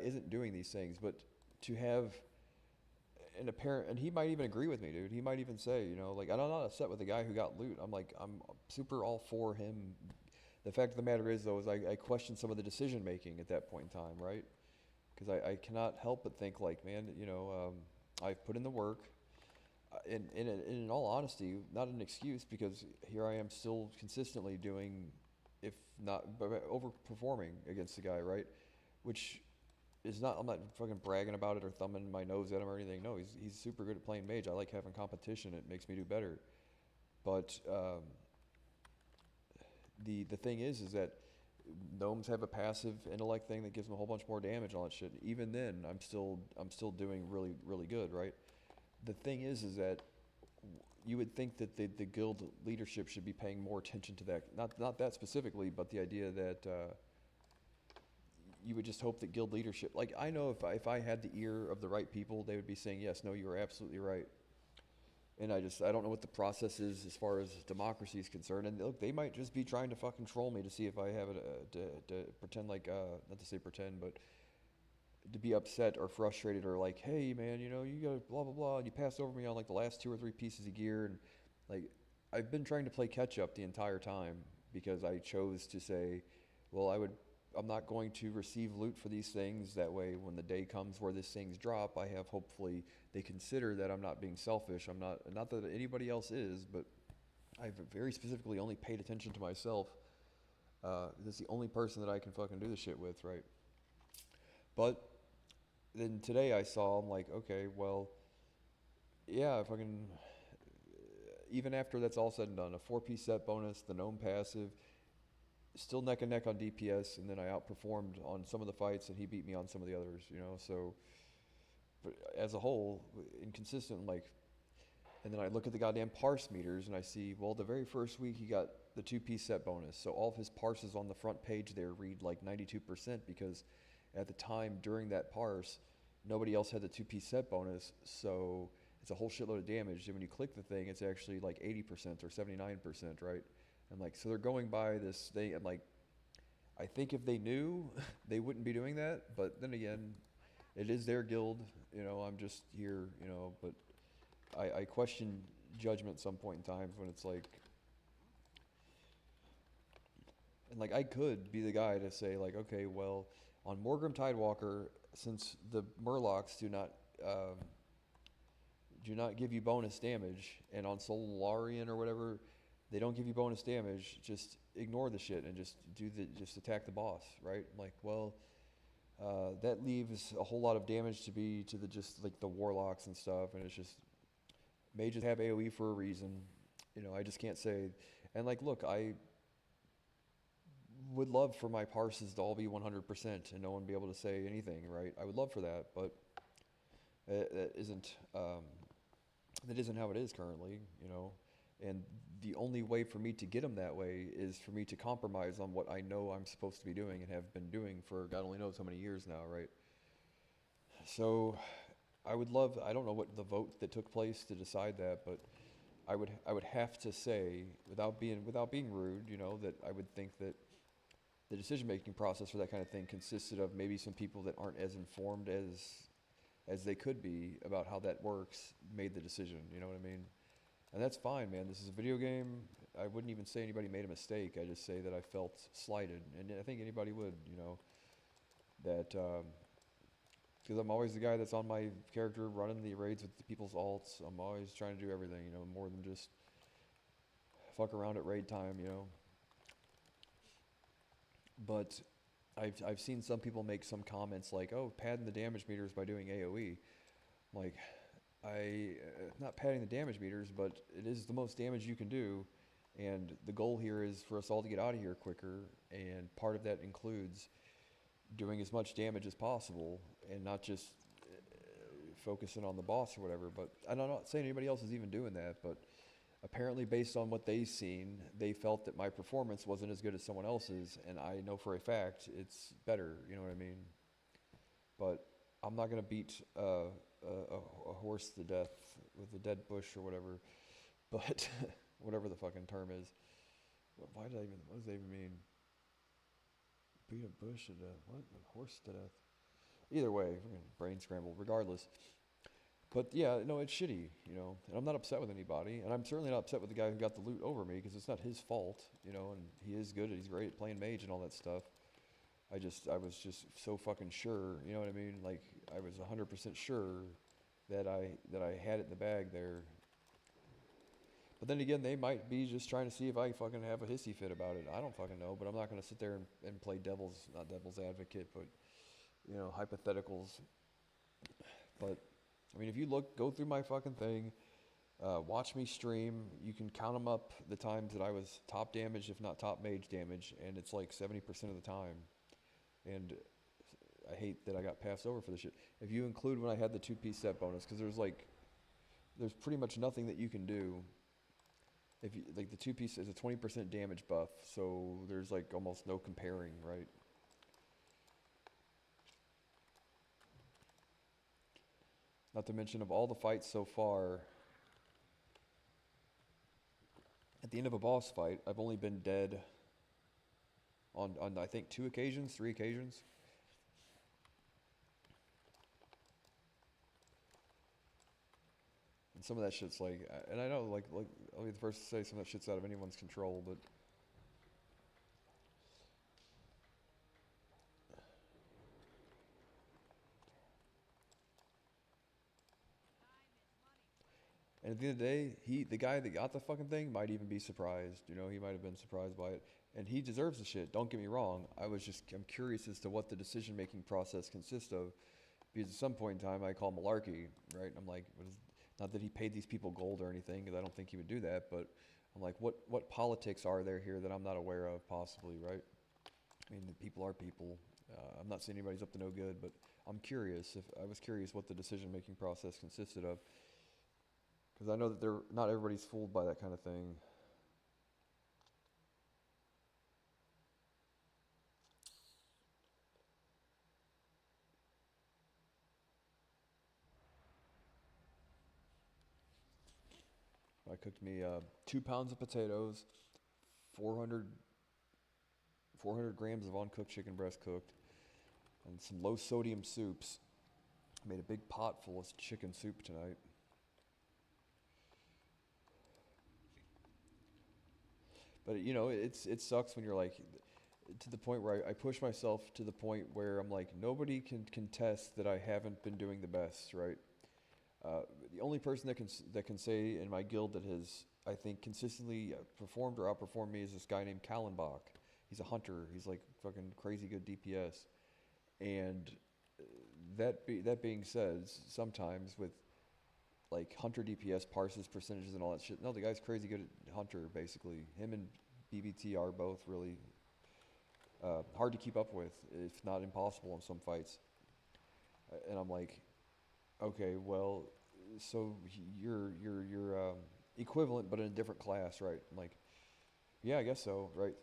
isn't doing these things, but to have an apparent, and he might even agree with me, dude. He might even say, you know, like, I'm not upset with the guy who got loot. I'm like, I'm super all for him. The fact of the matter is, though, is I question some of the decision making at that point in time, right? Because I cannot help but think, like, man, you know, I've put in the work. In all honesty, not an excuse, because here I am still consistently doing, if not overperforming against the guy, right? Which is not, I'm not fucking bragging about it or thumbing my nose at him or anything. No, he's super good at playing mage. I like having competition. It makes me do better. But the thing is that gnomes have a passive intellect thing that gives them a whole bunch more damage and all that shit. Even then, I'm still doing really good, right? The thing is that you would think that the guild leadership should be paying more attention to that. Not that specifically, but the idea that you would just hope that guild leadership, like, I know if I had the ear of the right people, they would be saying, yes, no, you are absolutely right. And I don't know what the process is as far as democracy is concerned. And look, they might just be trying to fucking troll me to see if I have it, to pretend like, not to say pretend, but to be upset or frustrated, or like, hey man, you know, you got blah blah blah, and you passed over me on like the last 2 or 3 pieces of gear, and like, I've been trying to play catch up the entire time, because I chose to say, well, I'm not going to receive loot for these things. That way, when the day comes where these things drop, I have, hopefully they consider that I'm not being selfish. I'm not that anybody else is, but I've very specifically only paid attention to myself. That's the only person that I can fucking do this shit with, right? But then today I saw, I'm like, okay, well, yeah, fucking, even after that's all said and done, a 4-piece set bonus, the gnome passive, still neck and neck on DPS, and then I outperformed on some of the fights, and he beat me on some of the others, you know. So, but as a whole, inconsistent, like, and then I look at the goddamn parse meters, and I see, well, the very first week he got the 2-piece set bonus, so all of his parses on the front page there read like 92%, because at the time during that parse, nobody else had the 2-piece set bonus, so it's a whole shitload of damage. And when you click the thing, it's actually like 80% or 79%, right? And like, so they're going by this thing, and like, I think if they knew, they wouldn't be doing that. But then again, it is their guild, you know. I'm just here, you know. But I question judgment at some point in times when it's like, and like, I could be the guy to say like, okay, well, on Morgrim Tidewalker, since the Murlocs do not give you bonus damage, and on Solarian or whatever, they don't give you bonus damage, just ignore the shit and just attack the boss, right? I'm like, well, that leaves a whole lot of damage to be to the just like the warlocks and stuff, and it's just, mages have AoE for a reason, you know. I just can't say, and like, look, I would love for my parses to all be 100% and no one be able to say anything, right? I would love for that, but that isn't how it is currently, you know. And the only way for me to get them that way is for me to compromise on what I know I'm supposed to be doing and have been doing for God only knows how many years now, right? So I would love, I don't know what the vote that took place to decide that, but I would have to say, without being rude, you know, that I would think that the decision-making process for that kind of thing consisted of maybe some people that aren't as informed as they could be about how that works made the decision, you know what I mean? And that's fine, man. This is a video game. I wouldn't even say anybody made a mistake. I just say that I felt slighted, and I think anybody would, you know, that, because I'm always the guy that's on my character running the raids with the people's alts. I'm always trying to do everything, you know, more than just fuck around at raid time, you know. But I've seen some people make some comments like, oh, padding the damage meters by doing AoE. Like, not padding the damage meters, but it is the most damage you can do, and the goal here is for us all to get out of here quicker, and part of that includes doing as much damage as possible, and not just focusing on the boss or whatever. But I'm not saying anybody else is even doing that, but apparently based on what they've seen, they felt that my performance wasn't as good as someone else's, and I know for a fact it's better, you know what I mean? But I'm not going to beat a horse to death with a dead bush or whatever, but whatever the fucking term is. What does that even mean? Beat a bush to death? What? A horse to death? Either way, brain scrambled. Regardless, but yeah, no, it's shitty, And I'm not upset with anybody, and I'm certainly not upset with the guy who got the loot over me because it's not his fault, And he is good, he's great at playing mage and all that stuff. I was just so fucking sure, you know what I mean? Like I was 100% sure that I had it in the bag there. But then again, they might be just trying to see if I fucking have a hissy fit about it. I don't fucking know, but I'm not gonna sit there and play not devil's advocate, but hypotheticals. But I mean, if you go through my fucking thing, watch me stream, you can count them up the times that I was top damage, if not top mage damage, and it's like 70% of the time. And I hate that I got passed over for this shit. If you include when I had the 2-piece set bonus, because there's pretty much nothing that you can do. If you, like the 2-piece is a 20% damage buff, so there's like almost no comparing, right? Not to mention of all the fights so far, at the end of a boss fight, I've only been dead on I think 3 occasions. And some of that shit's like, and I know like I'll be the first to say some of that shit's out of anyone's control, but and at the end of the day, the guy that got the fucking thing might even be surprised. He might have been surprised by it, and he deserves the shit. Don't get me wrong. I'm curious as to what the decision-making process consists of, because at some point in time I call malarkey, right? I'm like, not that he paid these people gold or anything, because I don't think he would do that, but I'm like, what politics are there here that I'm not aware of, possibly, right? I mean, people are people. I'm not saying anybody's up to no good, but I was curious what the decision-making process consisted of. Because I know that not everybody's fooled by that kind of thing. I cooked me 2 pounds of potatoes, 400 grams of uncooked chicken breast cooked, and some low sodium soups. I made a big pot full of chicken soup tonight. But it sucks when you're like to the point where I push myself to the point where I'm like, nobody can contest that I haven't been doing the best, right? The only person that can say in my guild that has, I think, consistently performed or outperformed me is this guy named Kallenbach. He's a hunter. He's like fucking crazy good DPS. And that being said, sometimes with like hunter DPS parses percentages and all that shit. No, the guy's crazy good at hunter. Basically, him and BBT are both really hard to keep up with, if not impossible in some fights. And I'm like, okay, well, so you're equivalent but in a different class, right? I'm like, yeah, I guess so, right?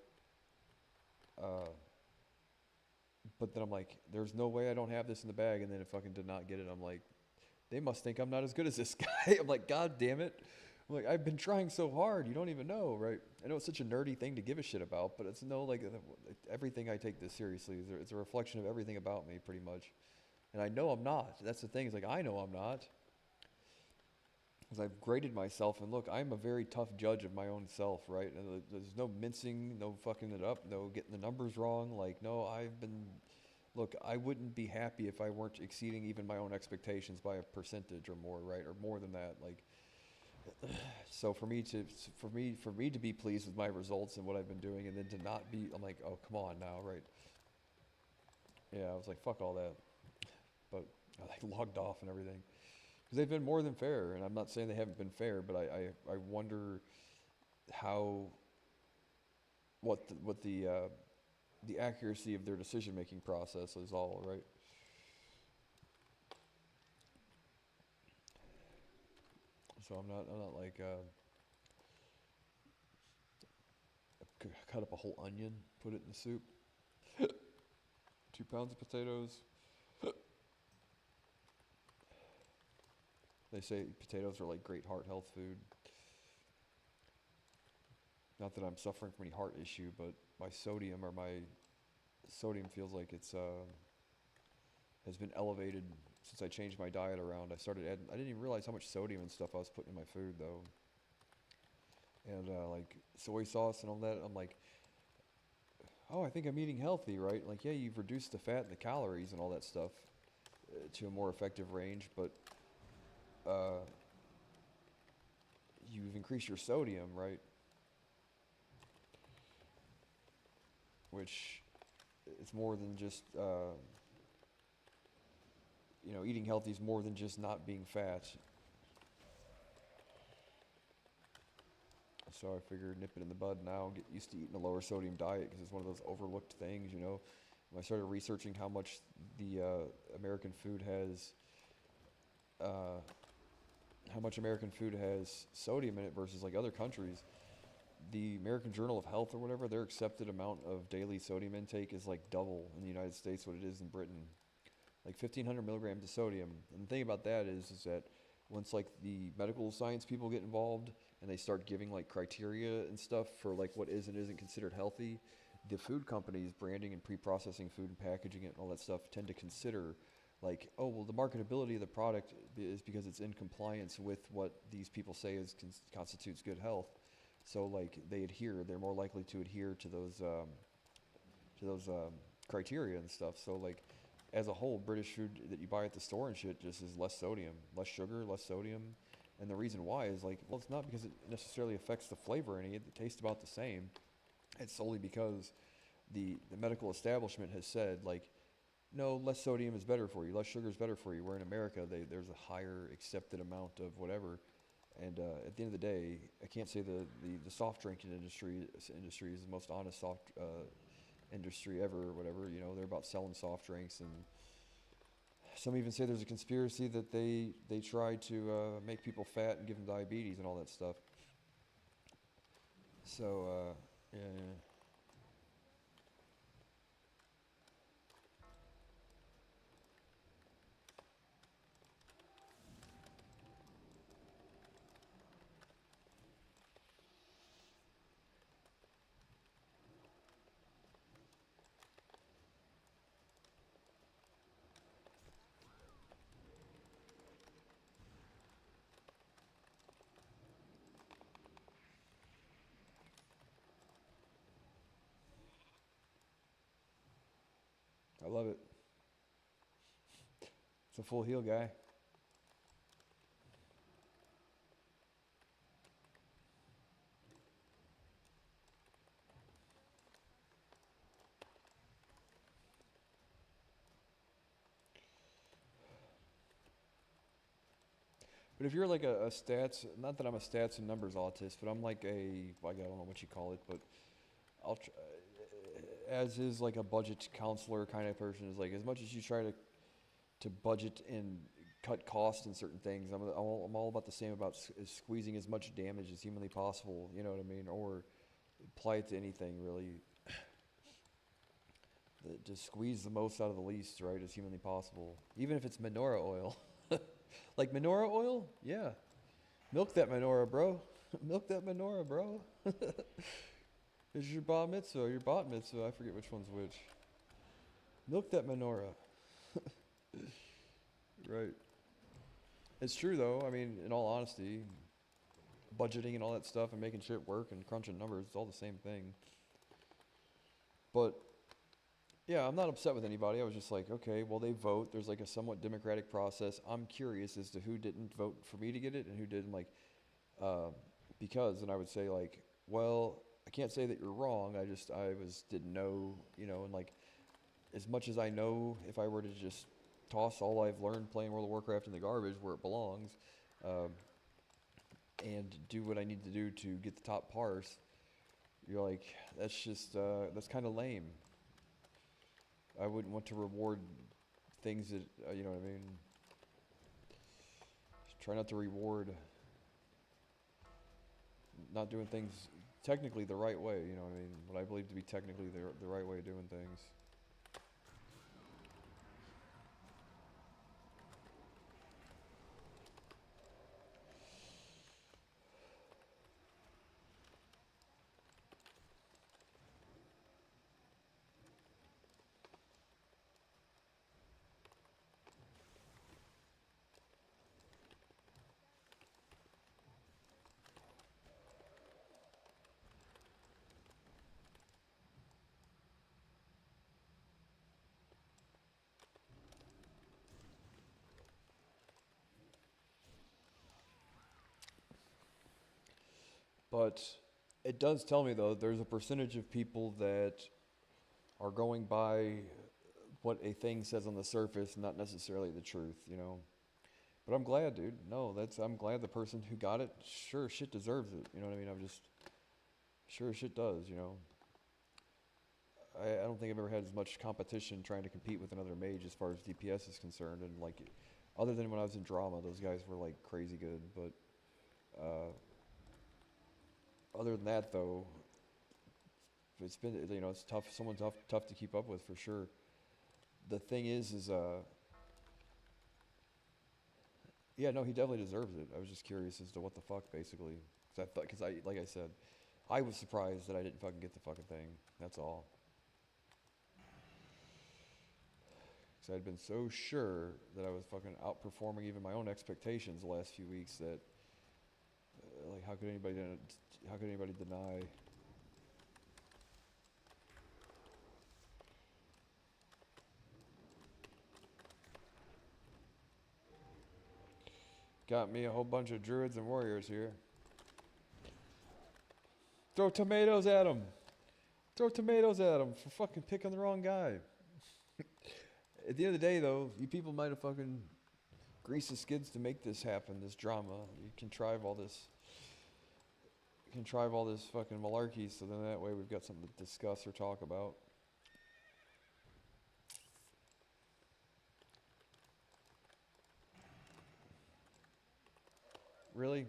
But then I'm like, there's no way I don't have this in the bag, and then it fucking did not get it. I'm like, they must think I'm not as good as this guy. I'm like, God damn it. I'm like, I've been trying so hard. You don't even know, right? I know it's such a nerdy thing to give a shit about, but it's everything I take this seriously. It's a reflection of everything about me, pretty much. And I know I'm not. That's the thing. It's like, I know I'm not. Because I've graded myself, and look, I'm a very tough judge of my own self, right? And there's no mincing, no fucking it up, no getting the numbers wrong. Like, no, look, I wouldn't be happy if I weren't exceeding even my own expectations by a percentage or more, right? Or more than that. Like, so for me to be pleased with my results and what I've been doing, and then to not be, I'm like, oh, come on now, right? Yeah, I was like, fuck all that. But I logged off and everything. Because they've been more than fair, and I'm not saying they haven't been fair, but I wonder what the accuracy of their decision-making process is all, right? So I'm not like cut up a whole onion, put it in the soup. 2 pounds of potatoes. They say potatoes are like great heart health food. Not that I'm suffering from any heart issue, but my sodium feels like it's has been elevated since I changed my diet around. I started adding, I didn't even realize how much sodium and stuff I was putting in my food though. And like soy sauce and all that, I'm like, oh, I think I'm eating healthy, right? Like, yeah, you've reduced the fat and the calories and all that stuff to a more effective range, but uh, you've increased your sodium, right? Which it's more than just, eating healthy is more than just not being fat. So I figured nip it in the bud now, get used to eating a lower sodium diet because it's one of those overlooked things, you know. When I started researching how much the American food has, uh, how much American food has sodium in it versus like other countries, the American Journal of Health or whatever, their accepted amount of daily sodium intake is like double in the United States what it is in Britain, like 1,500 milligrams of sodium. And the thing about that is that once like the medical science people get involved and they start giving like criteria and stuff for like what is and isn't considered healthy, the food companies branding and pre-processing food and packaging it and all that stuff tend to consider like, oh, well, the marketability of the product is because it's in compliance with what these people say constitutes good health. So like they're more likely to adhere to those criteria and stuff. So like as a whole, British food that you buy at the store and shit just is less sodium, less sugar, less sodium. And the reason why is like, well, it's not because it necessarily affects the flavor any. It tastes about the same. It's solely because the medical establishment has said like, no, less sodium is better for you, less sugar is better for you. Where in America, there's a higher accepted amount of whatever. And at the end of the day, I can't say the soft drinking industry is the most honest soft industry ever or whatever. You know, they're about selling soft drinks, and some even say there's a conspiracy that they try to make people fat and give them diabetes and all that stuff. So yeah. I love it. It's a full heel guy. But if you're like a stats, not that I'm a stats and numbers autist, but I'm like like I don't know what you call it, but I'll, as is like a budget counselor kind of person, is like as much as you try to budget and cut costs in certain things, I'm all about the same about squeezing as much damage as humanly possible, you know what I mean? Or apply it to anything really. Just squeeze the most out of the least, right, as humanly possible. Even if it's menorah oil. Like menorah oil? Yeah. Milk that menorah, bro. Milk that menorah, bro. Is your bar mitzvah or your bat mitzvah? I forget which one's which. Milk that menorah. Right. It's true though. I mean, in all honesty, budgeting and all that stuff and making shit work and crunching numbers, it's all the same thing. But yeah, I'm not upset with anybody. I was just like, okay, well, they vote. There's like a somewhat democratic process. I'm curious as to who didn't vote for me to get it and who didn't, like, because, and I would say like, well, I can't say that you're wrong. Didn't know, you know, and like, as much as I know, if I were to just toss all I've learned playing World of Warcraft in the garbage where it belongs, and do what I need to do to get the top parse, you're like, that's kind of lame. I wouldn't want to reward things that, you know what I mean? Just try not to reward not doing things technically the right way, you know what I mean? What I believe to be technically the right way of doing things. But it does tell me though there's a percentage of people that are going by what a thing says on the surface, not necessarily the truth, you know. But I'm glad, dude. No, I'm glad the person who got it, sure as shit deserves it. You know what I mean? I'm just sure as shit does, you know. I don't think I've ever had as much competition trying to compete with another mage as far as DPS is concerned, and like, other than when I was in drama, those guys were like crazy good. But other than that, though, it's been, you know, it's tough. Someone tough to keep up with for sure. The thing is yeah, no, he definitely deserves it. I was just curious as to what the fuck, basically. Because like I said, I was surprised that I didn't fucking get the fucking thing. That's all. Because I'd been so sure that I was fucking outperforming even my own expectations the last few weeks that, like, how could anybody deny? Got me a whole bunch of druids and warriors here. Throw tomatoes at him. Throw tomatoes at him for fucking picking the wrong guy. At the end of the day, though, you people might have fucking greased the skids to make this happen, this drama. You contrive all this. Contrive all this fucking malarkey, so then that way we've got something to discuss or talk about. Really?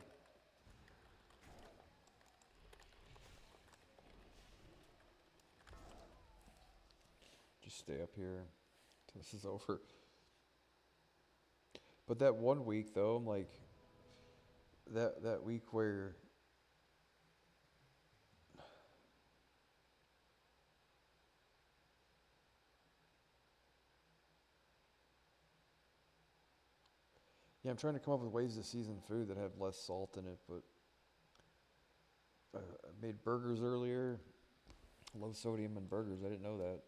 Just stay up here till this is over. But that one week, though, I'm like, that week where yeah, I'm trying to come up with ways to season food that have less salt in it, but I made burgers earlier. Low sodium in burgers. I didn't know that.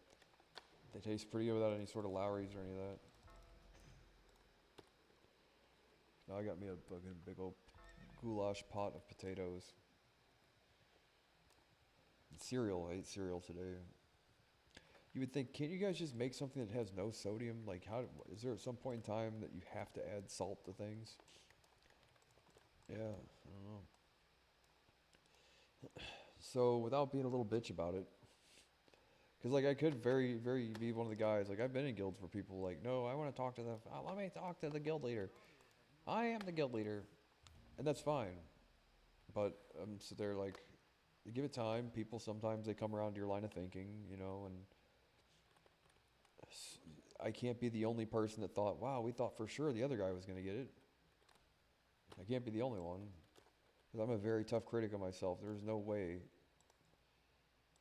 They taste pretty good without any sort of Lowry's or any of that. Now I got me a fucking big old goulash pot of potatoes. And cereal. I ate cereal today. You would think, can't you guys just make something that has no sodium? Like, how is there at some point in time that you have to add salt to things? Yeah, I don't know. So without being a little bitch about it, because like I could very be one of the guys. Like I've been in guilds where people like, no, I want to talk to the. Let me talk to the guild leader. I am the guild leader, and that's fine. But so they're like, you give it time. People sometimes they come around to your line of thinking, you know, and I can't be the only person that thought, wow, we thought for sure the other guy was going to get it. I can't be the only one. Because I'm a very tough critic of myself. There's no way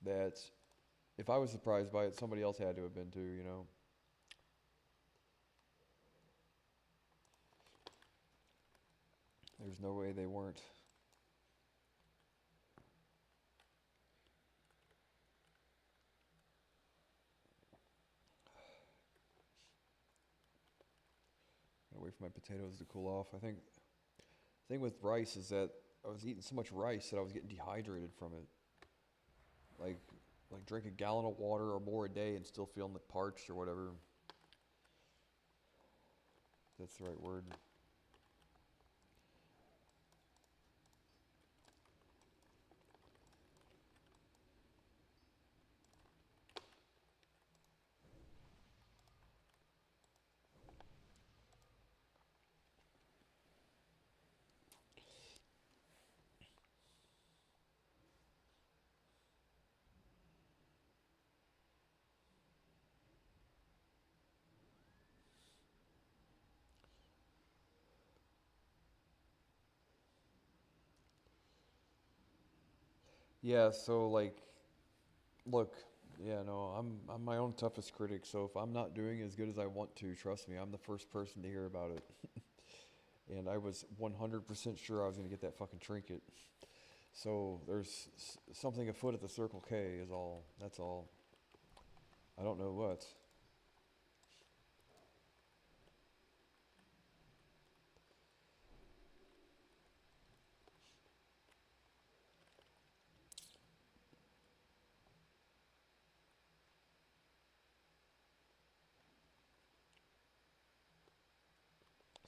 that if I was surprised by it, somebody else had to have been too, you know. There's no way they weren't. Gotta wait for my potatoes to cool off. I think the thing with rice is that I was eating so much rice that I was getting dehydrated from it. Like drink a gallon of water or more a day and still feeling parched or whatever. That's the right word. Yeah, so like, look, yeah, no, I'm my own toughest critic. So if I'm not doing as good as I want to, trust me, I'm the first person to hear about it. And I was 100% sure I was going to get that fucking trinket. So there's something afoot at the Circle K is all. That's all. I don't know what.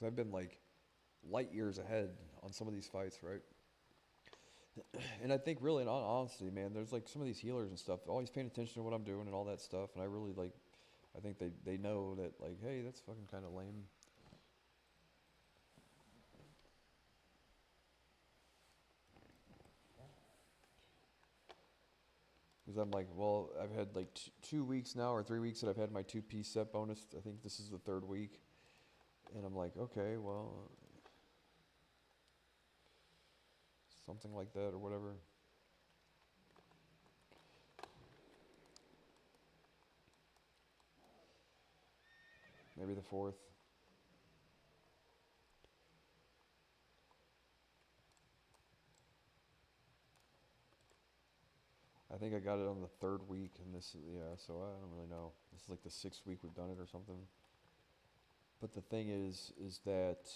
Because I've been like light years ahead on some of these fights, right? And I think really, in all honesty, man, there's like some of these healers and stuff always paying attention to what I'm doing and all that stuff, and I really like, I think they know that like, hey, that's fucking kind of lame. Because I'm like, well, I've had like 2 weeks now or 3 weeks that I've had my 2-piece set bonus. I think this is the third week, and I'm like, okay, well, something like that or whatever. Maybe the fourth. I think I got it on the third week, and this is, yeah, so I don't really know. This is like the 6th week we've done it or something. But the thing is that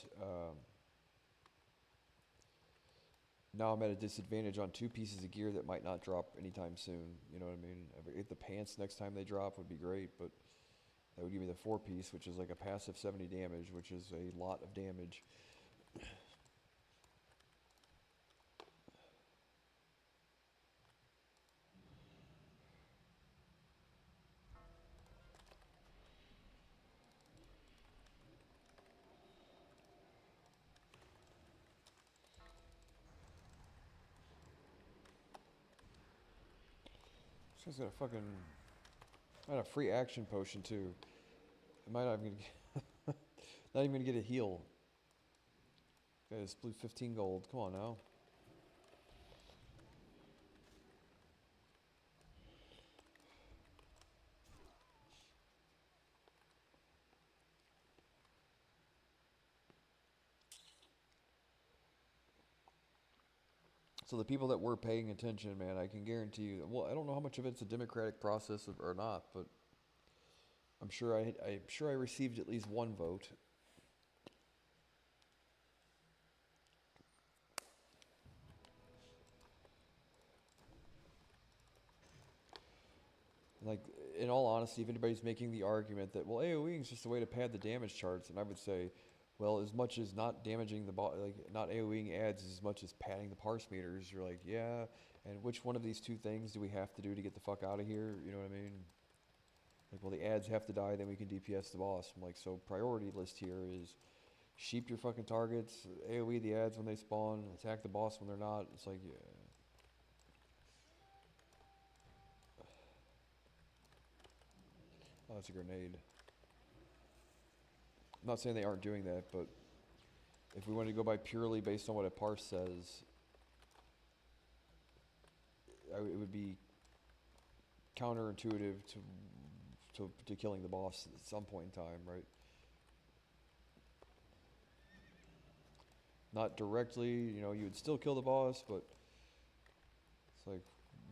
now I'm at a disadvantage on 2 pieces of gear that might not drop anytime soon. You know what I mean? If the pants next time they drop would be great, but that would give me the 4-piece, which is like a passive 70 damage, which is a lot of damage. This guy's got a fucking, got a free action potion too. I might not even get, not even gonna get a heal. Okay, this blue 15 gold. Come on now. So the people that were paying attention, man, I can guarantee you. Well, I don't know how much of it's a democratic process or not, but I'm sure I received at least one vote. Like, in all honesty, if anybody's making the argument that, well, AoEing is just a way to pad the damage charts, and I would say, well, as much as not damaging the like not AoEing adds as much as padding the parse meters, you're like, yeah, and which one of these two things do we have to do to get the fuck out of here? You know what I mean? Like, well, the ads have to die, then we can DPS the boss. I'm like, so priority list here is sheep your fucking targets, AoE the ads when they spawn, attack the boss when they're not. It's like, yeah. Oh, that's a grenade. I'm not saying they aren't doing that, but if we wanted to go by purely based on what a parse says, it would be counterintuitive to killing the boss at some point in time, right? Not directly, you know, you would still kill the boss, but it's like,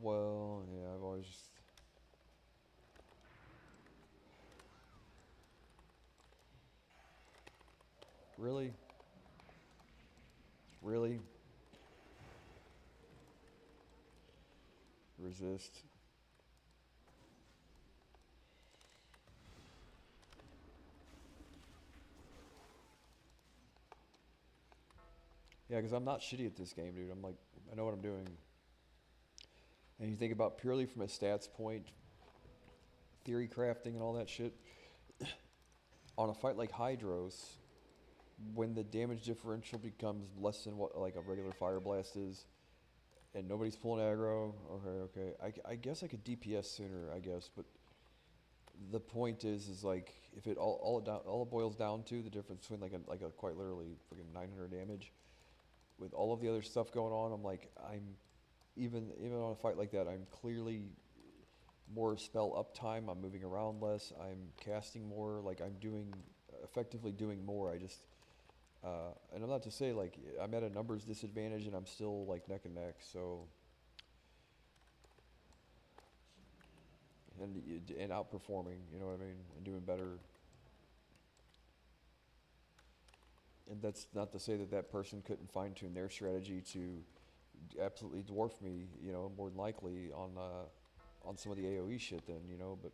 well, yeah, I've always just... Really? Really? Resist. Yeah, because I'm not shitty at this game, dude. I'm like, I know what I'm doing. And you think about purely from a stats point, theory crafting and all that shit, on a fight like Hydros, when the damage differential becomes less than what like a regular fire blast is, and nobody's pulling aggro, okay, I guess I could DPS sooner, I guess, but the point is like, if it all it boils down to the difference between like a quite literally freaking 900 damage with all of the other stuff going on. I'm like, I'm even on a fight like that, I'm clearly more spell uptime. I'm moving around less. I'm casting more. Like, I'm doing effectively doing more. I just and I'm not to say like I'm at a numbers disadvantage and I'm still like neck and neck. So and outperforming, you know what I mean, and doing better. And that's not to say that that person couldn't fine tune their strategy to absolutely dwarf me, you know, more than likely on some of the AOE shit then, you know, but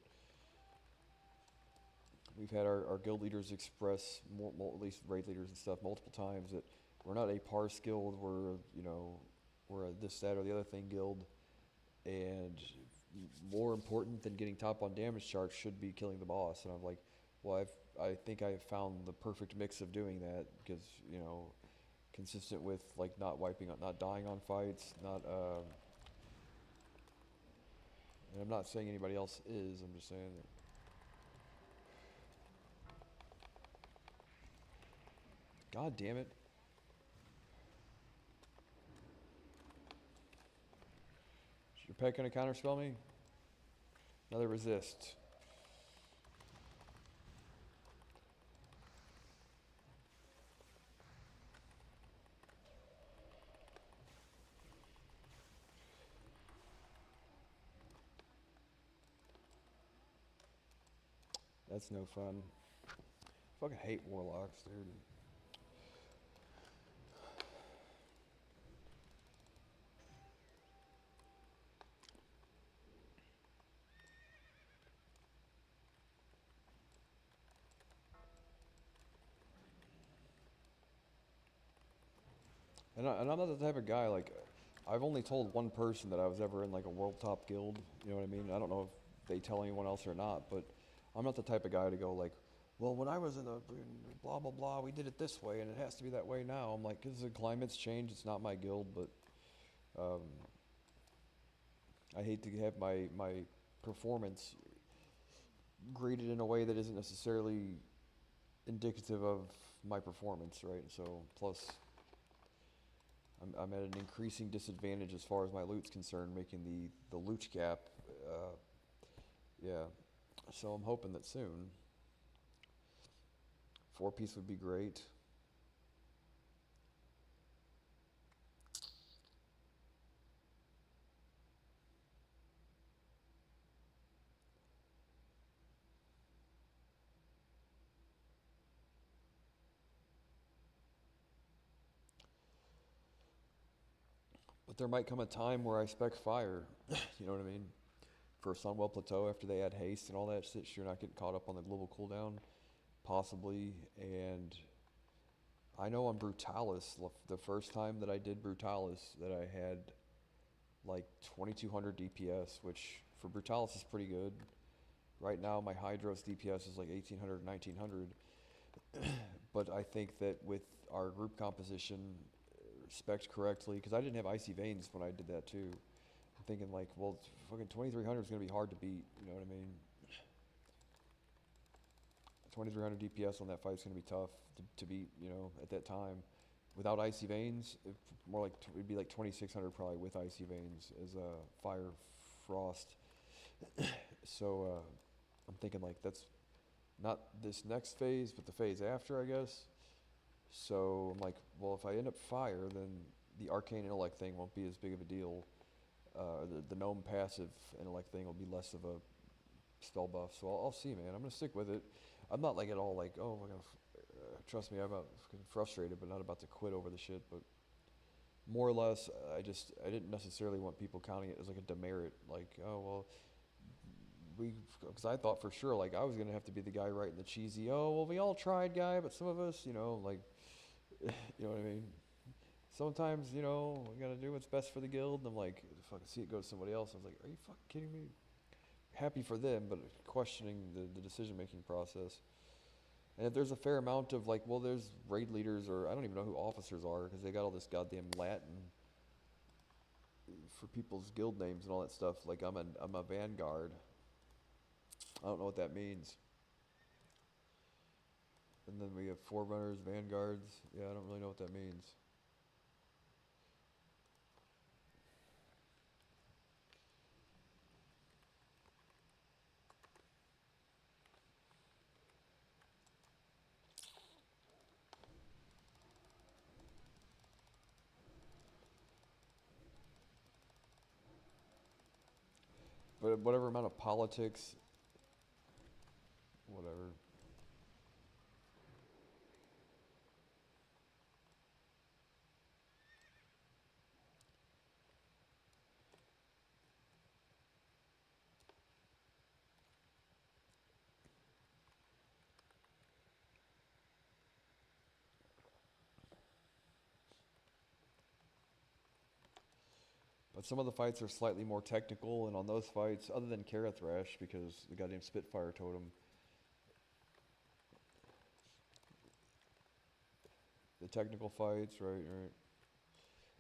we've had our guild leaders express, at least raid leaders and stuff, multiple times that we're not a parse guild. We're we're a this, that, or the other thing guild, and more important than getting top on damage chart should be killing the boss. And I'm like, well, I think I have found the perfect mix of doing that because consistent with like not wiping out, not dying on fights, not. And I'm not saying anybody else is. I'm just saying that. God damn it. Is your pet gonna counterspell me? Another resist. That's no fun. Fucking hate warlocks, dude. And I'm not the type of guy, like, I've only told one person that I was ever in, like, a world top guild, you know what I mean? I don't know if they tell anyone else or not, but I'm not the type of guy to go, like, well, when I was in blah, blah, blah, we did it this way, and it has to be that way now. I'm like, because the climate's changed, it's not my guild, but I hate to have my performance graded in a way that isn't necessarily indicative of my performance, right? So, plus, I'm at an increasing disadvantage as far as my loot's concerned, making the loot gap. Yeah, so I'm hoping that soon. 4-piece would be great. But there might come a time where I spec fire. You know what I mean? For Sunwell Plateau, after they add haste and all that shit, so you're not getting caught up on the global cooldown, possibly. And I know on Brutalis, the first time that I did Brutalis, that I had like 2200 DPS, which for Brutalis is pretty good. Right now, my Hydros DPS is like 1800, 1900. But I think that with our group composition, spec'd correctly, because I didn't have Icy Veins when I did that too. I'm thinking like, well, fucking 2300 is going to be hard to beat, you know what I mean? 2300 DPS on that fight is going to be tough to beat, at that time. Without Icy Veins, it'd be like 2600 probably with Icy Veins as Fire Frost. So I'm thinking like that's not this next phase, but the phase after, I guess. So I'm like, well, if I end up fire, then the arcane intellect thing won't be as big of a deal. The gnome passive intellect thing will be less of a spell buff. So I'll see, man. I'm gonna stick with it. I'm not like at all like, oh my god, trust me, I'm about frustrated, but not about to quit over the shit. But more or less, I didn't necessarily want people counting it as like a demerit. Like, oh well, because I thought for sure like I was gonna have to be the guy writing the cheesy, oh well, we all tried guy, but some of us, like, you know what I mean. Sometimes, we gotta do what's best for the guild. And I'm like, fucking see it go to somebody else. I was like, are you fucking kidding me? Happy for them, but questioning the decision-making process. And if there's a fair amount of like, well, there's raid leaders, or I don't even know who officers are, because they got all this goddamn Latin for people's guild names and all that stuff. Like I'm a vanguard. I don't know what that means. And then we have forerunners, vanguards. Yeah, I don't really know what that means. But whatever amount of politics, whatever. But some of the fights are slightly more technical, and on those fights, other than Karathrash, because the goddamn Spitfire totem, the technical fights, right.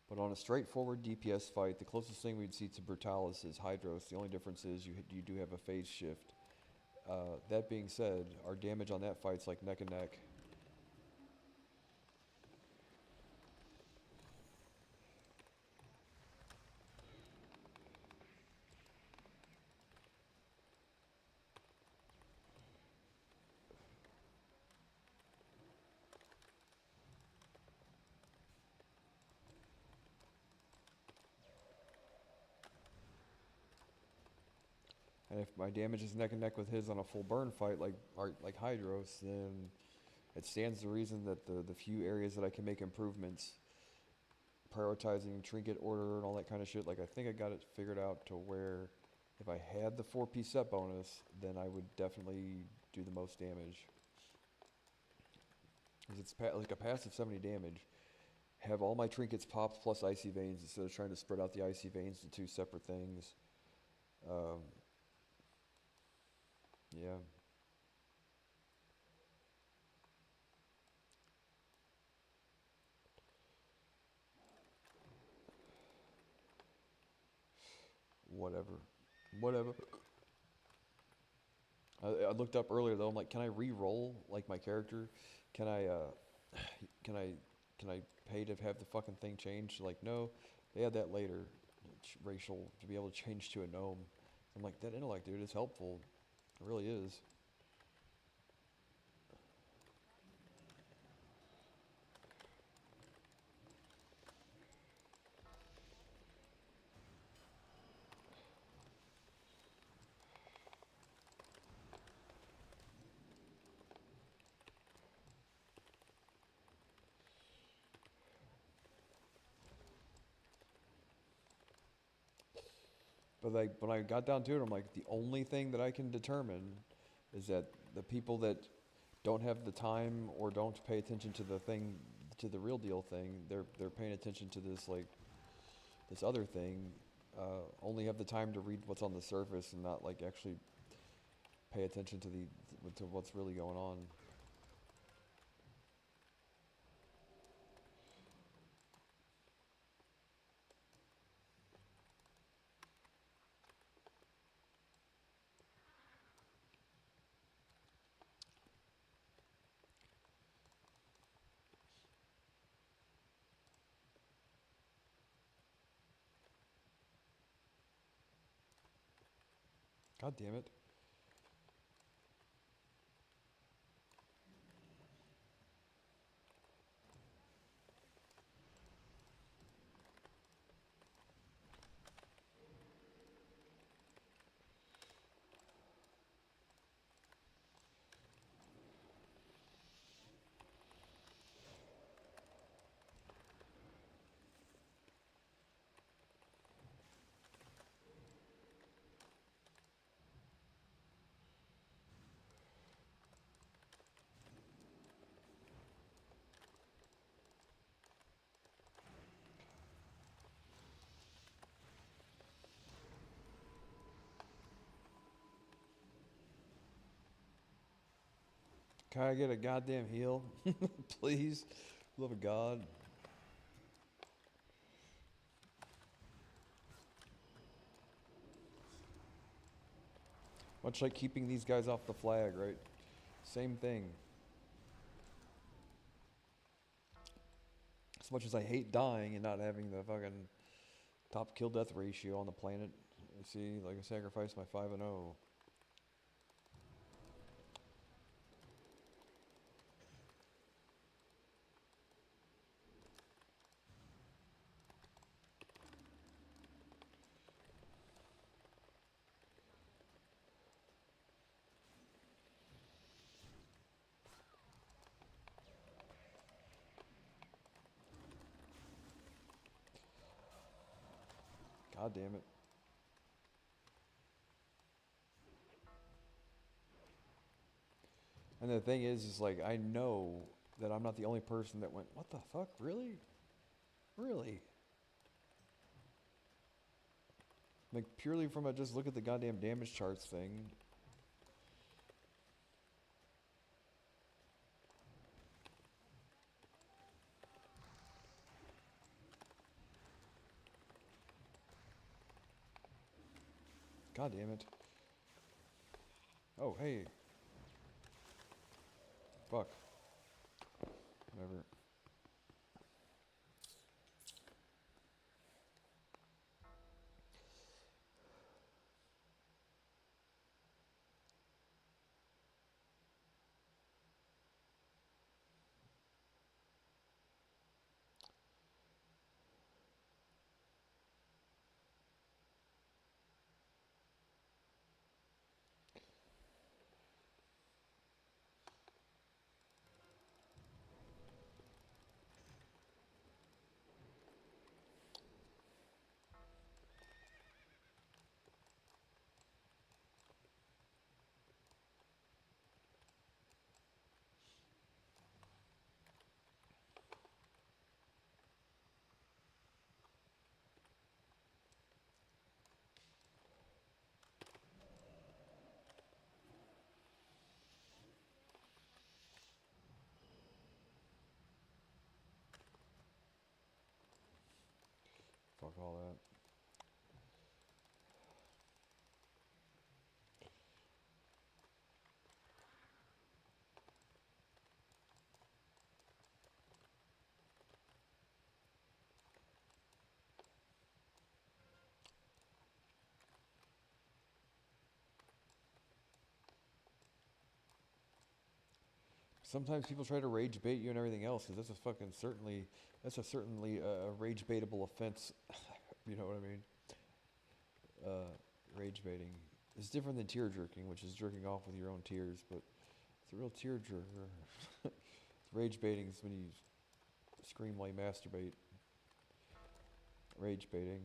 But on a straightforward DPS fight, the closest thing we'd see to Brutalis is Hydros. The only difference is you do have a phase shift. That being said, our damage on that fight's like neck and neck. And if my damage is neck and neck with his on a full burn fight like Hydros, then it stands to reason that the few areas that I can make improvements, prioritizing trinket order and all that kind of shit, like I think I got it figured out to where if I had the 4-piece set bonus, then I would definitely do the most damage. Because it's like a passive 70 damage. Have all my trinkets popped plus Icy Veins instead of trying to spread out the Icy Veins to 2 separate things. Yeah. Whatever. I looked up earlier though. I'm like, can I re-roll like my character? Can I can I pay to have the fucking thing changed? Like, no. They add that later. Racial to be able to change to a gnome. I'm like, that intellect, dude, is helpful. It really is. But like when I got down to it, I'm like, the only thing that I can determine is that the people that don't have the time or don't pay attention to the thing, to the real deal thing, they're paying attention to this like this other thing. Only have the time to read what's on the surface and not like actually pay attention to what's really going on. God damn it. Can I get a goddamn heal? Please. Love of God. Much like keeping these guys off the flag, right? Same thing. As much as I hate dying and not having the fucking top kill death ratio on the planet, you see, like I sacrificed my 5-0. God damn it. And the thing is like, I know that I'm not the only person that went, what the fuck? Really? Really? Like, purely from a just look at the goddamn damage charts thing. God damn it. Oh, hey. Fuck. Whatever. Fuck all that. Sometimes people try to rage bait you and everything else, because that's a certainly a rage baitable offense. You know what I mean? Rage baiting is different than tear jerking, which is jerking off with your own tears, but it's a real tear jerker. Rage baiting is when you scream while you masturbate. Rage baiting.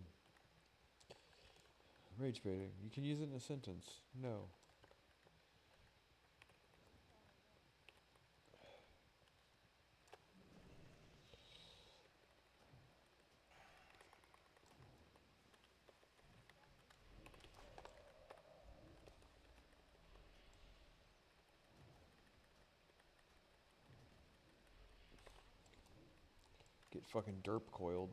Rage baiting. You can use it in a sentence. No. Get fucking derp coiled.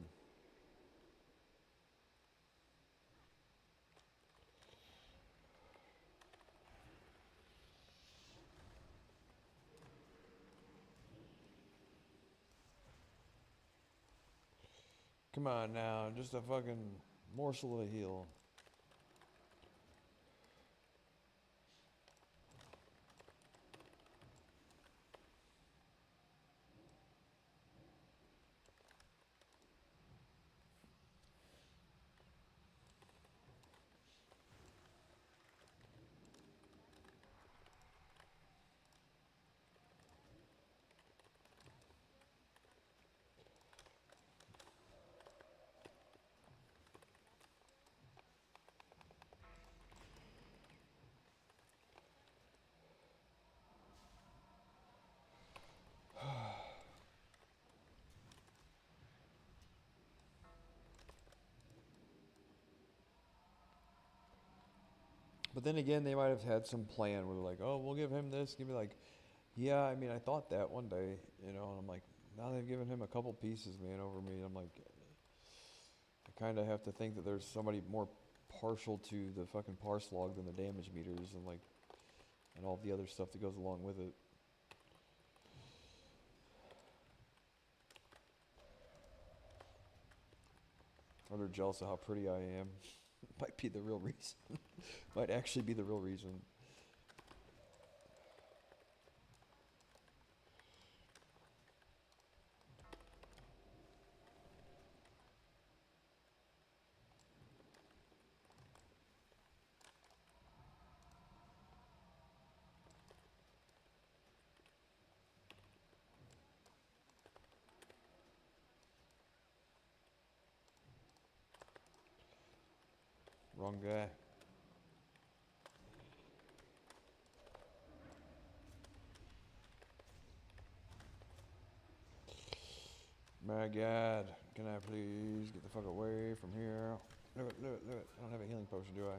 Come on now, just a fucking morsel of a heel. But then again, they might have had some plan where they're like, oh, we'll give him this. Give me like, yeah, I mean, I thought that one day, you know, and I'm like, now they've given him a couple pieces, man, over me. And I'm like, I kind of have to think that there's somebody more partial to the fucking parse log than the damage meters and like, and all the other stuff that goes along with it. Or they're jealous of how pretty I am. Might be the real reason. Might actually be the real reason. Wrong guy. My God, can I please get the fuck away from here? Do it, do it, do it. I don't have a healing potion, do I?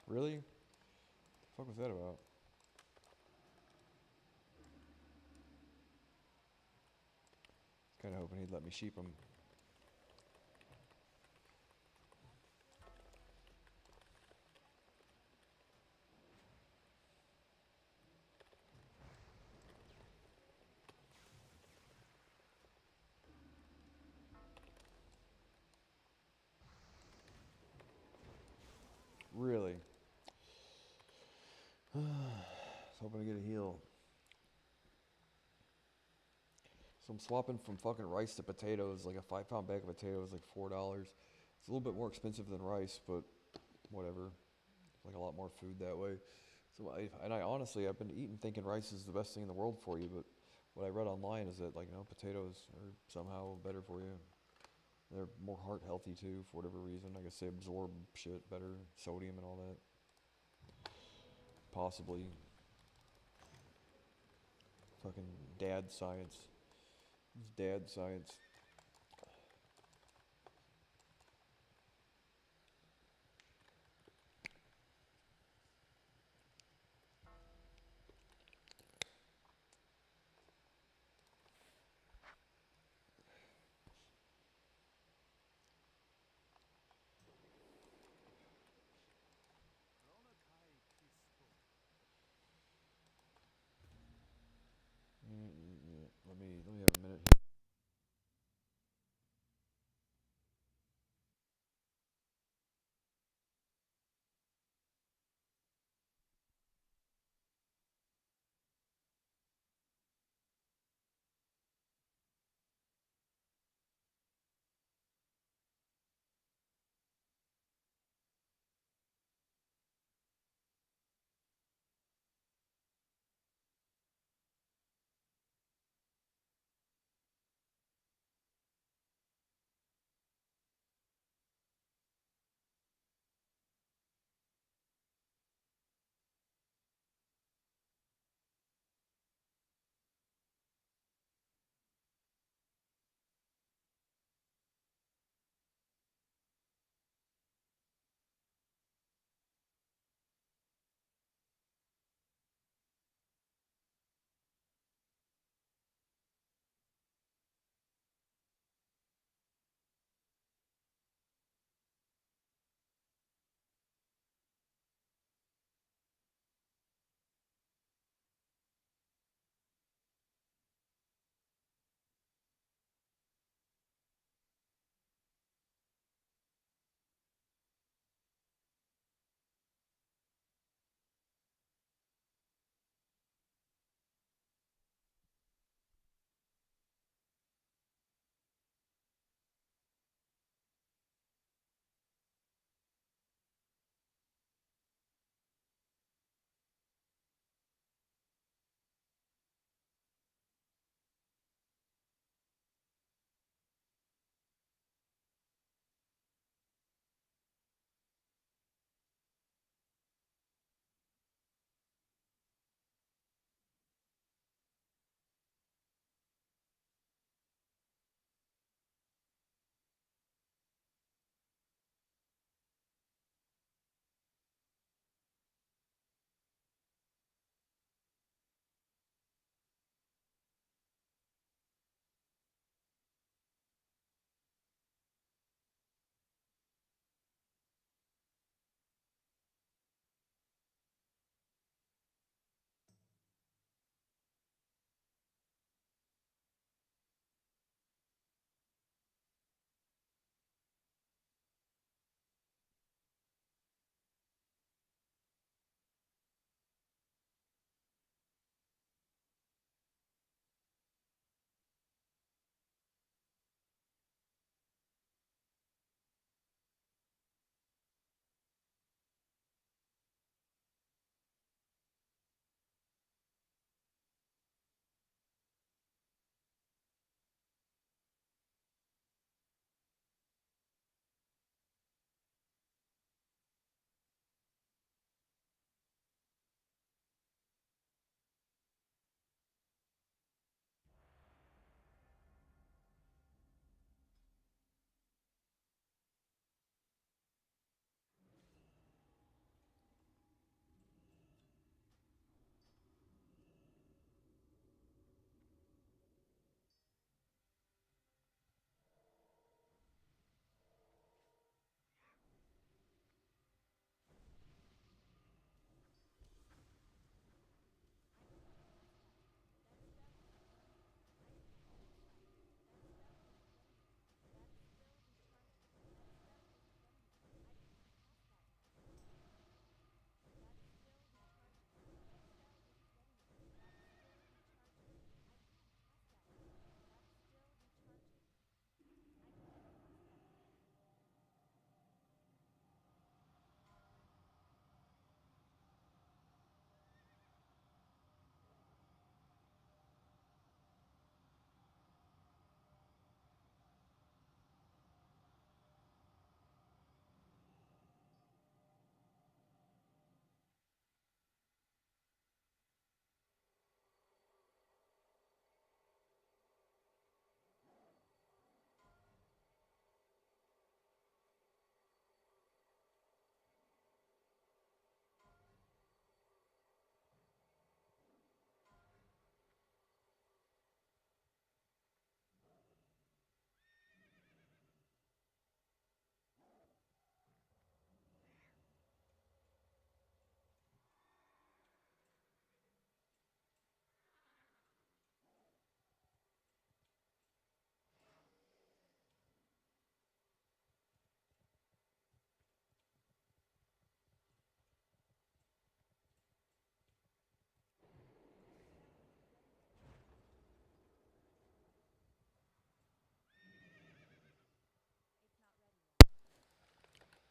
Really? The fuck was that about? Kind of hoping he'd let me sheep him. Really? I was hoping to get a heal. So I'm swapping from fucking rice to potatoes. Like a 5 pound bag of potatoes, like $4. It's a little bit more expensive than rice, but whatever. Like a lot more food that way. So I honestly I've been eating thinking rice is the best thing in the world for you, but what I read online is that like potatoes are somehow better for you. They're more heart healthy too for whatever reason. I guess they absorb shit better, sodium and all that. Possibly. Fucking dad science. It's dad science. Let me have a minute here.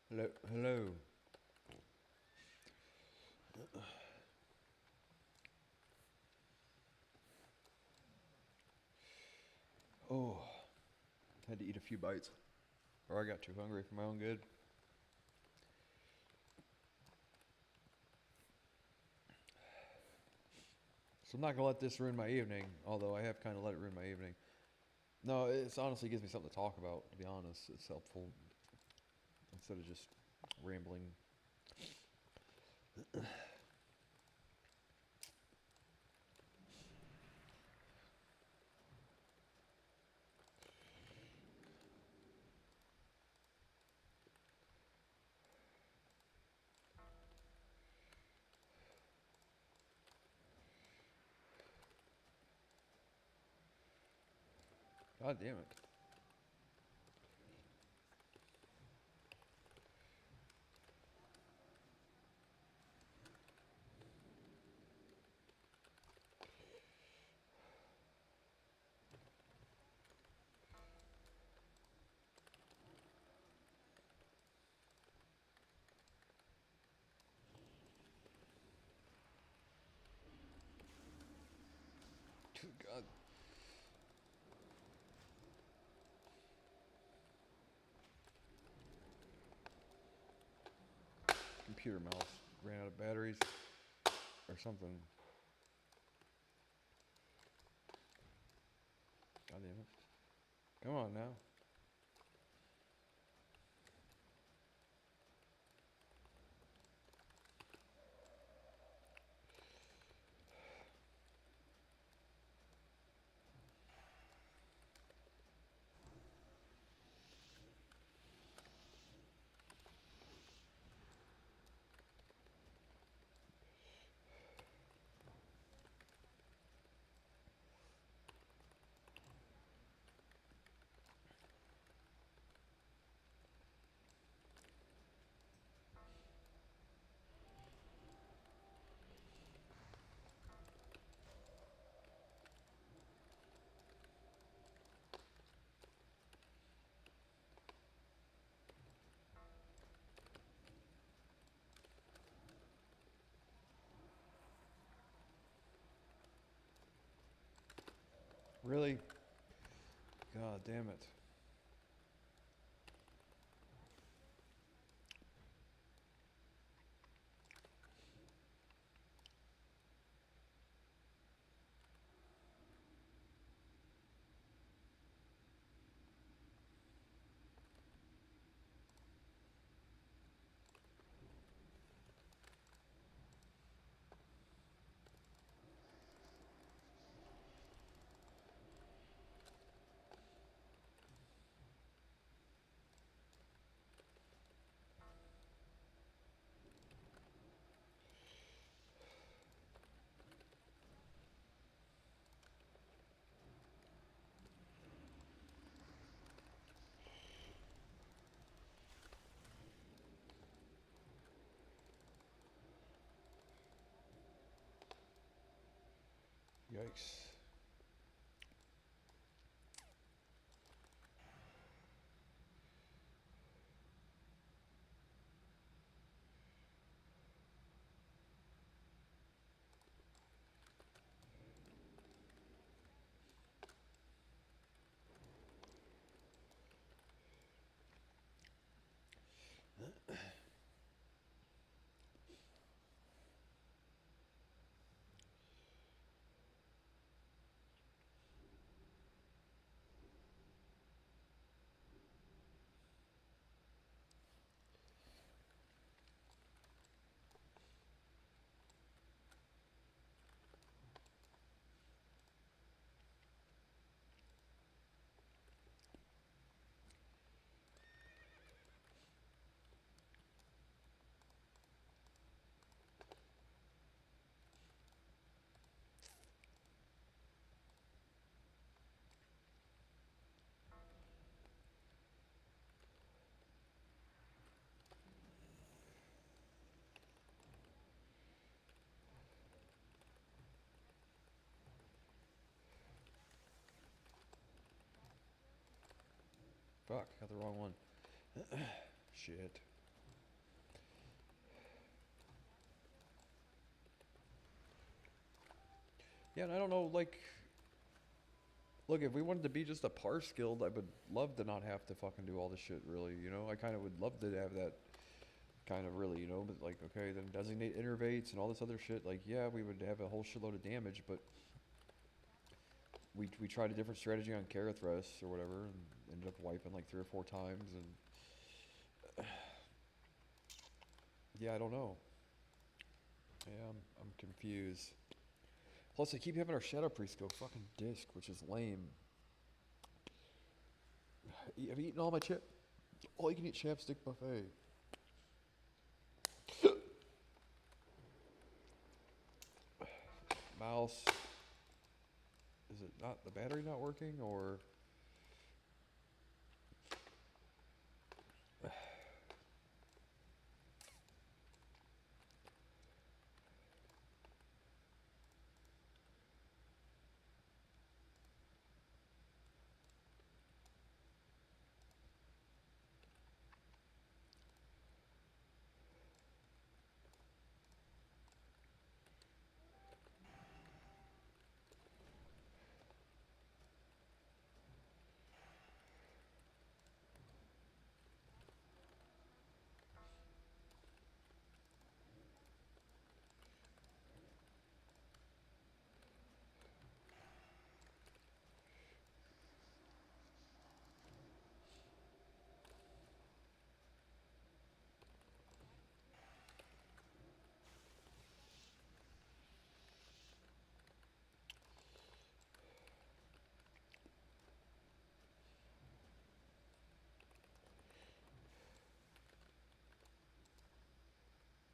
Hello, hello. Oh, had to eat a few bites, or I got too hungry for my own good. So I'm not gonna let this ruin my evening, although I have kind of let it ruin my evening. No, it's honestly gives me something to talk about. To be honest, it's helpful instead of just rambling. God damn it. God. Computer mouse ran out of batteries or something. God damn it. Come on now. Really? God damn it. Yikes. Fuck, got the wrong one. Shit. Yeah, and I don't know, like, look, if we wanted to be just a parse guild, I would love to not have to fucking do all this shit, really, you know? I kind of would love to have that kind of really, you know? But, like, okay, then designate innervates and all this other shit. Like, yeah, we would have a whole shitload of damage, but we tried a different strategy on Karathras or whatever and ended up wiping like 3 or 4 times. And yeah, I don't know. Yeah, I'm confused. Plus, they keep having our Shadow Priest go fucking disc, which is lame. Have you eaten all my chip? All you can eat chapstick buffet. Mouse. Is it not the battery not working or?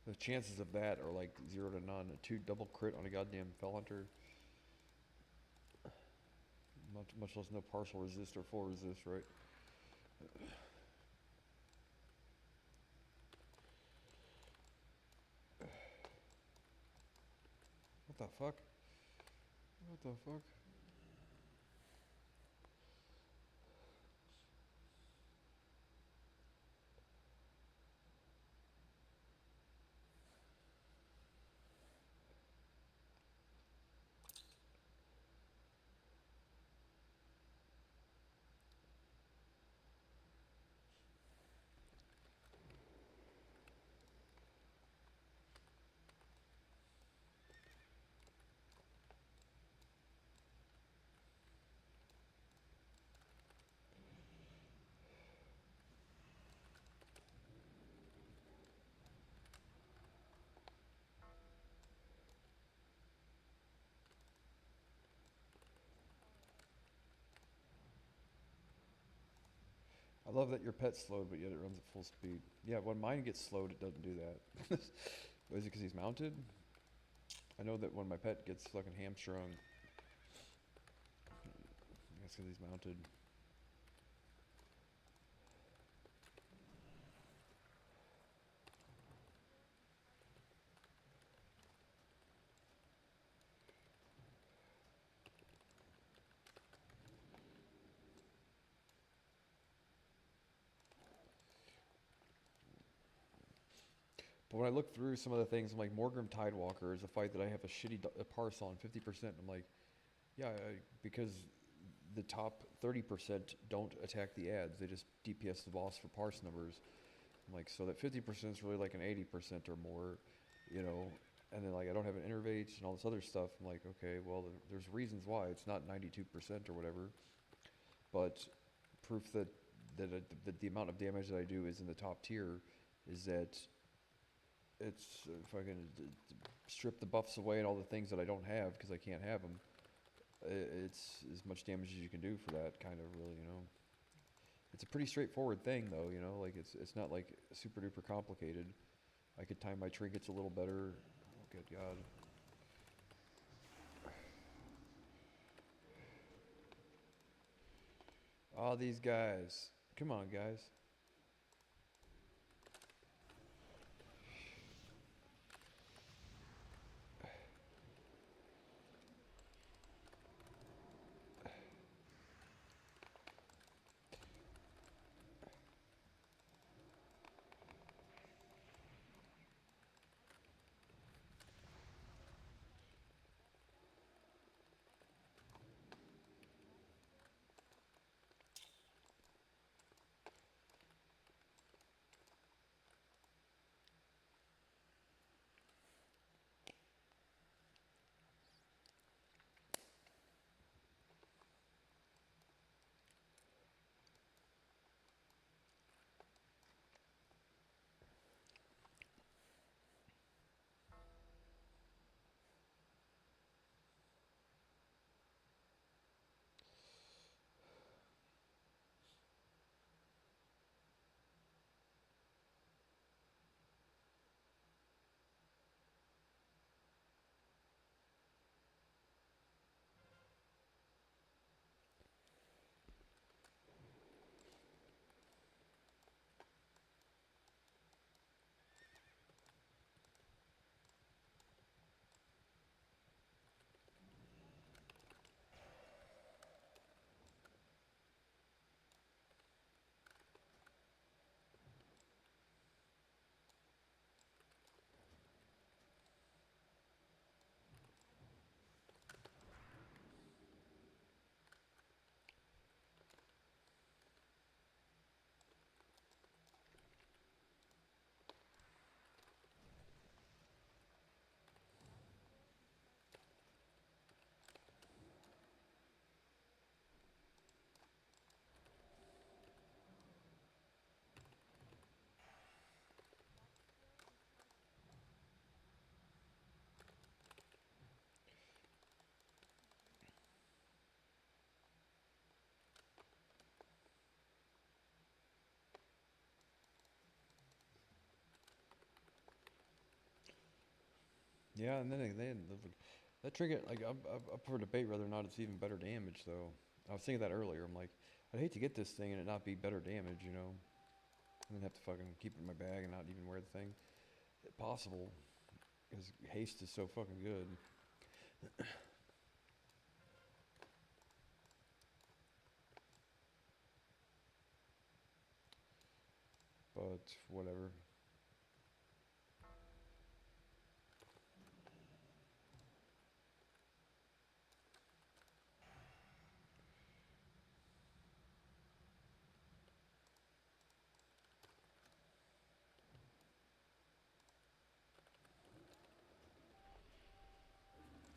The chances of that are like 0 to none. A 2 double crit on a goddamn Fell Hunter. Much less no partial resist or full resist, right? What the fuck? What the fuck? I love that your pet's slowed, but yet it runs at full speed. Yeah, when mine gets slowed, it doesn't do that. Is it because he's mounted? I know that when my pet gets fucking hamstrung, that's because he's mounted. But when I look through some of the things, I'm like, Morgrim Tidewalker is a fight that I have a shitty parse on, 50%. I'm like, yeah, because the top 30% don't attack the ads. They just DPS the boss for parse numbers. I'm like, so that 50% is really like an 80% or more, you know. And then like I don't have an innervate and all this other stuff. I'm like, okay, well, there's reasons why it's not 92% or whatever. But proof that the amount of damage that I do is in the top tier is that it's if I can strip the buffs away and all the things that I don't have because I can't have them, it's as much damage as you can do for that kind of really, you know. It's a pretty straightforward thing though, you know, like it's not like super duper complicated. I could time my trinkets a little better. Oh, good God. All these guys. Come on, guys. Yeah, and then that trinket, like up for debate whether or not it's even better damage though. I was thinking that earlier. I'm like, I'd hate to get this thing and it not be better damage, you know, and then have to fucking keep it in my bag and not even wear the thing. If possible, because haste is so fucking good. But whatever.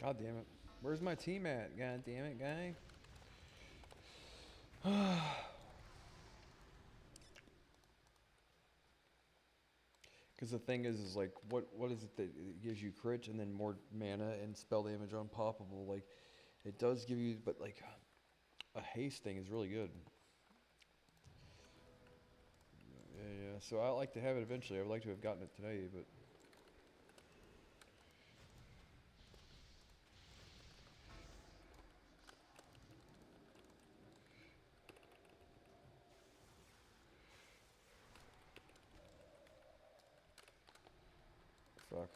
God damn it. Where's my team at? God damn it, guy. Because the thing is like, what is it that it gives you crit and then more mana and spell damage unpoppable? Like, it does give you, but like, a haste thing is really good. Yeah. So I like to have it eventually. I would like to have gotten it today, but fuck.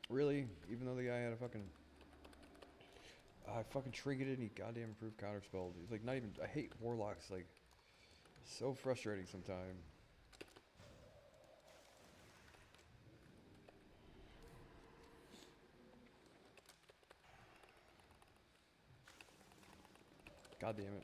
Really? Even though the guy had a fucking, I fucking trinketed and he goddamn improved counterspell. He's like not even. I hate warlocks. Like, so frustrating sometimes. God damn it.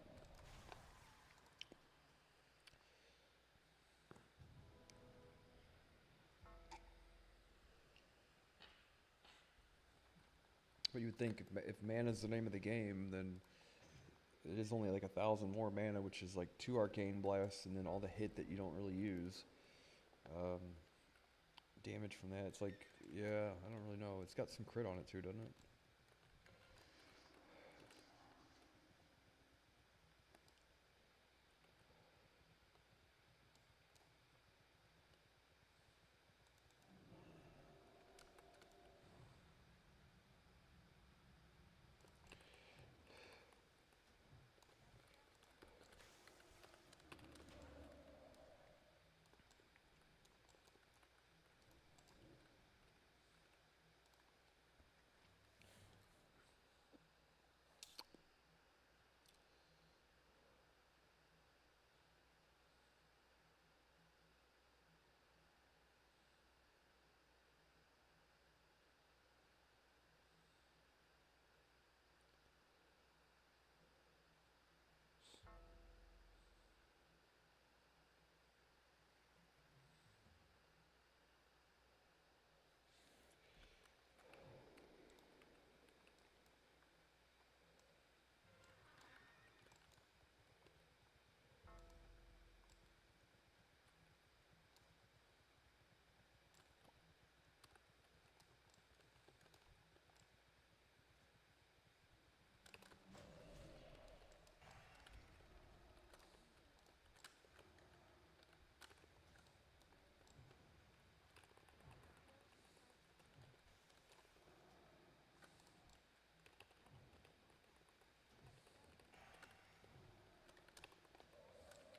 But you would think if mana's the name of the game, then it is only like 1,000 more mana, which is like 2 arcane blasts and then all the hit that you don't really use. Um, Damage from that, it's like, yeah, I don't really know. It's got some crit on it too, doesn't it?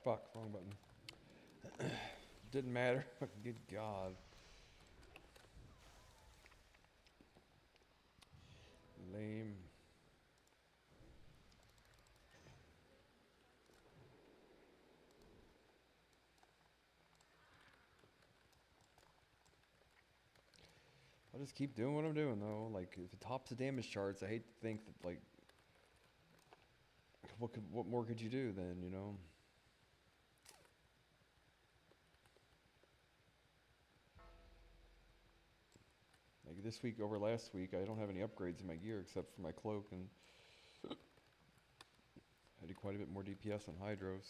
Fuck, wrong button. Didn't matter. Good God. Lame. I'll just keep doing what I'm doing though. Like, if it tops the damage charts, I hate to think that, like, what more could you do then, you know? Like this week over last week, I don't have any upgrades in my gear except for my cloak, and I did quite a bit more DPS on Hydros.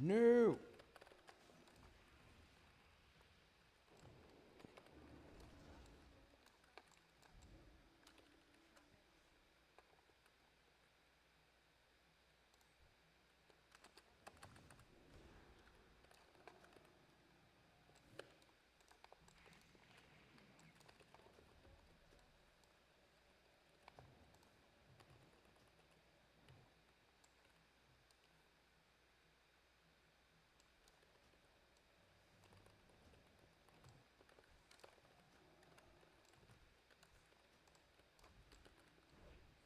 No!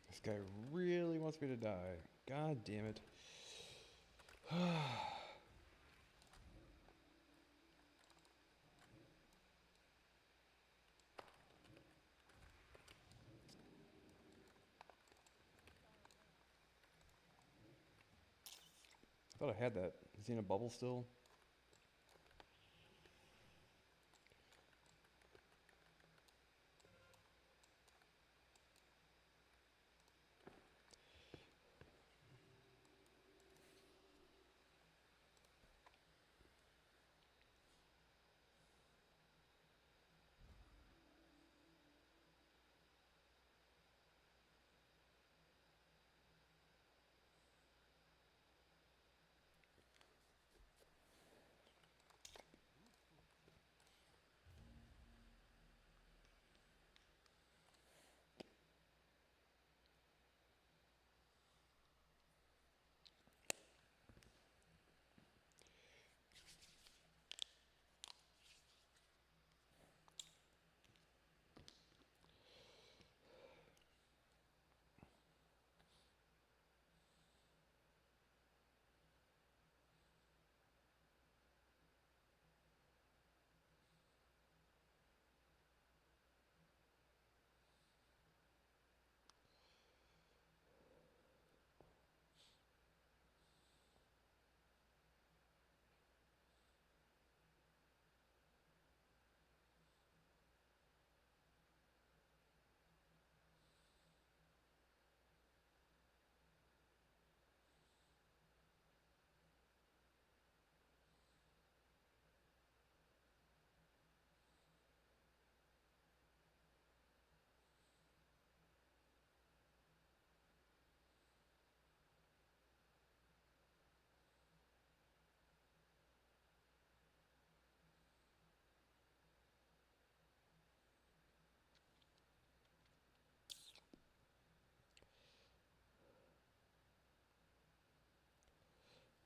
This guy really wants me to die. God damn it. I thought I had that. Is he in a bubble still?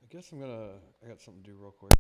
I guess I got something to do real quick.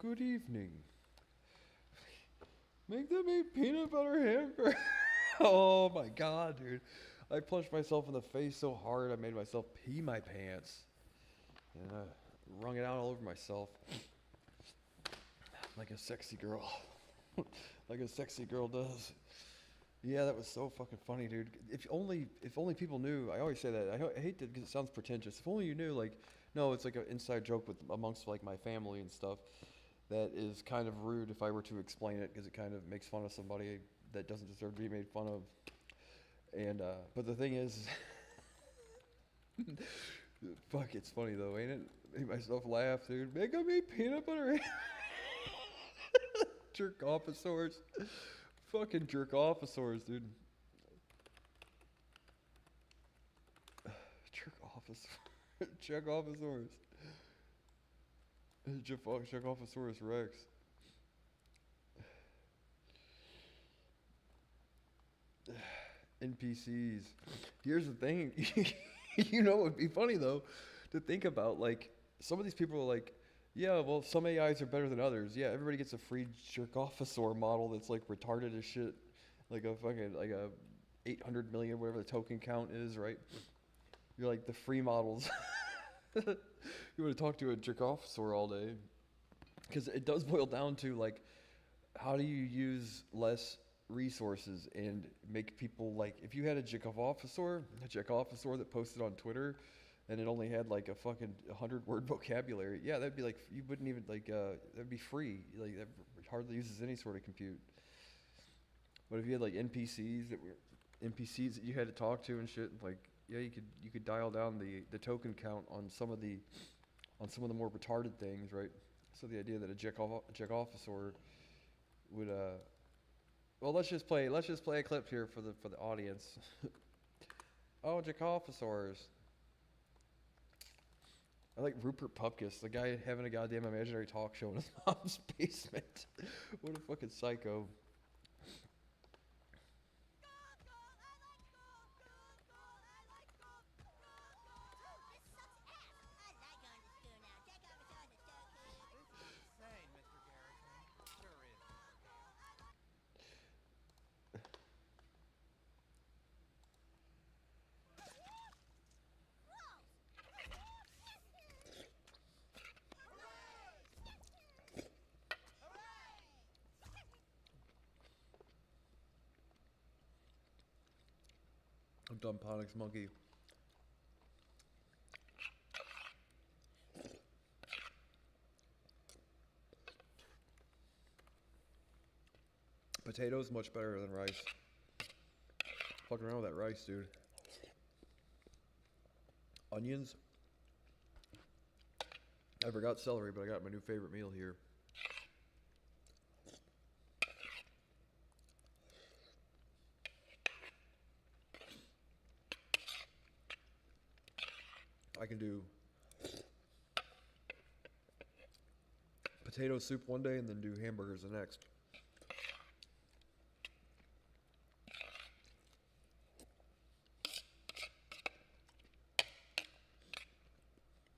Good evening. Make them a peanut butter hamburger. Oh my god, dude. I punched myself in the face so hard I made myself pee my pants. And I wrung it out all over myself. Like a sexy girl. Like a sexy girl does. Yeah, that was so fucking funny, dude. If only people knew. I always say that. I hate that because it sounds pretentious. If only you knew, like, no, it's like an inside joke with amongst like my family and stuff. That is kind of rude if I were to explain it because it kind of makes fun of somebody that doesn't deserve to be made fun of. And but the thing is, fuck, it's funny though, ain't it? Make myself laugh, dude. Make me peanut butter. Jerk offisaurs. Fucking jerk offisaurs, dude. Jerk offisaurs. Check offisaurs. Check offisaurus Rex. NPCs. Here's the thing. You know what would be funny though to think about, like some of these people are like, yeah, well some AIs are better than others. Yeah, everybody gets a free jerk offisaur model that's like retarded as shit. Like a fucking like a 800 million whatever the token count is, right? You're like the free models. You want to talk to a jerk offisaur all day. Because it does boil down to like how do you use less resources and make people like if you had a Chekhov officer that posted on Twitter and it only had like a fucking 100-word vocabulary, yeah, that'd be like you wouldn't even like that'd be free, like that hardly uses any sort of compute. But if you had like NPCs that you had to talk to and shit, like yeah, you could dial down the token count on some of the more retarded things, right? So the idea that a Chekhov officer would well, let's just play a clip here for the audience. Oh, Jackophsaurs. I like Rupert Pupkus, the guy having a goddamn imaginary talk show in his mom's basement. What a fucking psycho. I'm done, Ponix Monkey. Potatoes much better than rice. Fucking around with that rice, dude. Onions. I forgot celery, but I got my new favorite meal here. I can do potato soup one day and then do hamburgers the next.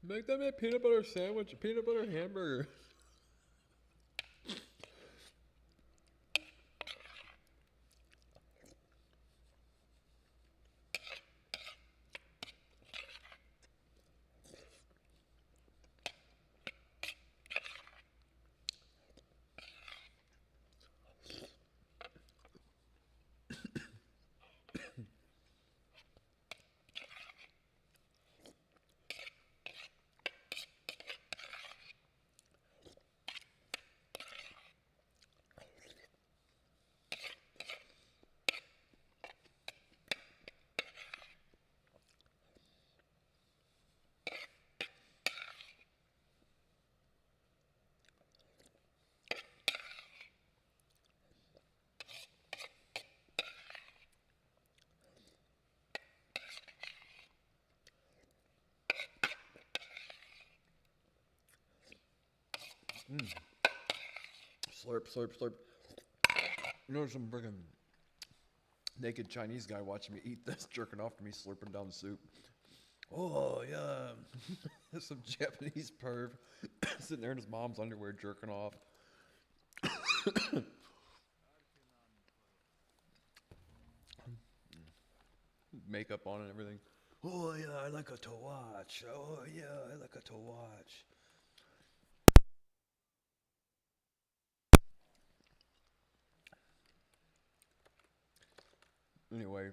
Make them a peanut butter sandwich, a peanut butter hamburger. Slurp, slurp, slurp. You know, some friggin' naked Chinese guy watching me eat this, jerking off to me, slurping down the soup. Oh yeah, some Japanese perv sitting there in his mom's underwear jerking off. Makeup on and everything. Oh yeah, I like it to watch. Oh yeah, I like it to watch. Anyway,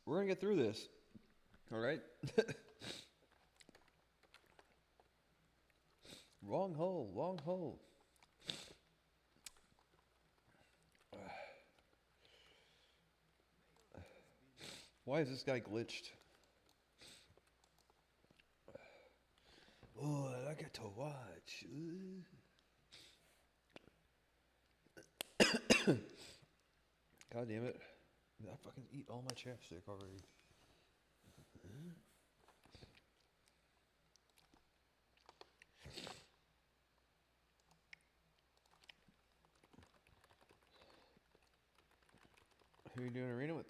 we're gonna get through this. All right. Wrong hole. Wrong hole. Why is this guy glitched? Oh, I like it to watch. God damn it. I fucking eat all my chapstick already. Who are you doing arena with?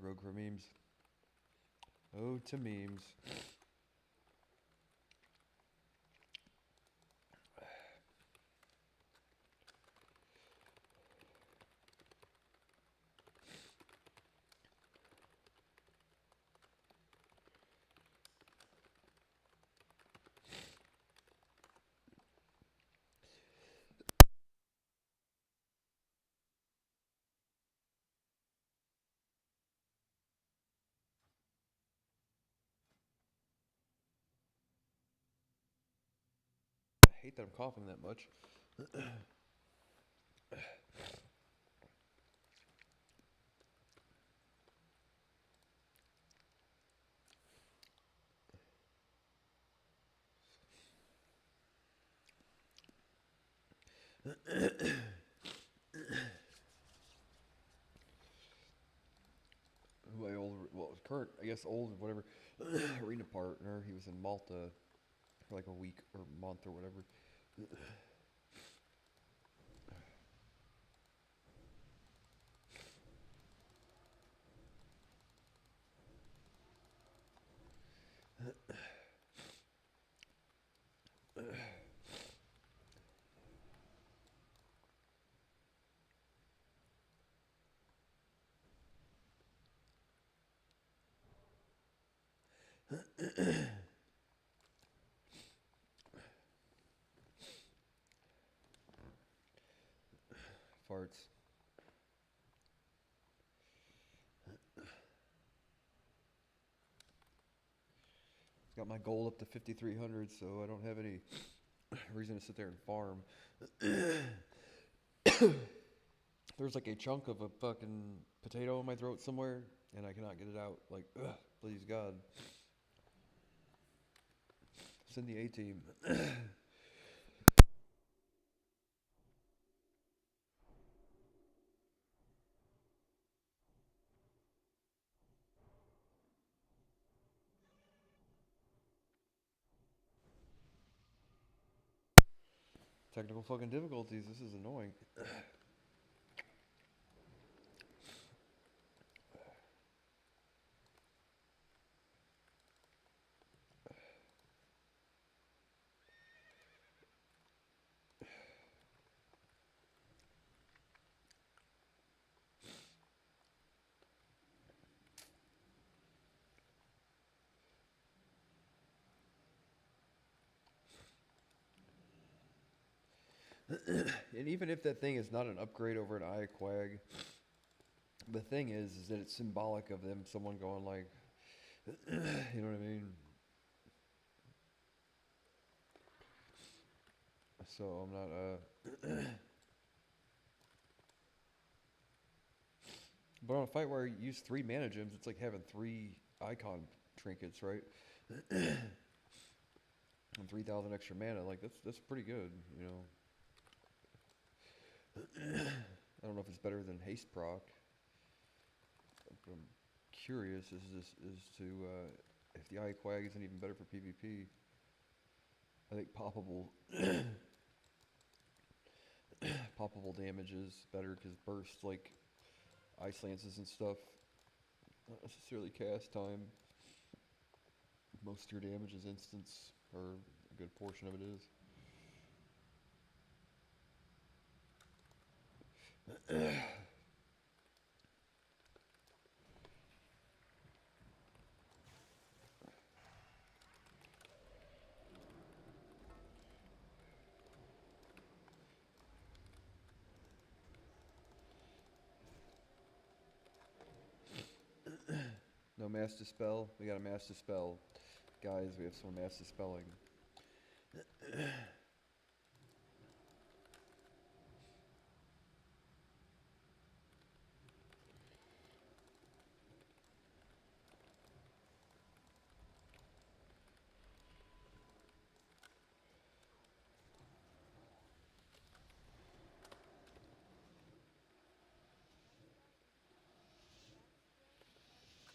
Rogue for memes. Oh, to memes. I hate that I'm coughing that much. My old, well, current, I guess old, whatever, arena partner. He was in Malta for like a week or month or whatever. Farts. Got my goal up to 5,300, so I don't have any reason to sit there and farm. There's like a chunk of a fucking potato in my throat somewhere, and I cannot get it out. Like, ugh, please God. Send the A team. Technical fucking difficulties. This is annoying. And even if that thing is not an upgrade over an Eye Quag, the thing is that it's symbolic of them, someone going like, you know what I mean? So I'm not, but on a fight where you use 3 mana gems, it's like having 3 icon trinkets, right? And 3,000 extra mana, like that's pretty good, you know. I don't know if it's better than haste proc, but I'm curious as to if the Eye Quag isn't even better for PvP. I think poppable damage is better because bursts like ice lances and stuff, not necessarily cast time. Most of your damage is instance, or a good portion of it is. No mass dispel. We got a mass dispel. Guys, we have some mass dispelling.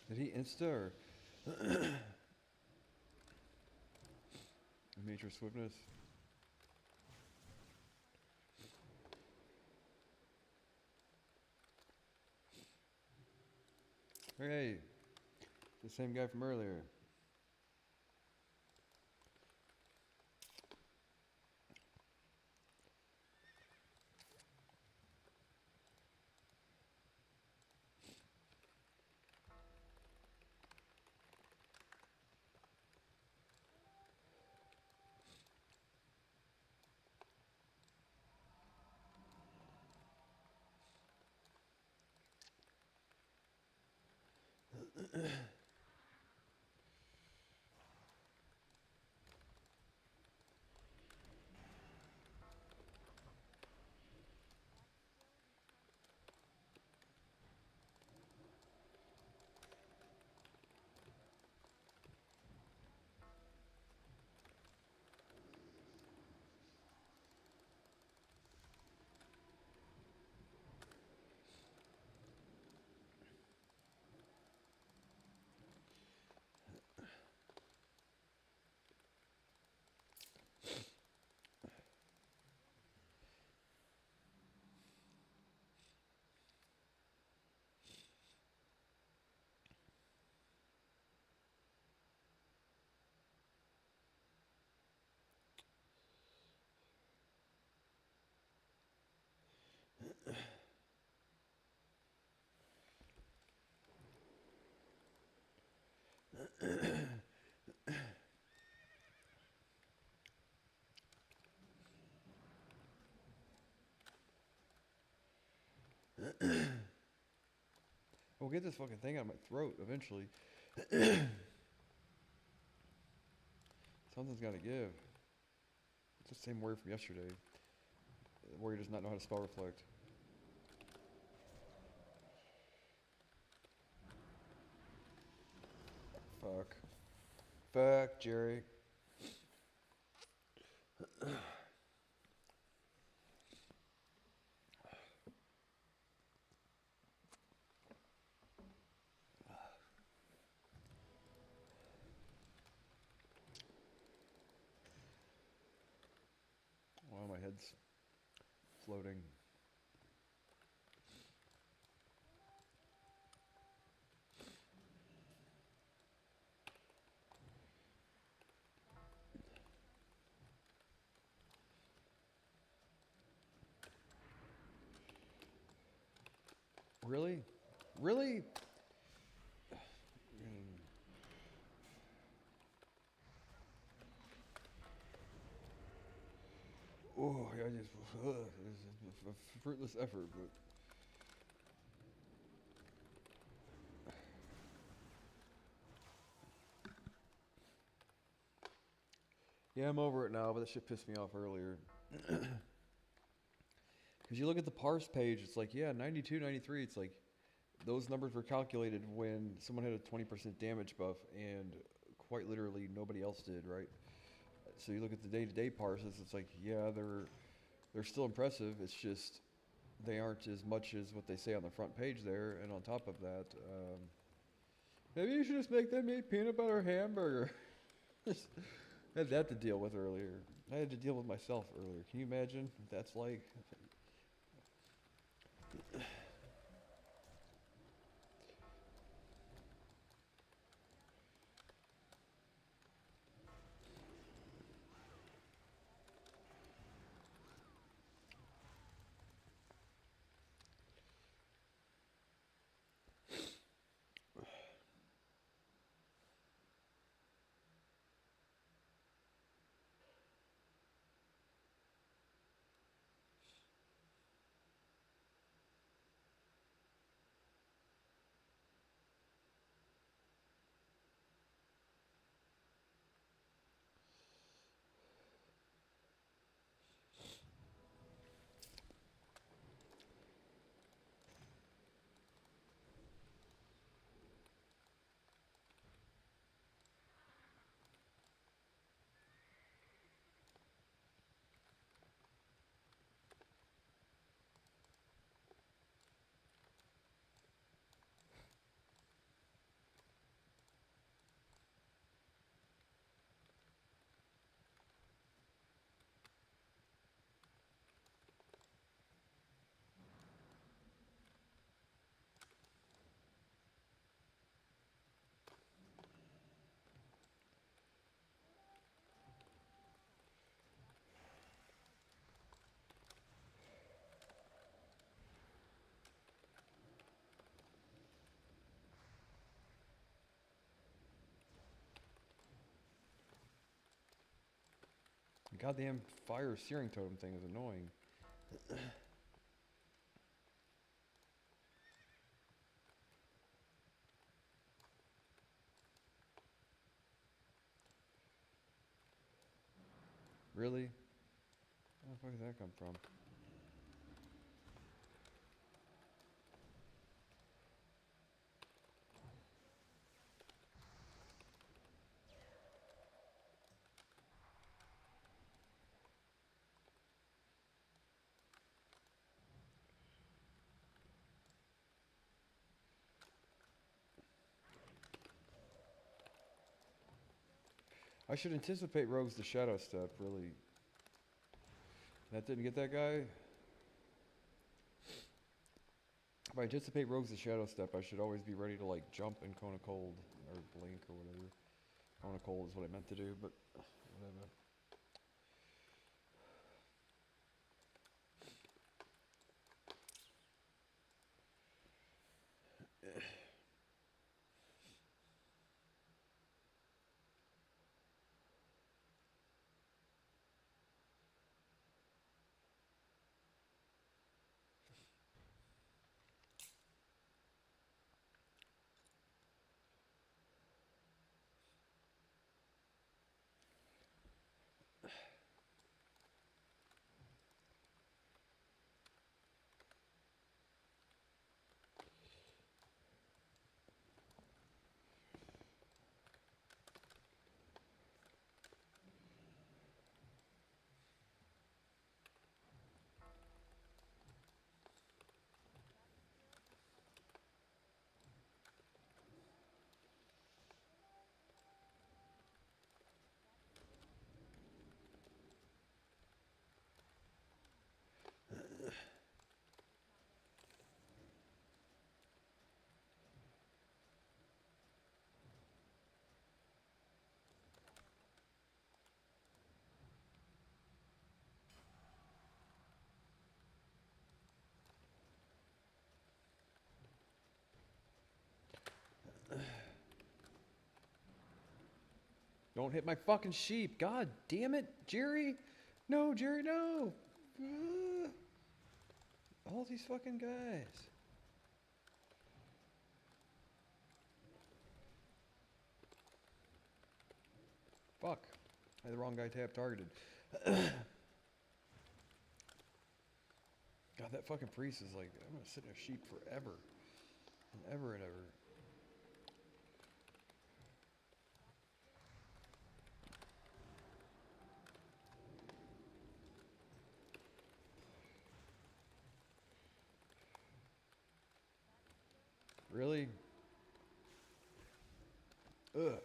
Did he insta or major swiftness? Hey, the same guy from earlier. We'll get this fucking thing out of my throat eventually. Something's gotta give. It's the same word from yesterday. The warrior does not know how to spell reflect. Fuck. Fuck, Jerry. Wow, my head's floating. Really? Really? Oh, I just it's a fruitless effort, but yeah, I'm over it now. But that shit pissed me off earlier. Because you look at the parse page, it's like, yeah, 92, 93. It's like those numbers were calculated when someone had a 20% damage buff, and quite literally nobody else did, right? So you look at the day-to-day parses, it's like, yeah, they're still impressive. It's just they aren't as much as what they say on the front page there. And on top of that, maybe you should just make them eat peanut butter hamburger. I had that to deal with earlier. I had to deal with myself earlier. Can you imagine what that's like? Goddamn fire searing totem thing is annoying. Really? Where the fuck did that come from? I should anticipate rogues the shadow step, really. That didn't get that guy? If I anticipate rogues the shadow step, I should always be ready to like jump and cone a cold or blink or whatever. Cone a cold is what I meant to do, but whatever. Don't hit my fucking sheep. God damn it, Jerry. No, Jerry, no! All these fucking guys. Fuck. I had the wrong guy targeted. God, that fucking priest is like, I'm gonna sit in a sheep forever. And ever and ever. Really? Ugh.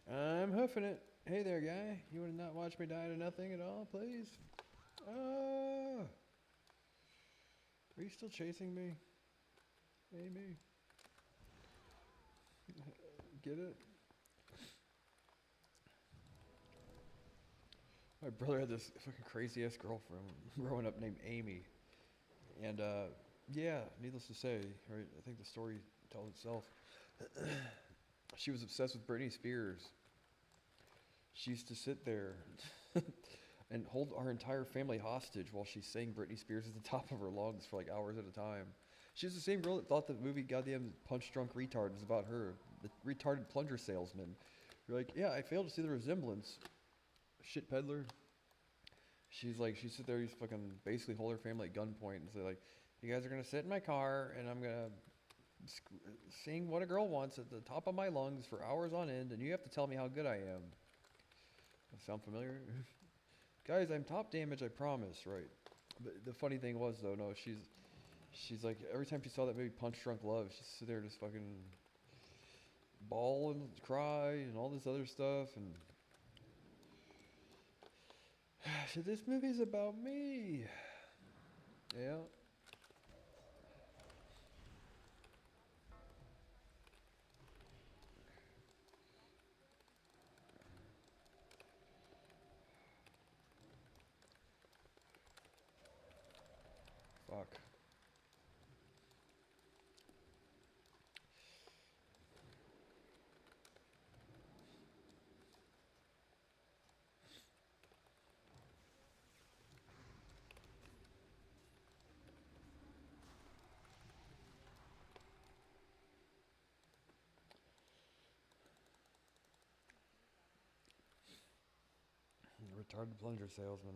I'm hoofing it. Hey there, guy. You want to not watch me die to nothing at all, please? Are you still chasing me? Amy? Get it? My brother had this fucking crazy ass girlfriend growing up named Amy. And, yeah, needless to say, right, I think the story tells itself. She was obsessed with Britney Spears. She used to sit there and hold our entire family hostage while she sang Britney Spears at the top of her lungs for like hours at a time. She was the same girl that thought the movie Goddamn Punch Drunk Retard was about her, the retarded plunger salesman. You're like, yeah, I failed to see the resemblance. Shit peddler. She's like, she'd sit there, used to fucking basically hold her family at gunpoint and say like, you guys are gonna sit in my car and I'm gonna sing What a Girl Wants at the top of my lungs for hours on end and you have to tell me how good I am. That sound familiar? Guys, I'm top damage, I promise, right? But the funny thing was though, no, she's like, every time she saw that movie Punch Drunk Love, she'd sit there just fucking bawl and cry and all this other stuff and so this movie's about me. Yeah. Fuck. Retarded plunger salesman.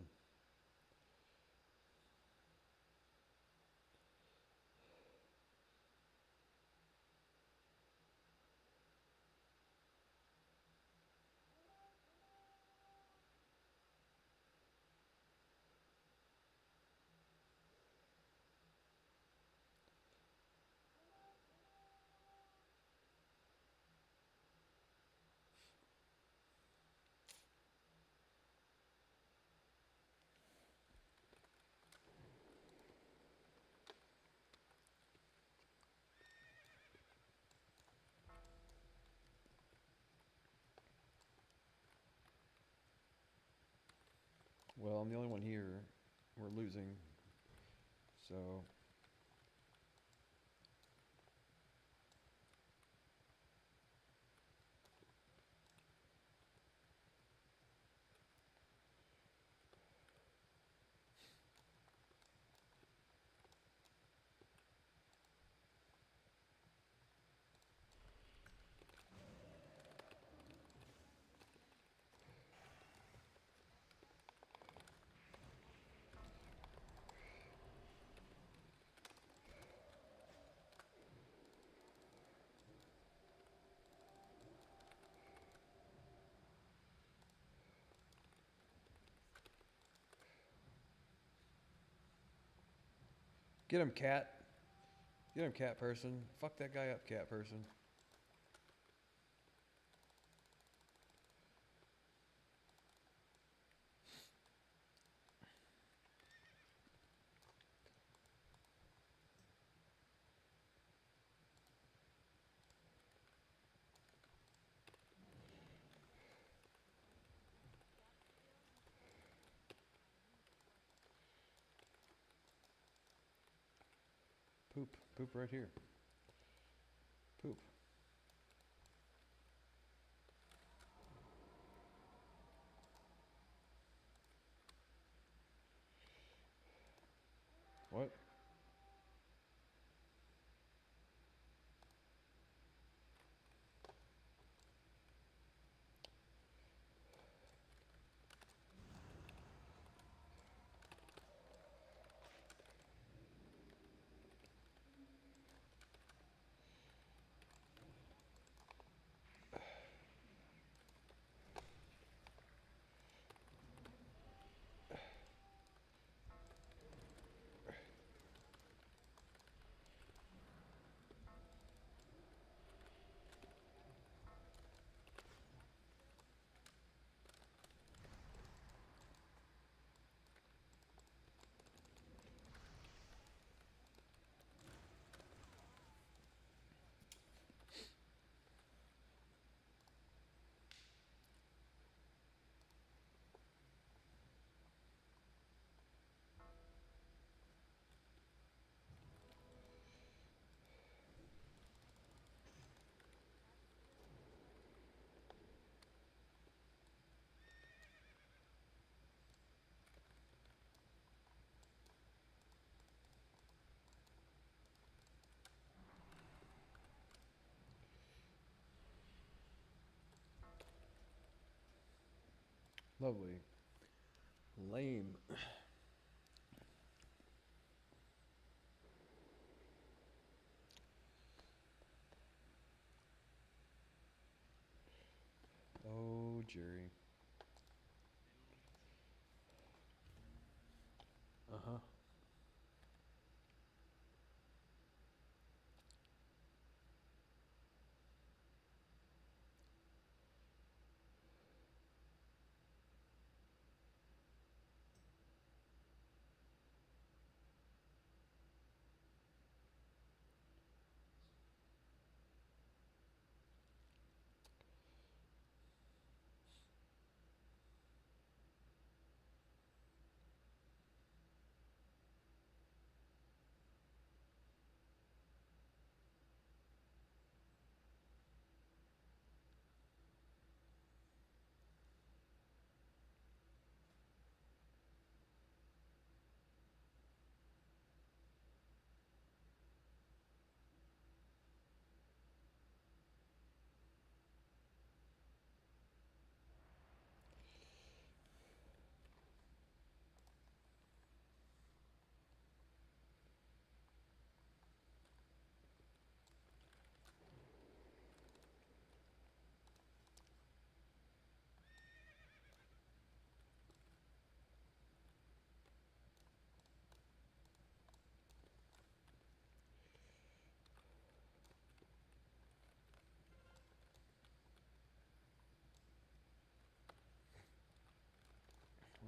Well, I'm the only one here. We're losing. So get him, cat. Get him, cat person. Fuck that guy up, cat person. Poop. Poop right here. Poop. Lovely. Lame. Oh, Jerry. Uh huh.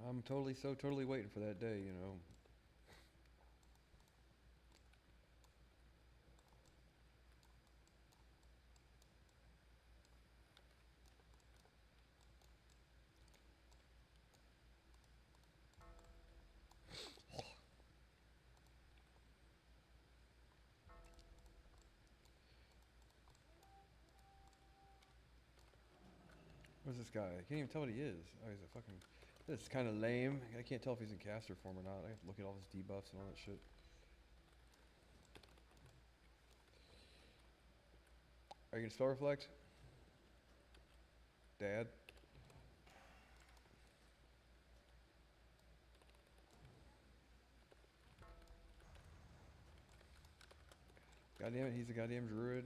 I'm totally waiting for that day, you know. What's this guy? I can't even tell what he is. Oh, he's a fucking. This is kind of lame. I can't tell if he's in caster form or not. I have to look at all his debuffs and all that shit. Are you gonna spell reflect? Dad? Goddamn it, he's a goddamn druid.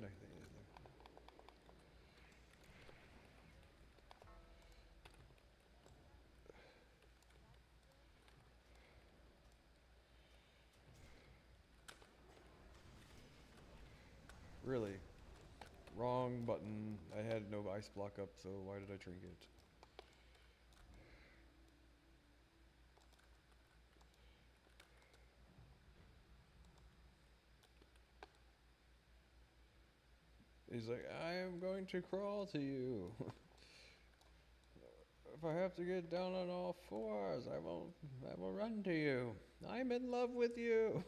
Really? Wrong button. I had no ice block up, so why did I drink it? He's like, I am going to crawl to you. If I have to get down on all fours, I will run to you. I'm in love with you.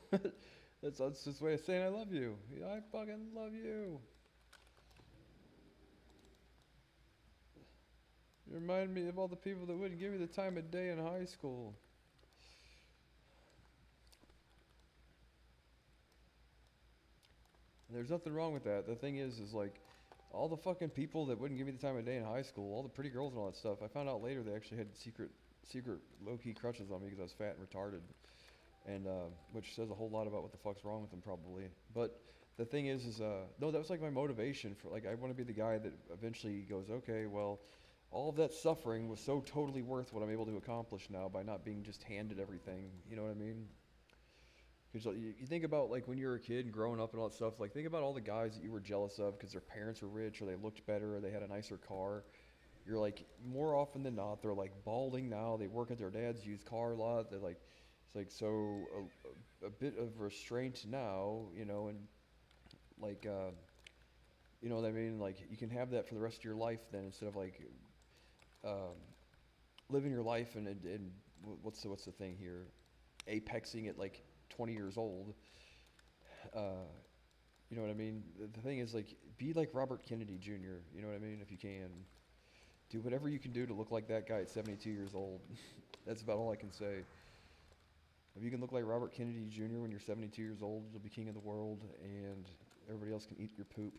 That's his way of saying I love you. I fucking love you. You remind me of all the people that wouldn't give me the time of day in high school. And there's nothing wrong with that. The thing is like, all the fucking people that wouldn't give me the time of day in high school, all the pretty girls and all that stuff, I found out later they actually had secret low-key crushes on me because I was fat and retarded. And, which says a whole lot about what the fuck's wrong with them probably. But the thing is, no, that was like my motivation for, like, I want to be the guy that eventually goes, okay, well, all of that suffering was so totally worth what I'm able to accomplish now by not being just handed everything. You know what I mean? Because you think about like when you were a kid and growing up and all that stuff. Like think about all the guys that you were jealous of because their parents were rich or they looked better or they had a nicer car. You're like more often than not they're like balding now. They work at their dad's used car lot. They're like it's like so a bit of restraint now, you know, and like you know what I mean. Like you can have that for the rest of your life then instead of like um, living your life and what's the thing here? Apexing at like 20 years old. Uh, you know what I mean? The thing is like be like Robert Kennedy Jr. You know what I mean? If you can, do whatever you can do to look like that guy at 72 years old. That's about all I can say. If you can look like Robert Kennedy Jr. when you're 72 years old, you'll be king of the world, and everybody else can eat your poop.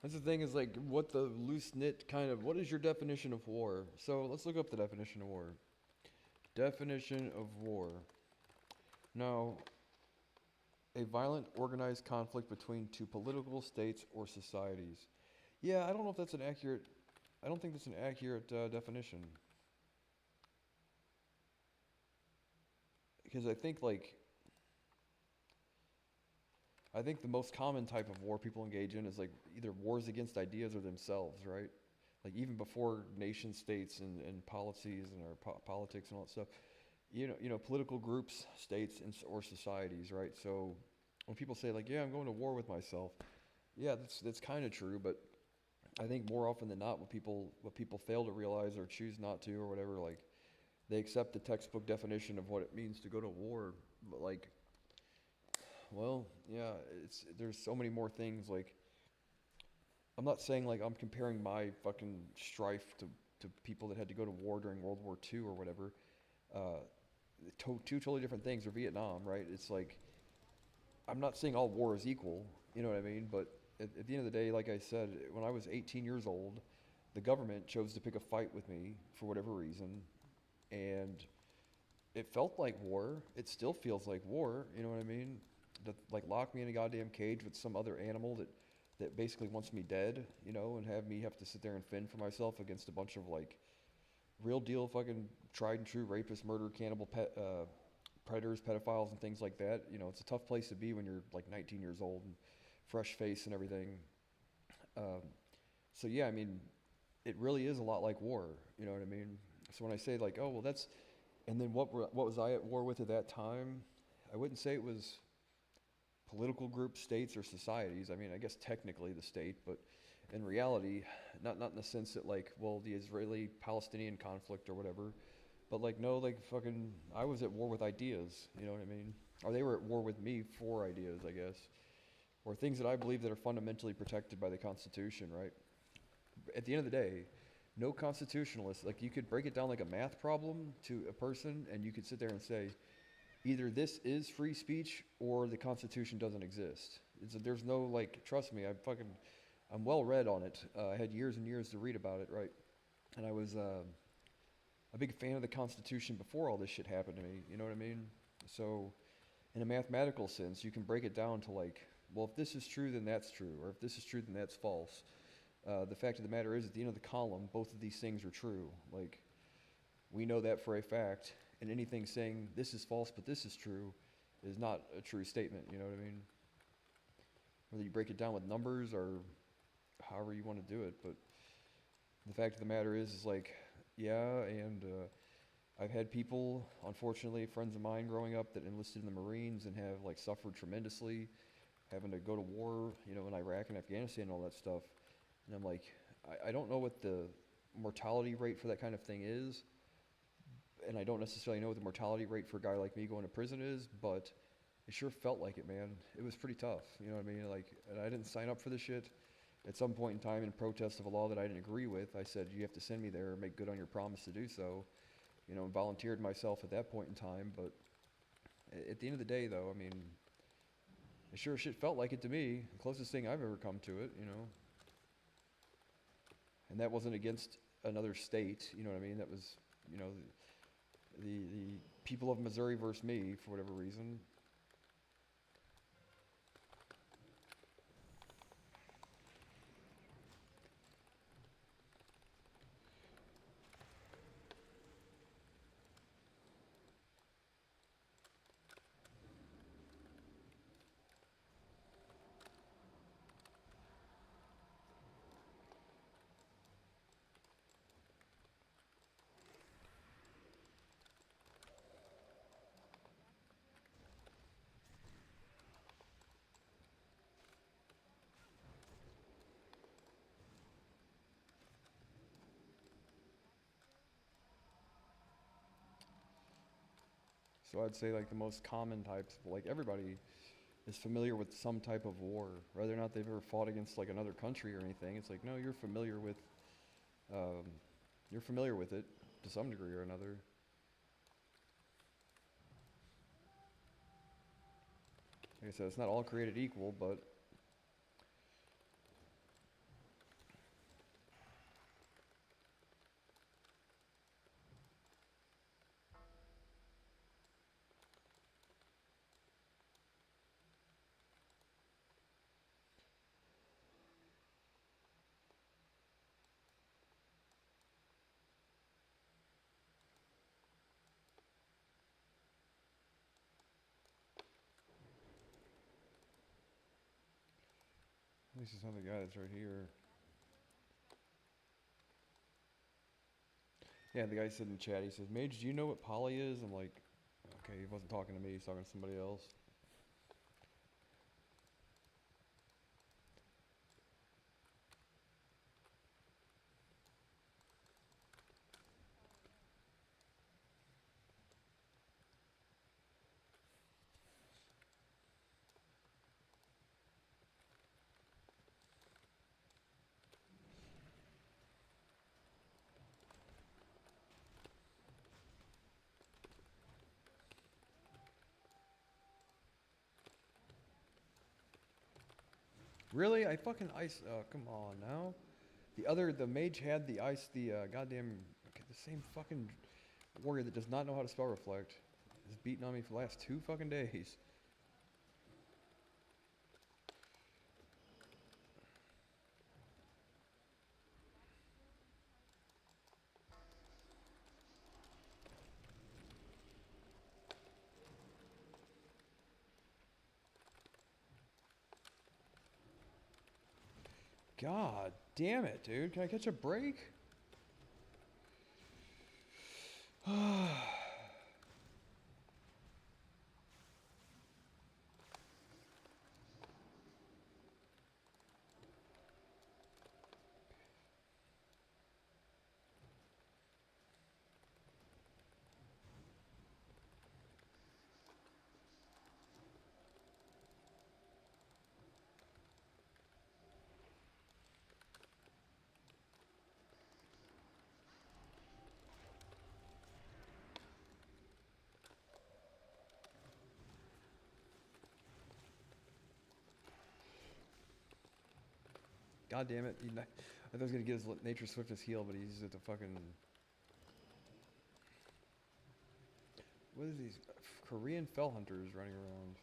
That's the thing is like what the loose knit kind of what is your definition of war? So let's look up the definition of war. Definition of war. Now, a violent organized conflict between two political states or societies. Yeah, I don't know if that's an accurate. I don't think that's an accurate definition because I think the most common type of war people engage in is like either wars against ideas or themselves, right? Like even before nation states and policies and our politics and all that stuff, political groups, states, or societies, right? So when people say like, "Yeah, I'm going to war with myself," yeah, that's kind of true, but I think more often than not, what people fail to realize or choose not to or whatever, like they accept the textbook definition of what it means to go to war, but like, well, yeah, there's so many more things. Like, I'm not saying like I'm comparing my fucking strife to people that had to go to war during World War II or whatever. Uh, two totally different things. Or Vietnam, right? It's like I'm not saying all war is equal. You know what I mean? But at the end of the day, like I said, when I was 18 years old, the government chose to pick a fight with me for whatever reason, and it felt like war. It still feels like war. You know what I mean? Like lock me in a goddamn cage with some other animal that basically wants me dead, and have me have to sit there and fend for myself against a bunch of like real deal fucking tried and true rapists, murder, cannibal, predators, pedophiles, and things like that. It's a tough place to be when you're like 19 years old and fresh face and everything. Um, so yeah, I mean, it really is a lot like war. You know what I mean? So when I say like, oh well, and then what was I at war with at that time? I wouldn't say it was political groups, states, or societies. I mean, I guess technically the state, but in reality, not in the sense that like, well, the Israeli-Palestinian conflict or whatever, but like no, like fucking, I was at war with ideas. You know what I mean? Or they were at war with me for ideas, I guess, or things that I believe that are fundamentally protected by the Constitution, right? At the end of the day, no constitutionalist, like you could break it down like a math problem to a person, and you could sit there and say, either this is free speech or the Constitution doesn't exist. There's no like, trust me, I'm well read on it. I had years and years to read about it, right? And I was a big fan of the Constitution before all this shit happened to me. You know what I mean? So, in a mathematical sense, you can break it down to like, well, if this is true, then that's true, or if this is true, then that's false. The fact of the matter is, at the end of the column, both of these things are true. Like, we know that for a fact, and anything saying this is false but this is true is not a true statement. You know what I mean? Whether you break it down with numbers or however you want to do it, but the fact of the matter is like, yeah, and I've had people, unfortunately, friends of mine growing up that enlisted in the Marines and have like suffered tremendously, having to go to war, in Iraq and Afghanistan and all that stuff. And I'm like, I don't know what the mortality rate for that kind of thing is, and I don't necessarily know what the mortality rate for a guy like me going to prison is, but it sure felt like it, man. It was pretty tough, you know what I mean? Like, and I didn't sign up for this shit. At some point in time, in protest of a law that I didn't agree with, I said, you have to send me there and make good on your promise to do so, and volunteered myself at that point in time. But at the end of the day, though, I mean, it sure shit felt like it to me. The closest thing I've ever come to it, And that wasn't against another state, you know what I mean? That was, the people of Missouri versus me for whatever reason. So I'd say like the most common types, like everybody is familiar with some type of war, whether or not they've ever fought against like another country or anything. It's like, no, um, you're familiar with it to some degree or another. Like I said, it's not all created equal, but This is another guy that's right here. Yeah, the guy said in chat, he says, Mage, do you know what poly is? I'm like, okay, he wasn't talking to me, he's talking to somebody else. Really? I fucking ice. Oh, come on now. The mage had the ice, goddamn, okay, the same fucking warrior that does not know how to spell reflect is beating on me for the last 2 fucking days. God damn it, dude. Can I catch a break? God damn it. I thought I was going to get his nature swiftness heal, but he's at the fucking... What is these Korean fell hunters running around?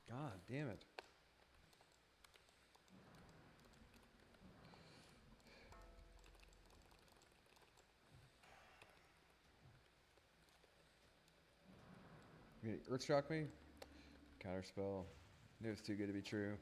God damn it. You gonna Earthshock me? Counterspell. Knew it was too good to be true.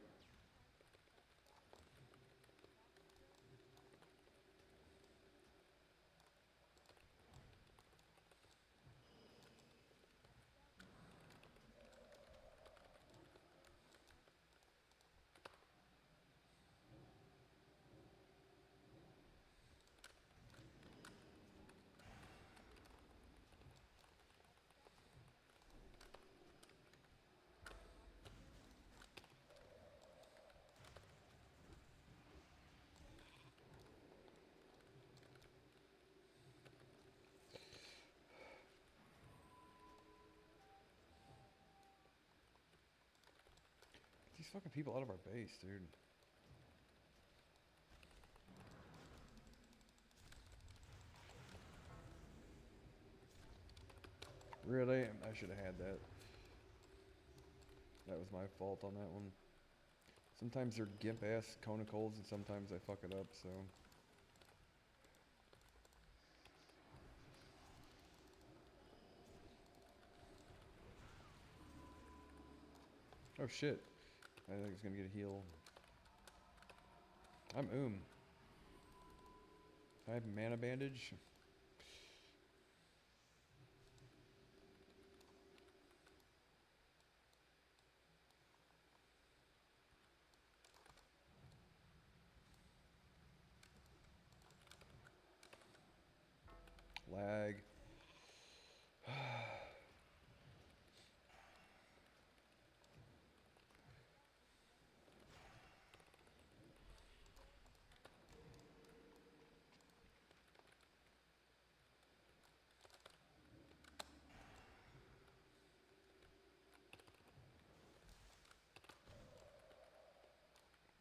Get these fucking people out of our base, dude. Really? I should have had that. That was my fault on that one. Sometimes they're gimp-ass conicals, and sometimes I fuck it up, so... Oh shit. I think it's gonna get a heal. I'm I have mana bandage. lag.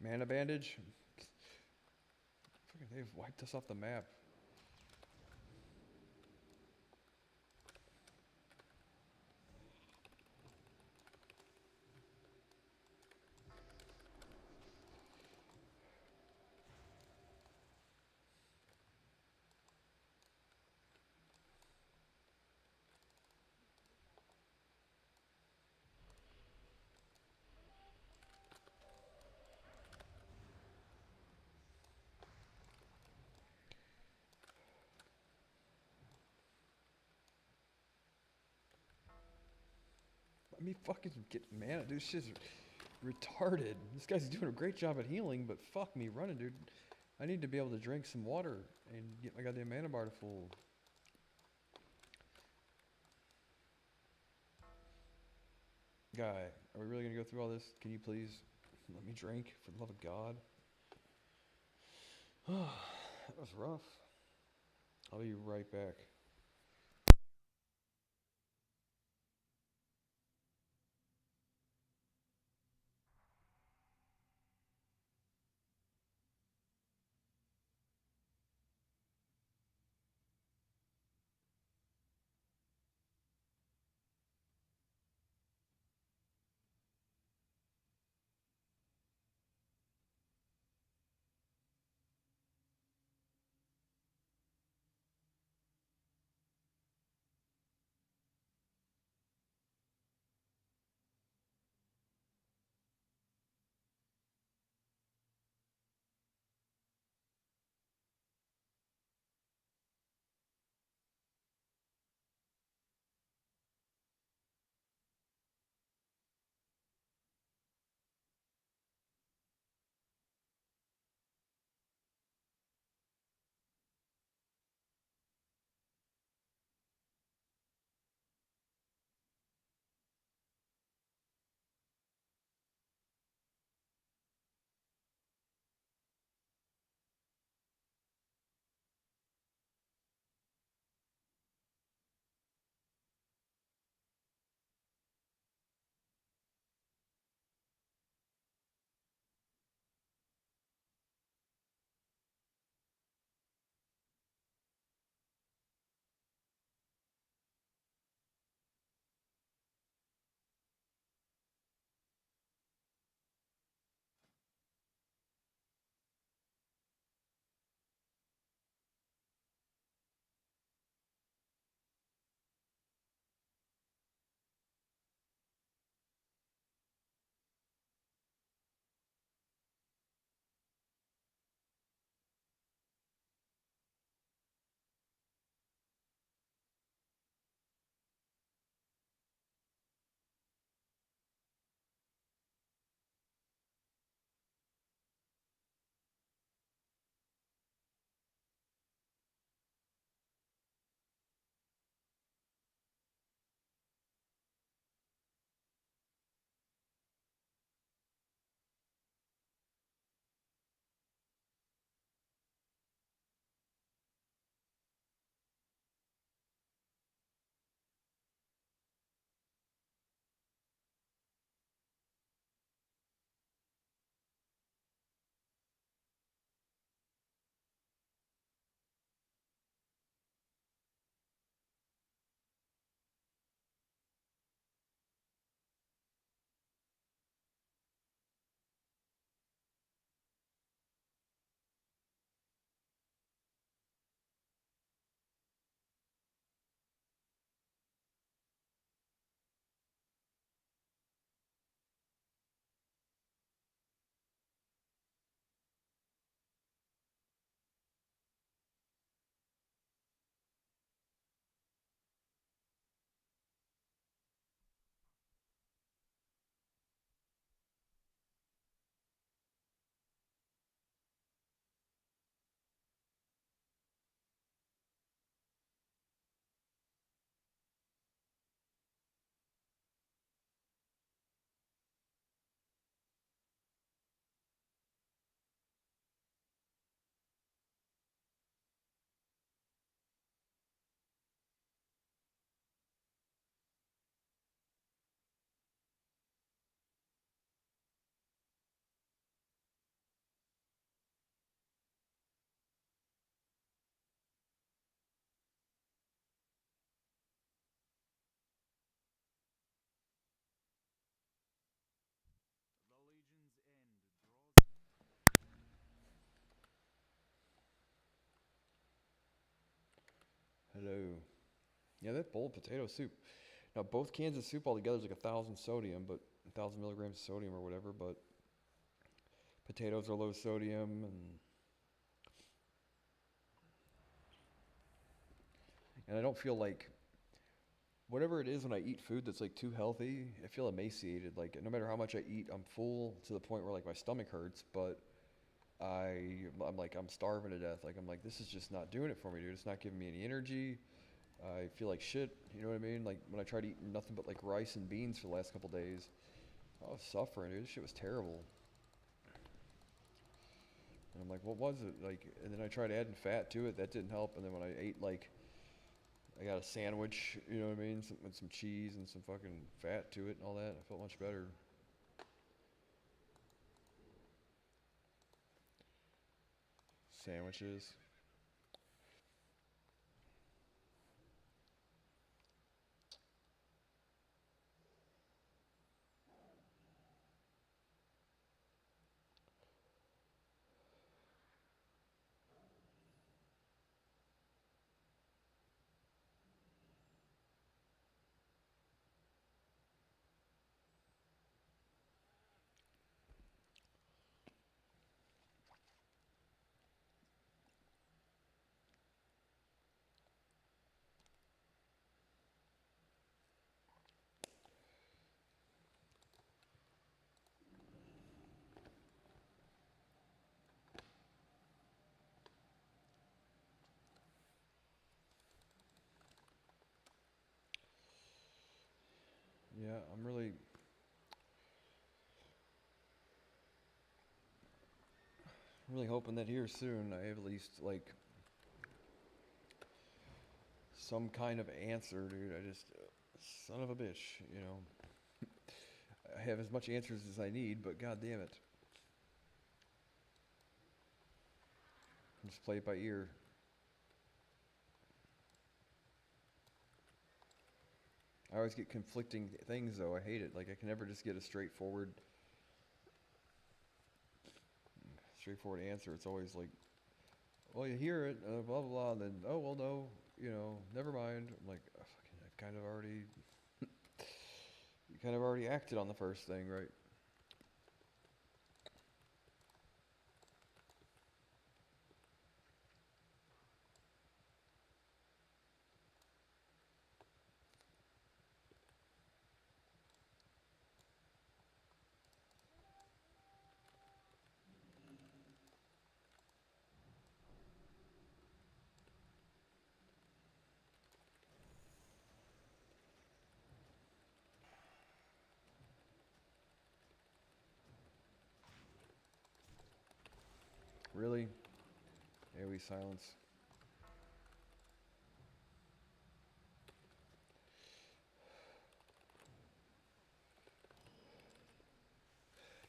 Mana bandage? Fucking, they've wiped us off the map. Let me fucking get mana, dude. This shit's retarded. This guy's doing a great job at healing, but fuck me running, dude. I need to be able to drink some water and get my goddamn mana bar to full. Guy, are we really gonna go through all this? Can you please let me drink, for the love of God? That was rough. I'll be right back. Yeah, that bowl of potato soup. Now, both cans of soup altogether is like 1,000 sodium, but 1,000 milligrams of sodium or whatever. But potatoes are low sodium, and I don't feel like whatever it is when I eat food that's like too healthy, I feel emaciated. Like no matter how much I eat, I'm full to the point where like my stomach hurts, but I'm like I'm starving to death. Like I'm like this is just not doing it for me, dude. It's not giving me any energy. I feel like shit. You know what I mean? Like when I tried to eat nothing but like rice and beans for the last couple days, I was suffering, dude. This shit was terrible. And I'm like, what was it? Like, and then I tried adding fat to it. That didn't help. And then when I ate like, I got a sandwich, you know what I mean, with some cheese and some fucking fat to it and all that. I felt much better. Sandwiches. Yeah, I'm really hoping that here soon I have at least like some kind of answer, dude. I just, son of a bitch, you know. I have as much answers as I need, but god damn it. Just play it by ear. I always get conflicting things though. I hate it. Like I can never just get a straightforward answer. It's always like, well, you hear it, blah blah blah, and then oh well, no, you know, never mind. I'm like, oh, fucking, I've kind of already, you kind of already acted on the first thing, right? Really? AoE silence.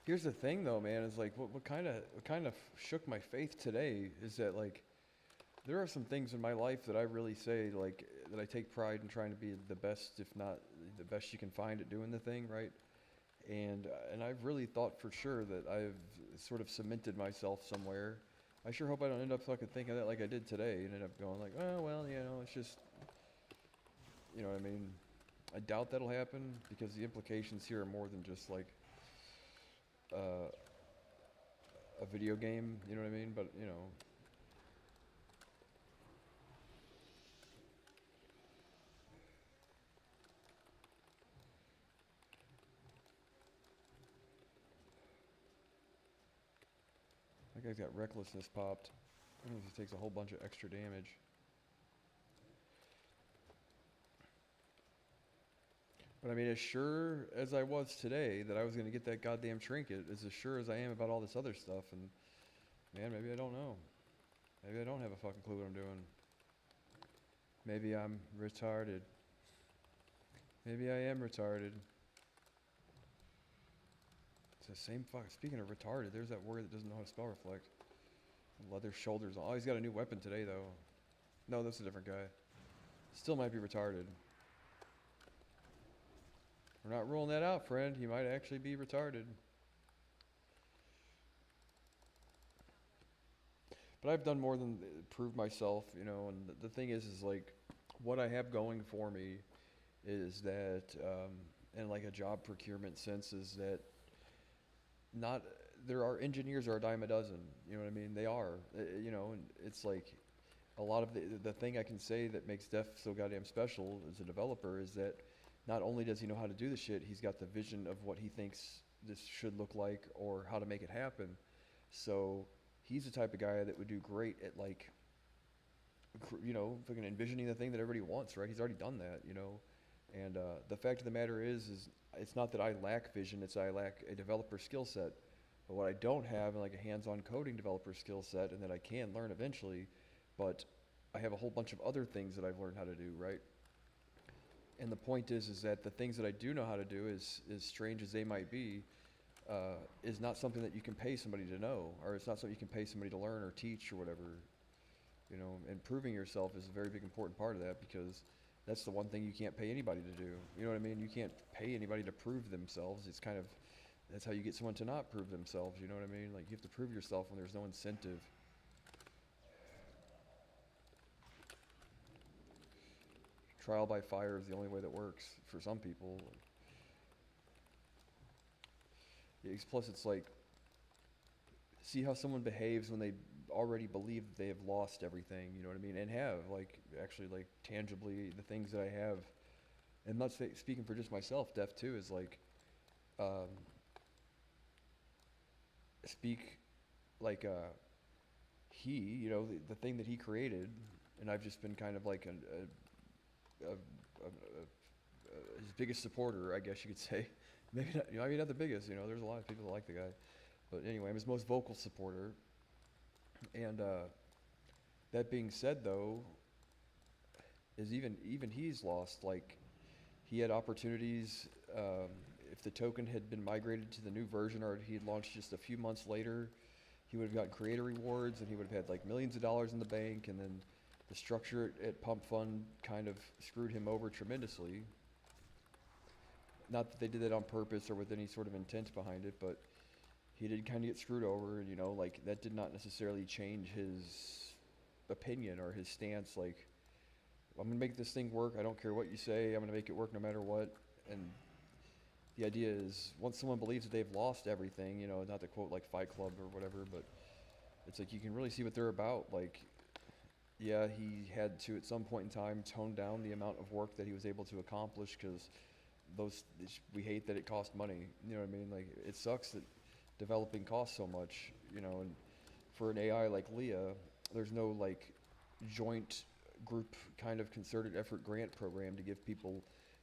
Here's the thing though, man. Is like what kind of shook my faith today is that like there are some things in my life that I really say like that I take pride in trying to be the best, if not the best you can find at doing the thing, right? And I've really thought for sure that I've sort of cemented myself somewhere. I sure hope I don't end up fucking thinking that like I did today and end up going like, oh well, you know, it's just, you know what I mean. I doubt that'll happen because the implications here are more than just like uh, a video game. You know what I mean? But you know, that guy's got recklessness popped. I don't know if he takes a whole bunch of extra damage. But I mean, as sure as I was today that I was going to get that goddamn trinket, is as sure as I am about all this other stuff. And man, maybe I don't know. Maybe I don't have a fucking clue what I'm doing. Maybe I'm retarded. Maybe I am retarded. It's the same fuck. Speaking of retarded, there's that warrior that doesn't know how to spell reflect. Leather shoulders. Oh, he's got a new weapon today, though. No, that's a different guy. Still might be retarded. We're not ruling that out, friend. He might actually be retarded. But I've done more than prove myself, you know. And the thing is like, what I have going for me is that, in like a job procurement sense, is that not there are engineers are a dime a dozen. You know what I mean? They are. You know, and it's like a lot of the thing I can say that makes Def so goddamn special as a developer is that not only does he know how to do the shit, he's got the vision of what he thinks this should look like or how to make it happen. So he's the type of guy that would do great at like, you know, fucking envisioning the thing that everybody wants, right? He's already done that, you know. And the fact of the matter is it's not that I lack vision; it's I lack a developer skill set. But what I don't have, like a hands-on coding developer skill set, and that I can learn eventually, but I have a whole bunch of other things that I've learned how to do, right? And the point is that the things that I do know how to do, is as strange as they might be, is not something that you can pay somebody to know, or it's not something you can pay somebody to learn or teach or whatever. You know, and proving yourself is a very big important part of that, because that's the one thing you can't pay anybody to do. You know what I mean? You can't pay anybody to prove themselves. It's kind of, that's how you get someone to not prove themselves. You know what I mean? Like, you have to prove yourself when there's no incentive. Trial by fire is the only way that works for some people. Yeah, plus, it's like, see how someone behaves when they already believe that they have lost everything, you know what I mean? And have, like, actually, like, tangibly, the things that I have. And not speaking for just myself, Def too, is like, um, speak like, you know, the thing that he created, and I've just been kind of like his biggest supporter, I guess you could say. Maybe not, you know, I mean, not the biggest, you know, there's a lot of people that like the guy. But anyway, I'm his most vocal supporter. And that being said, though, is even he's lost. Like, he had opportunities. If the token had been migrated to the new version, or he had launched just a few months later, he would have gotten creator rewards, and he would have had like millions of dollars in the bank. And then the structure at Pump Fund kind of screwed him over tremendously. Not that they did that on purpose or with any sort of intent behind it, but he did kind of get screwed over, and, you know, like, that did not necessarily change his opinion or his stance. Like, I'm going to make this thing work. I don't care what you say. I'm going to make it work no matter what. And the idea is, once someone believes that they've lost everything, you know, not to quote like Fight Club or whatever, but it's like you can really see what they're about. Like, yeah, he had to at some point in time tone down the amount of work that he was able to accomplish, because we hate that it cost money. You know what I mean? Like, it sucks that developing costs so much, you know. And for an AI like Leah, there's no like joint group kind of concerted effort grant program to give people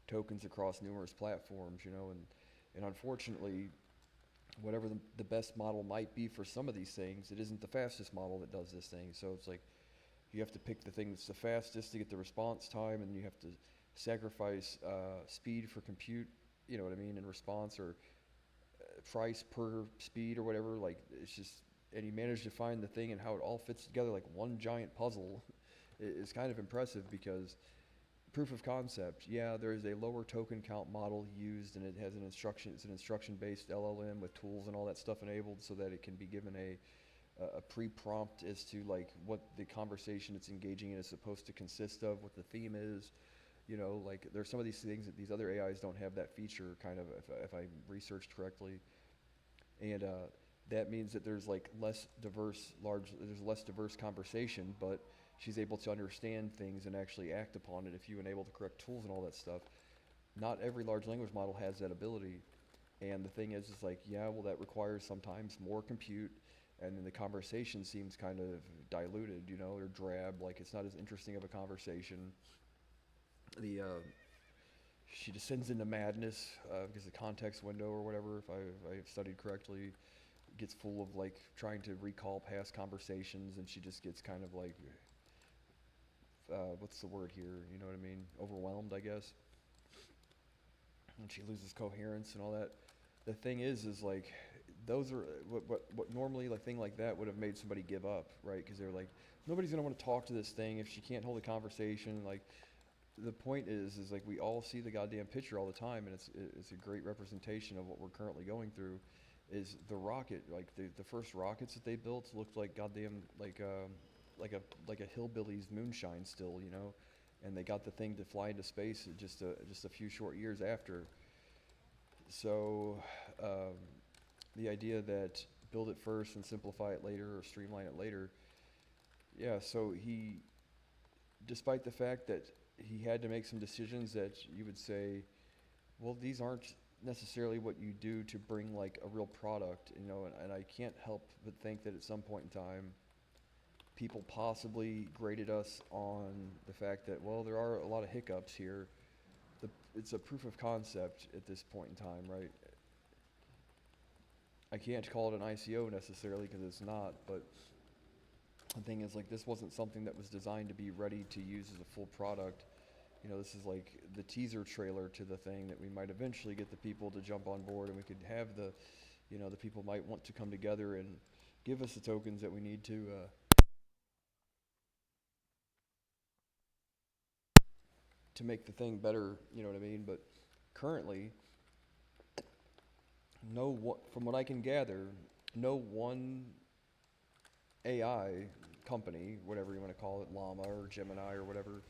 tokens across numerous platforms, you know. And unfortunately, whatever the best model might be for some of these things, it isn't the fastest model that does this thing. So it's like, you have to pick the thing that's the fastest to get the response time, and you have to sacrifice speed for compute, you know what I mean, and response, or price per speed or whatever. Like, it's just, and he managed to find the thing and how it all fits together like one giant puzzle. Is kind of impressive, because proof of concept, yeah, there is a lower token count model used, and it has it's an instruction based LLM with tools and all that stuff enabled, so that it can be given a pre-prompt as to like what the conversation it's engaging in is supposed to consist of, what the theme is. You know, like, there's some of these things that these other AIs don't have that feature, kind of, if I researched correctly. And that means that there's like less diverse conversation, but she's able to understand things and actually act upon it if you enable the correct tools and all that stuff. Not every large language model has that ability. And the thing is like, yeah, well, that requires sometimes more compute, and then the conversation seems kind of diluted, you know, or drab. Like, it's not as interesting of a conversation. She descends into madness because the context window or whatever, if I have studied correctly, gets full of like trying to recall past conversations, and she just gets kind of like, what's the word here? You know what I mean? Overwhelmed, I guess. And she loses coherence and all that. The thing is like, those are what normally a thing like that would have made somebody give up, right? Because they're like, nobody's gonna want to talk to this thing if she can't hold a conversation. Like, the point is like, we all see the goddamn picture all the time, and it's a great representation of what we're currently going through. Is the rocket, like the first rockets that they built looked like goddamn like a hillbilly's moonshine still, you know. and they got the thing to fly into space just a few short years after. So the idea that build it first and simplify it later or streamline it later, yeah. So he, despite the fact that he had to make some decisions that you would say, well, these aren't necessarily what you do to bring like a real product, you know, and I can't help but think that at some point in time, people possibly graded us on the fact that, well, there are a lot of hiccups here. It's a proof of concept at this point in time, right? I can't call it an ICO necessarily because it's not, but the thing is, like, this wasn't something that was designed to be ready to use as a full product. You know, this is like the teaser trailer to the thing that we might eventually get the people to jump on board, and we could have the, you know, the people might want to come together and give us the tokens that we need to make the thing better. You know what I mean? But currently, from what I can gather, no one AI company, whatever you want to call it, Llama or Gemini or whatever,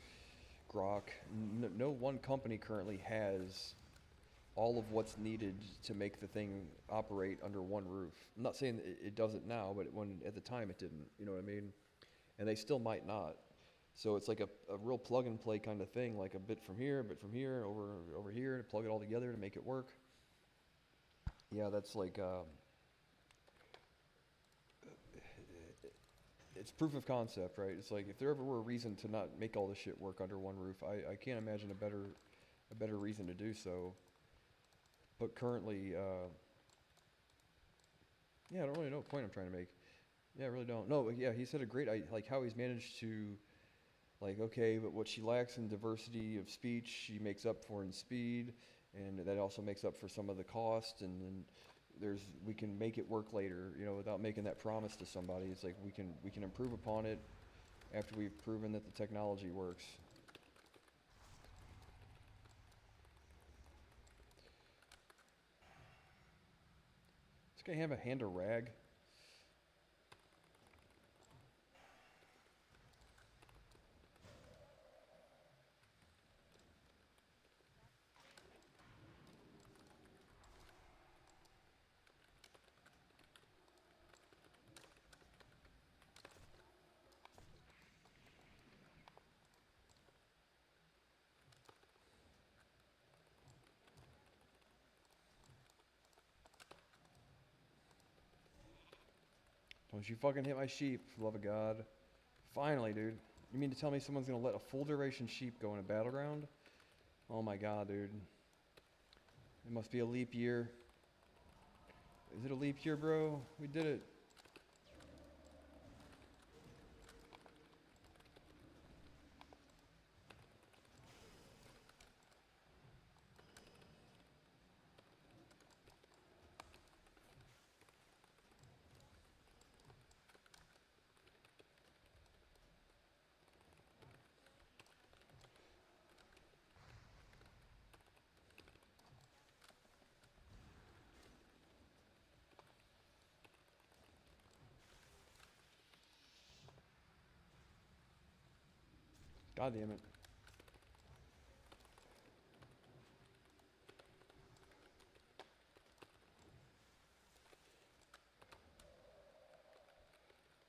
Grok, no one company currently has all of what's needed to make the thing operate under one roof. I'm not saying that it doesn't now, but when at the time it didn't, you know what I mean? And they still might not. So it's like a real plug and play kind of thing, like a bit from here, over here, to plug it all together to make it work. Yeah, that's like, it's proof of concept, right? It's like if there ever were a reason to not make all this shit work under one roof, I can't imagine a better reason to do so. But currently, yeah, I don't really know what point I'm trying to make. Yeah, I really don't. No, yeah, he said a great, like how he's managed to, like, okay, but what she lacks in diversity of speech, she makes up for in speed, and that also makes up for some of the cost, and then we can make it work later, you know, without making that promise to somebody. It's like we can improve upon it after we've proven that the technology works. This guy have a hand of rag? Don't you fucking hit my sheep, for the love of God. Finally, dude. You mean to tell me someone's gonna let a full duration sheep go in a battleground? Oh my God, dude. It must be a leap year. Is it a leap year, bro? We did it. God damn it.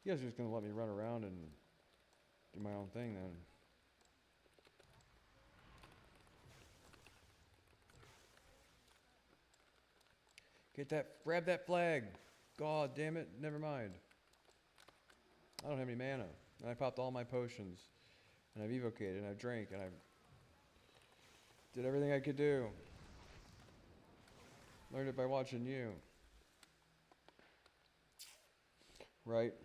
You guys are just gonna let me run around and do my own thing then. Grab that flag. God damn it, never mind. I don't have any mana. And I popped all my potions. And I've evocated, and I've drank, and I did everything I could do. Learned it by watching you. Right?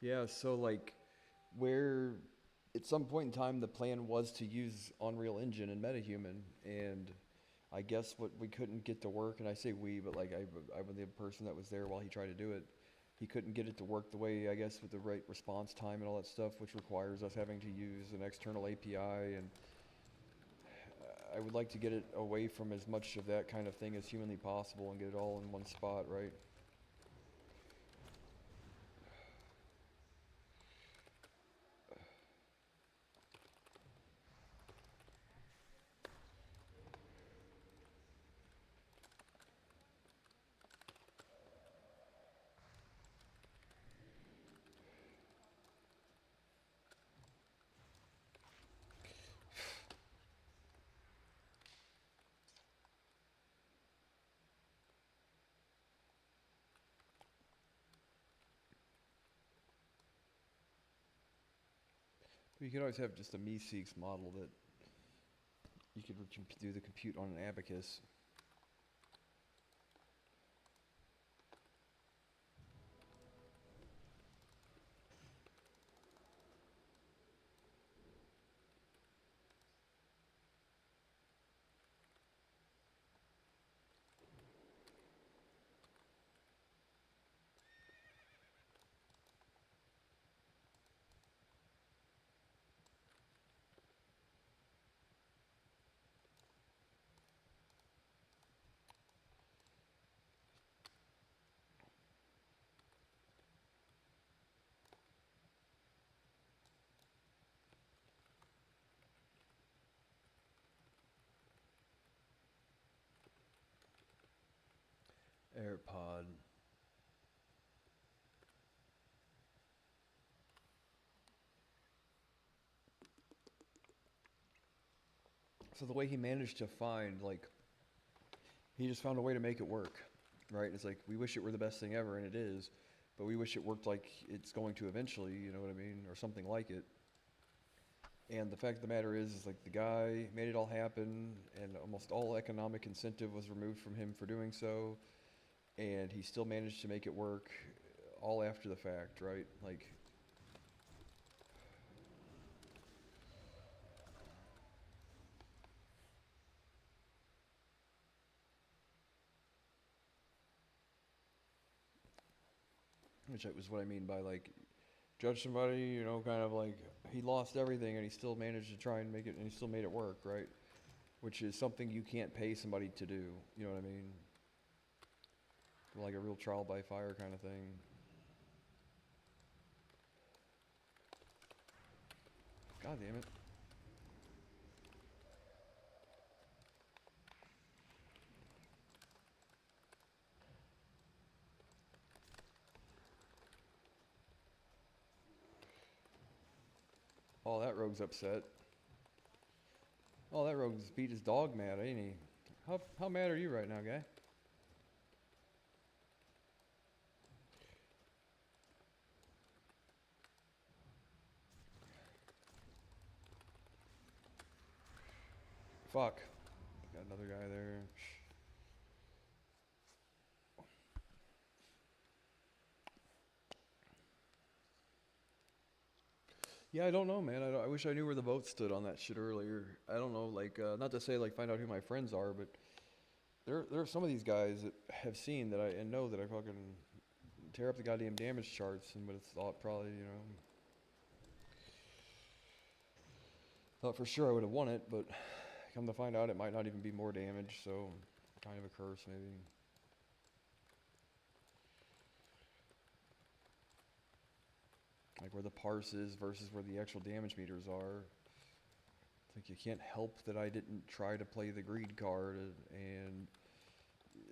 Yeah, so like, where at some point in time the plan was to use Unreal Engine and MetaHuman, and I guess what we couldn't get to work, and I say we, but like I was the person that was there while he tried to do it. He couldn't get it to work the way, I guess, with the right response time and all that stuff, which requires us having to use an external API, and I would like to get it away from as much of that kind of thing as humanly possible and get it all in one spot, right? You could always have just a Meeseeks model that you could do the compute on an abacus. AirPod. So the way he managed to find, like, he just found a way to make it work, right? It's like, we wish it were the best thing ever, and it is, but we wish it worked like it's going to eventually, you know what I mean? Or something like it. And the fact of the matter is like the guy made it all happen, and almost all economic incentive was removed from him for doing so, and he still managed to make it work all after the fact, right? Like, which was what I mean by like, judge somebody, you know, kind of like he lost everything and he still managed to try and make it, and he still made it work, right? Which is something you can't pay somebody to do, you know what I mean? Like a real trial by fire kind of thing. God damn it. Oh, that rogue's upset. Oh, that rogue's beat his dog mad, ain't he? How mad are you right now, guy? Fuck. Got another guy there. Yeah, I don't know, man. I wish I knew where the vote stood on that shit earlier. I don't know, like, not to say, like, find out who my friends are, but there are some of these guys that have seen that and know that I fucking tear up the goddamn damage charts and would have thought probably, you know, thought for sure I would have won it, but come to find out it might not even be more damage, so kind of a curse maybe. Like where the parse is versus where the actual damage meters are. It's like you can't help that I didn't try to play the greed card and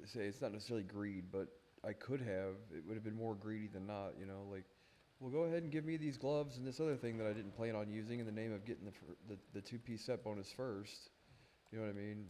say it's not necessarily greed, but I could have. It would have been more greedy than not, you know, like, well, go ahead and give me these gloves and this other thing that I didn't plan on using in the name of getting the two-piece set bonus first. You know what I mean?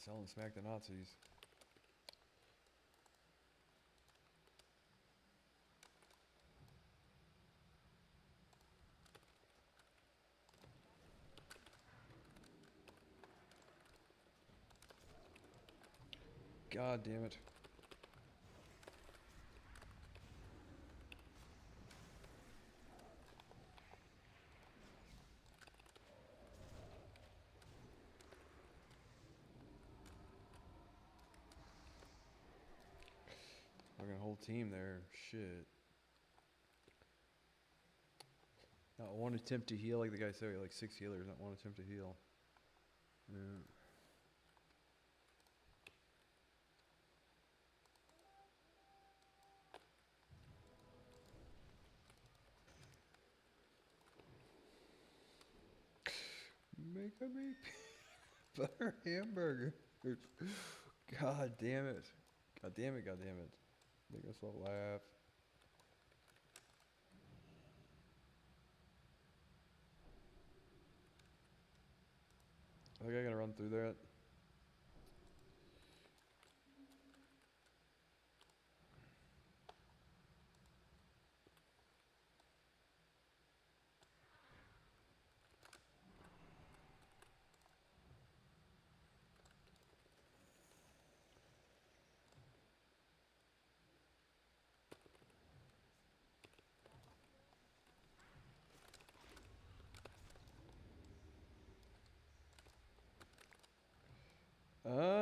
Sell and smack the Nazis. God damn it. Fucking whole team there. Shit. Not one attempt to heal, like the guy said, like 6 healers, not one attempt to heal. Yeah. Make a me butter hamburger. God damn it. God damn it, god damn it. Make us all laugh. I think I gotta run through that.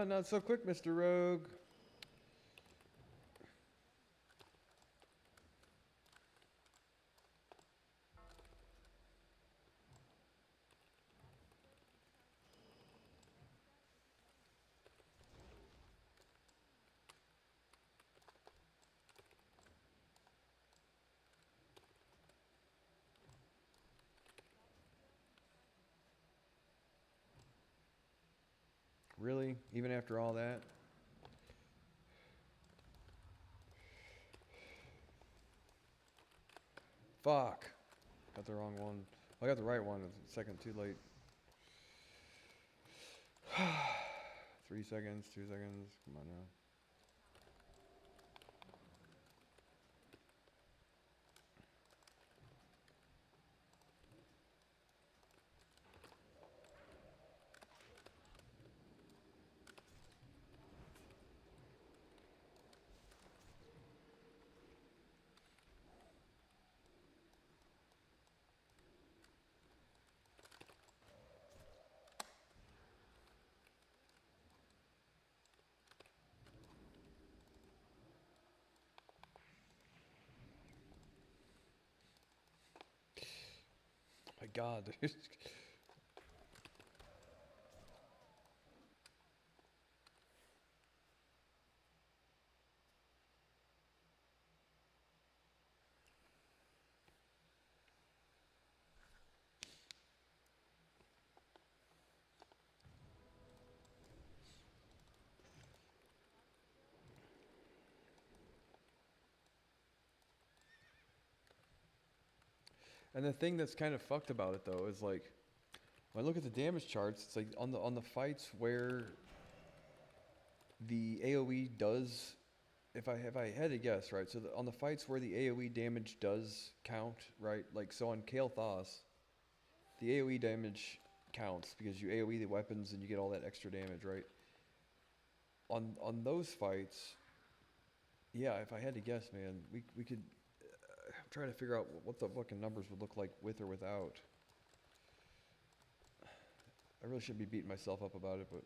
Not so quick, Mr. Rogue. Really? Even after all that? Fuck. Got the wrong one. I got the right one. A second too late. 3 seconds, 2 seconds. Come on now. My God. And the thing that's kind of fucked about it though is like when I look at the damage charts, it's like on the fights where the AoE does, if I had to guess, right? So on the fights where the AoE damage does count, right? Like so on Kael'thas, the AoE damage counts because you AoE the weapons and you get all that extra damage, right? On those fights, yeah, if I had to guess, man, we could try to figure out what the fucking numbers would look like with or without. I really shouldn't be beating myself up about it, but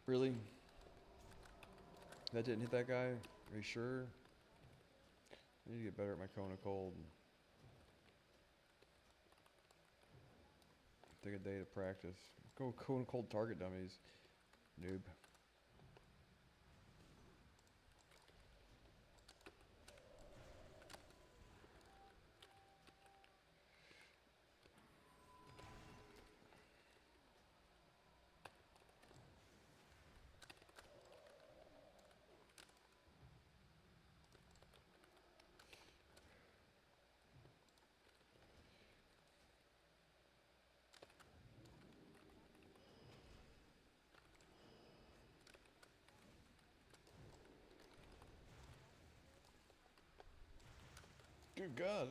really? That didn't hit that guy? Are you sure? I need to get better at my Cone of Cold. Take a day to practice. Go Cone of Cold target dummies. Noob. Good God.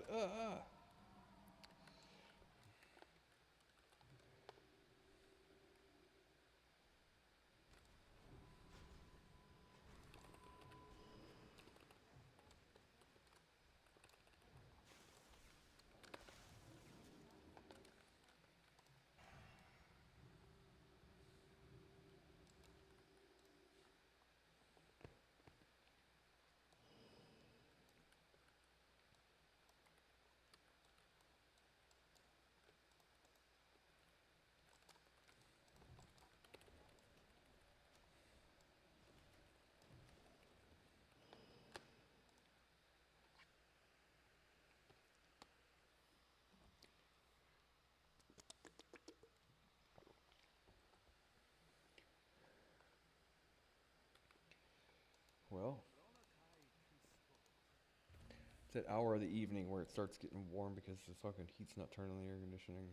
that hour of the evening where it starts getting warm because the fucking heat's not turning on the air conditioning.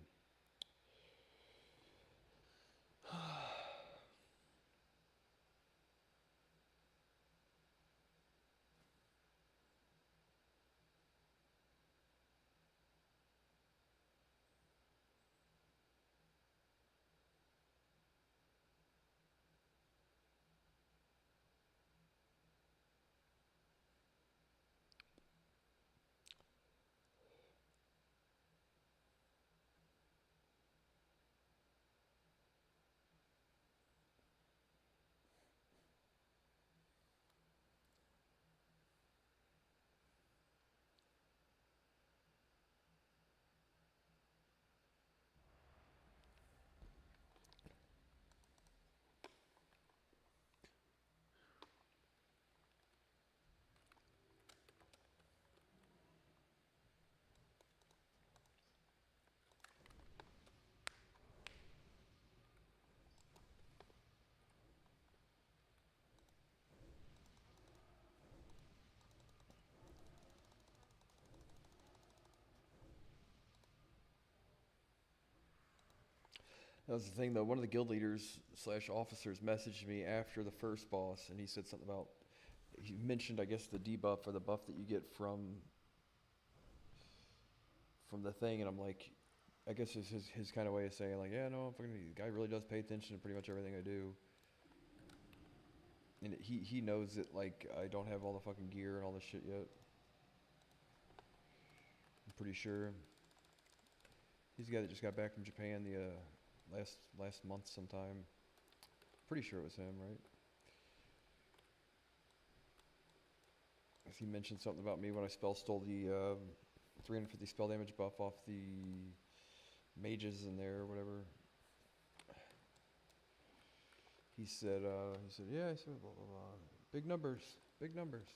That was the thing, though. One of the guild leaders slash officers messaged me after the first boss, and he said something about, he mentioned, I guess, the debuff or the buff that you get from the thing, and I'm like, I guess it's his kind of way of saying, like, yeah, no, fucking, the guy really does pay attention to pretty much everything I do. And he knows that, like, I don't have all the fucking gear and all this shit yet. I'm pretty sure. He's the guy that just got back from Japan the last month sometime. Pretty sure it was him, right? He mentioned something about me when I spell stole the 350 spell damage buff off the mages in there or whatever. He said, yeah, I said, blah, blah, blah. Big numbers, big numbers.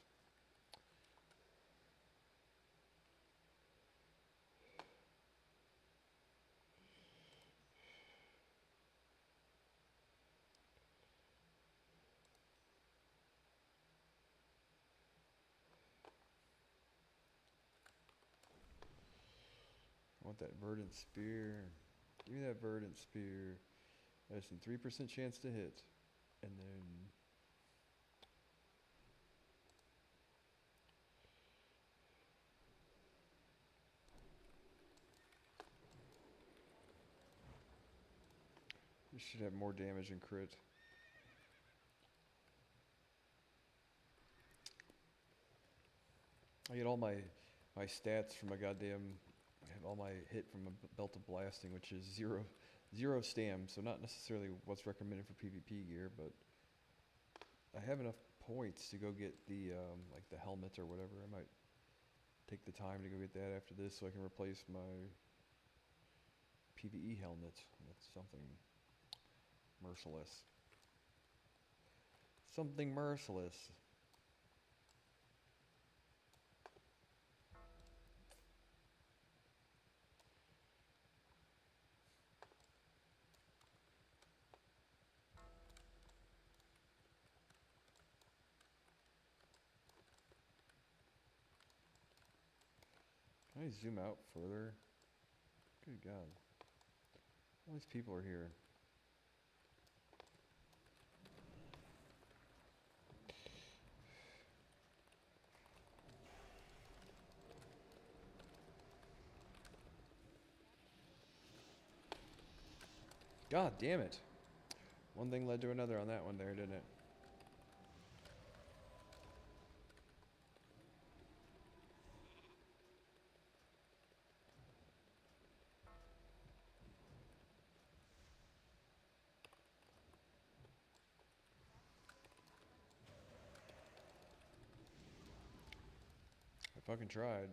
I want that verdant spear. Give me that verdant spear. I just need 3% chance to hit. And then this should have more damage and crit. I get all my stats from a goddamn, I have all my hit from a belt of blasting, which is zero stam, so not necessarily what's recommended for PvP gear, but I have enough points to go get the like the helmet or whatever. I might take the time to go get that after this so I can replace my PvE helmet with something merciless. Something merciless. Can I zoom out further? Good God. All these people are here. God damn it. One thing led to another on that one there, didn't it? I fucking tried.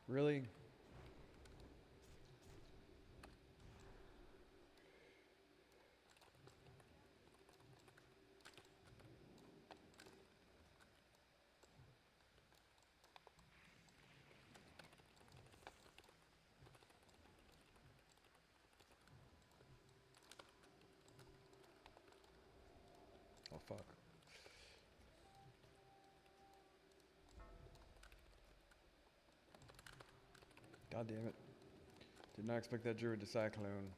Really? Oh, fuck. God damn it. Did not expect that druid to cyclone.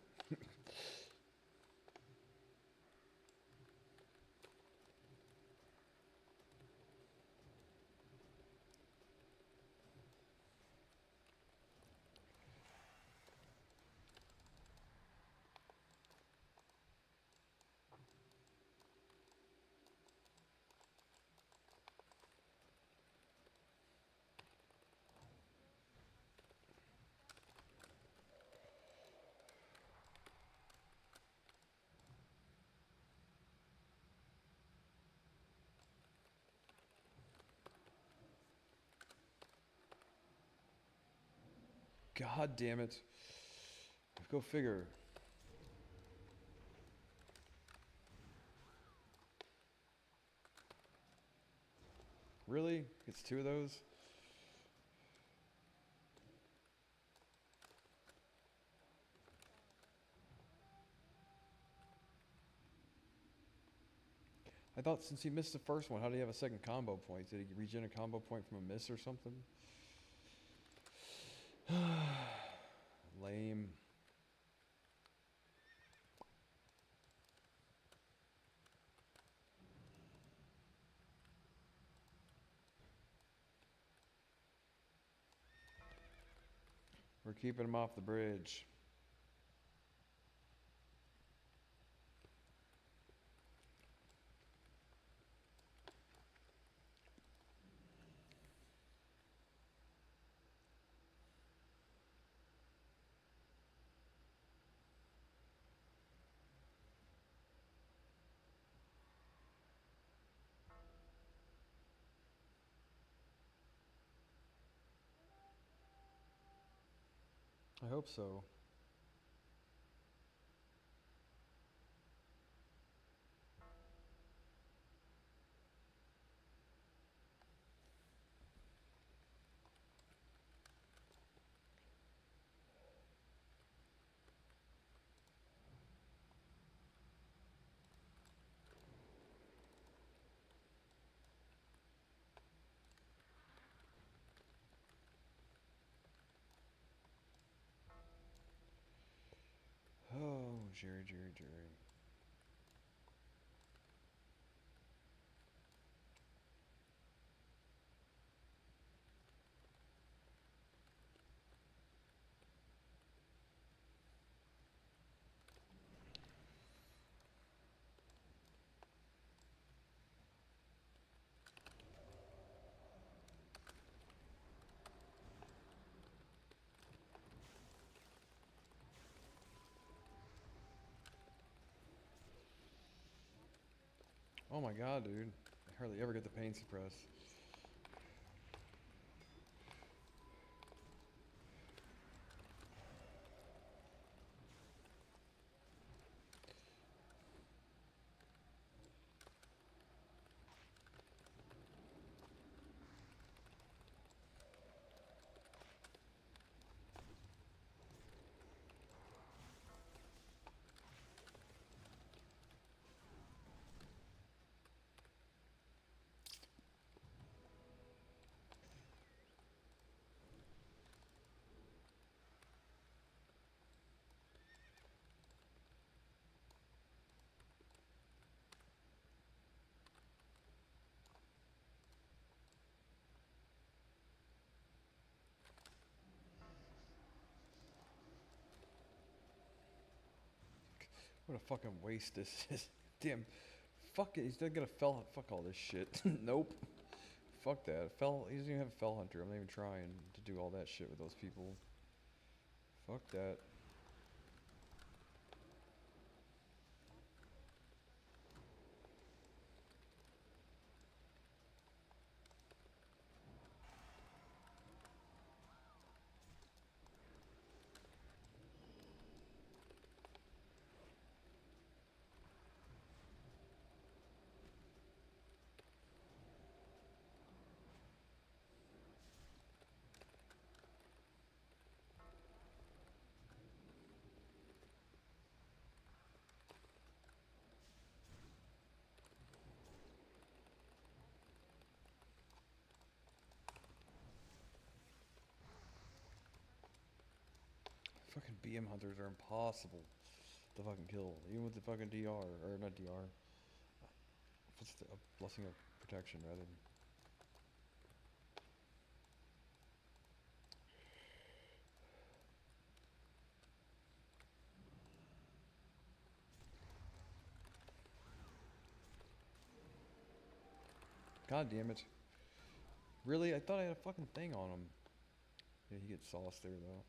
God damn it. Go figure. Really? It's two of those? I thought since he missed the first one, how did he have a second combo point? Did he regen a combo point from a miss or something? Lame. We're keeping him off the bridge. I hope so. Oh, Jerry. Oh my god, dude. I hardly ever get the pain suppress. What a fucking waste this is. Damn. Fuck it. He's not gonna fell. Fuck all this shit. Nope. Fuck that. Fell. He doesn't even have a fell hunter. I'm not even trying to do all that shit with those people. Fuck that. Fucking BM hunters are impossible to fucking kill, even with the fucking DR, or not DR. What's the blessing of protection, rather. God damn it. Really? I thought I had a fucking thing on him. Yeah, he gets sauced there, though.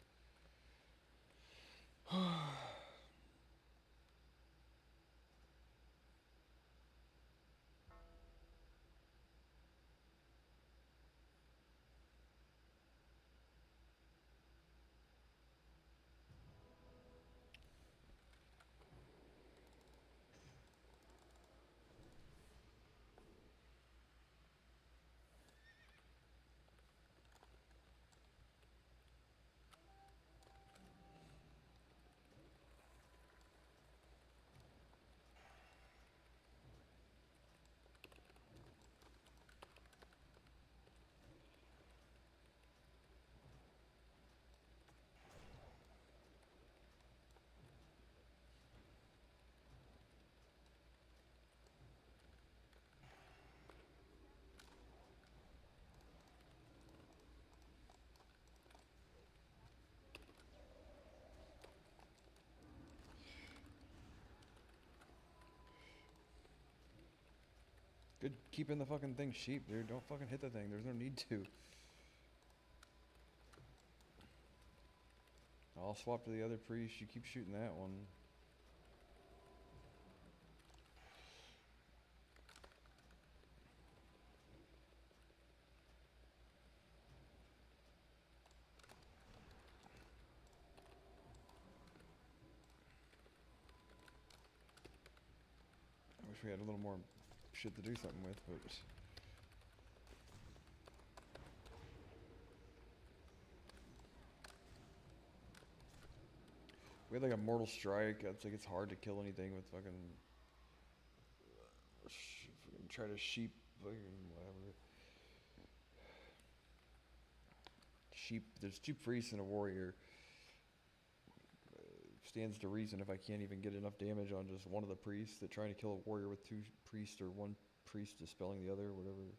Good keeping the fucking thing sheep, dude. Don't fucking hit the thing. There's no need to. I'll swap to the other priest. You keep shooting that one. I wish we had a little more shit to do something with, but... We had like a mortal strike. It's like it's hard to kill anything with fucking... try to sheep fucking whatever. Sheep, there's 2 priests and a warrior. Stands to reason if I can't even get enough damage on just one of the priests, that trying to kill a warrior with 2 priests or 1 priest dispelling the other, whatever.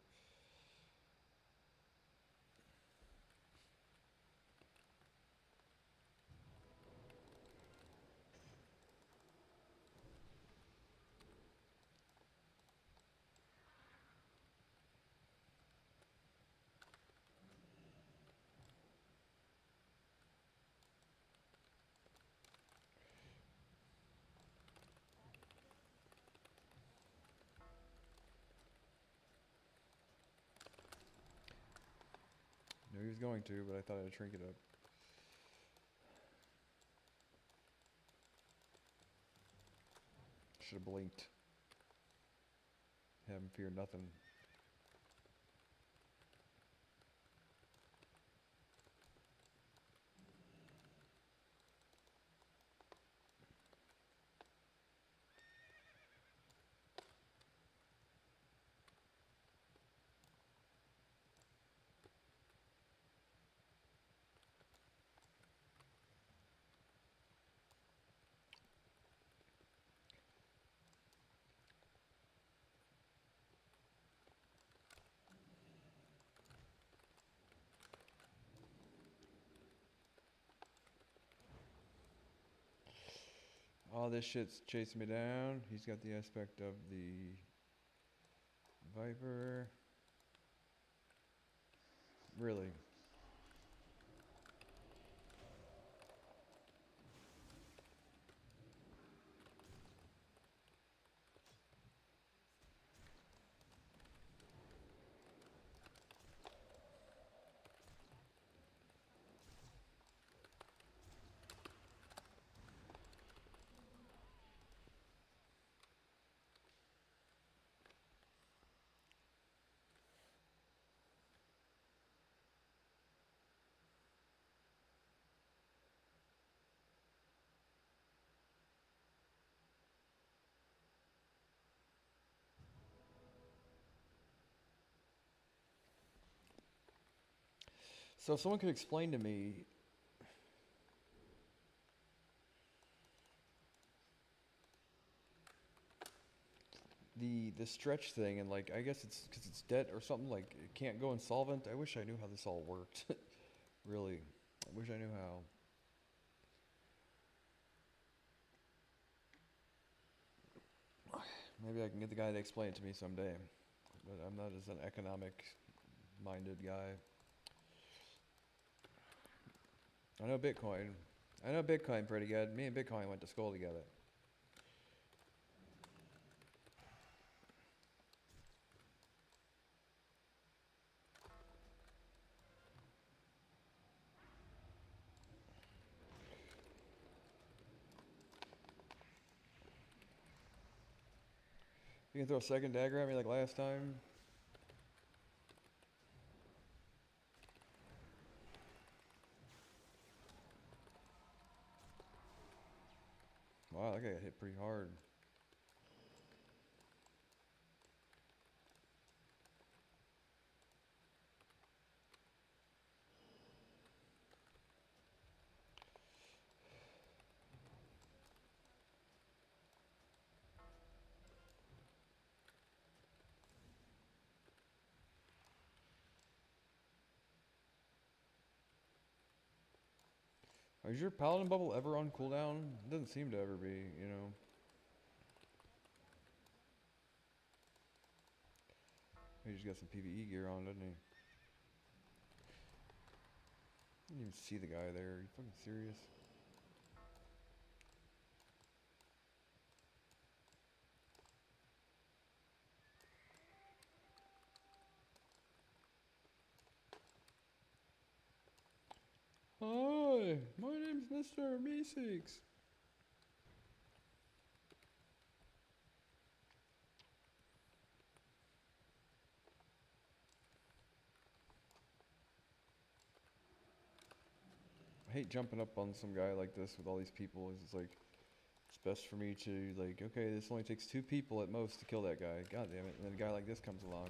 Knew he was going to, but I thought I'd shrink it up. Should have blinked. Have him fear nothing. Oh, this shit's chasing me down. He's got the aspect of the Viper. Really? So if someone could explain to me, the stretch thing, and like I guess it's because it's debt or something, like it can't go insolvent. I wish I knew how this all worked. Really, I wish I knew how. Maybe I can get the guy to explain it to me someday. But I'm not as an economic minded guy. I know Bitcoin. I know Bitcoin pretty good. Me and Bitcoin went to school together. You can throw a second dagger at me like last time. Wow, that guy got hit pretty hard. Is your paladin bubble ever on cooldown? It doesn't seem to ever be, you know. He just got some PvE gear on, doesn't he? Didn't even see the guy there. Are you fucking serious? Hi, my name's Mr. Meeseeks. I hate jumping up on some guy like this with all these people. It's like, it's best for me to, like, okay, this only takes 2 people at most to kill that guy. God damn it. And then a guy like this comes along.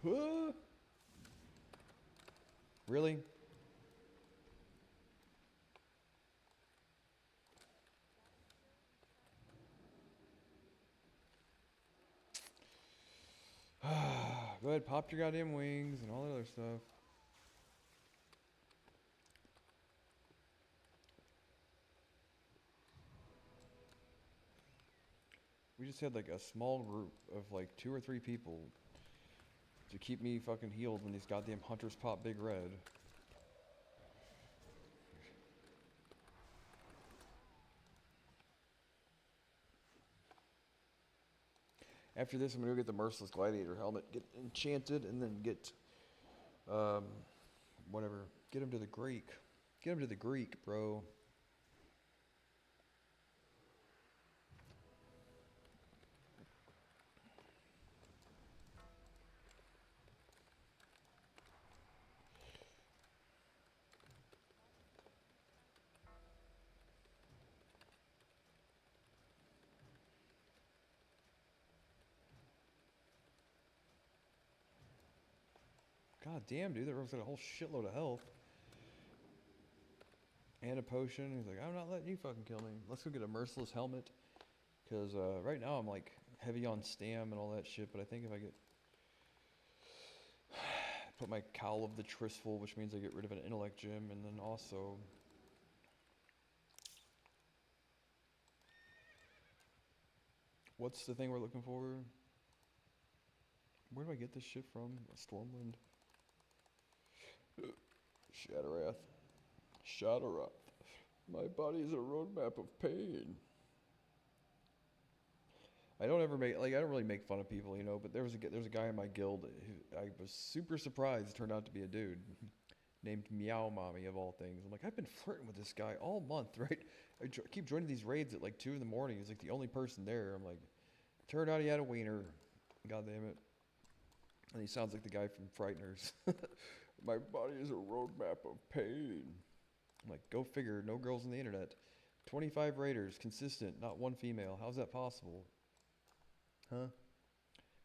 Ah! Really? Go ahead, pop your goddamn wings and all that other stuff. We just had like a small group of like 2 or 3 people to keep me fucking healed when these goddamn hunters pop big red. After this, I'm gonna go get the Merciless Gladiator helmet, get enchanted, and then get, um, whatever. Get him to the Greek. Get him to the Greek, bro. God damn, dude, that rogue's got a whole shitload of health. And a potion. He's like, I'm not letting you fucking kill me. Let's go get a Merciless helmet. Because right now I'm like heavy on stam and all that shit, but I think if I get put my Cowl of the Tristful, which means I get rid of an intellect gem, and then also what's the thing we're looking for? Where do I get this shit from? Stormwind. Shatterath. Shatterath. My body is a roadmap of pain. I don't ever make, like, I don't really make fun of people, you know, but there's a guy in my guild who I was super surprised turned out to be a dude named Meow Mommy of all things. I'm like, I've been flirting with this guy all month, right? I keep joining these raids at like 2 in the morning. He's like the only person there. I'm like, turned out he had a wiener. God damn it. And he sounds like the guy from Frighteners. My body is a roadmap of pain. I'm like, go figure, no girls on the internet. 25 raiders, consistent, not one female. How's that possible? Huh?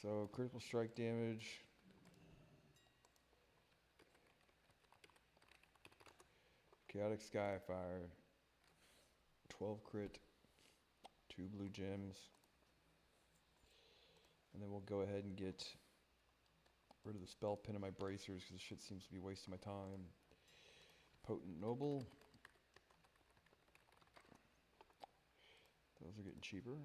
So critical strike damage. Chaotic Skyfire. 12 crit. 2 blue gems. And then we'll go ahead and get rid of the spell pin of my bracers because this shit seems to be wasting my time. Potent Noble. Those are getting cheaper.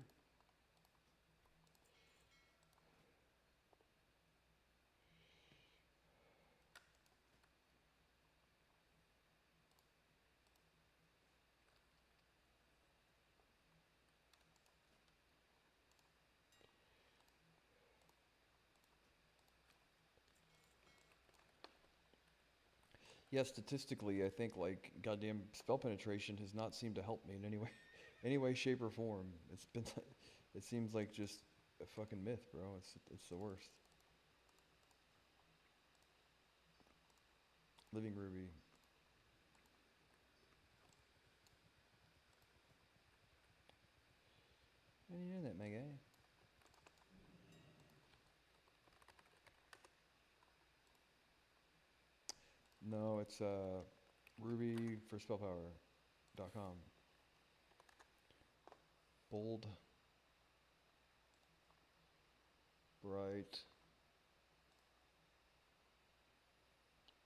Yeah, statistically, I think like goddamn spell penetration has not seemed to help me in any way, any way, shape, or form. It's been, it seems like just a fucking myth, bro. It's the worst. Living Ruby. How do you know that, my guy? No, it's Ruby for spellpower.com. Bold. Bright.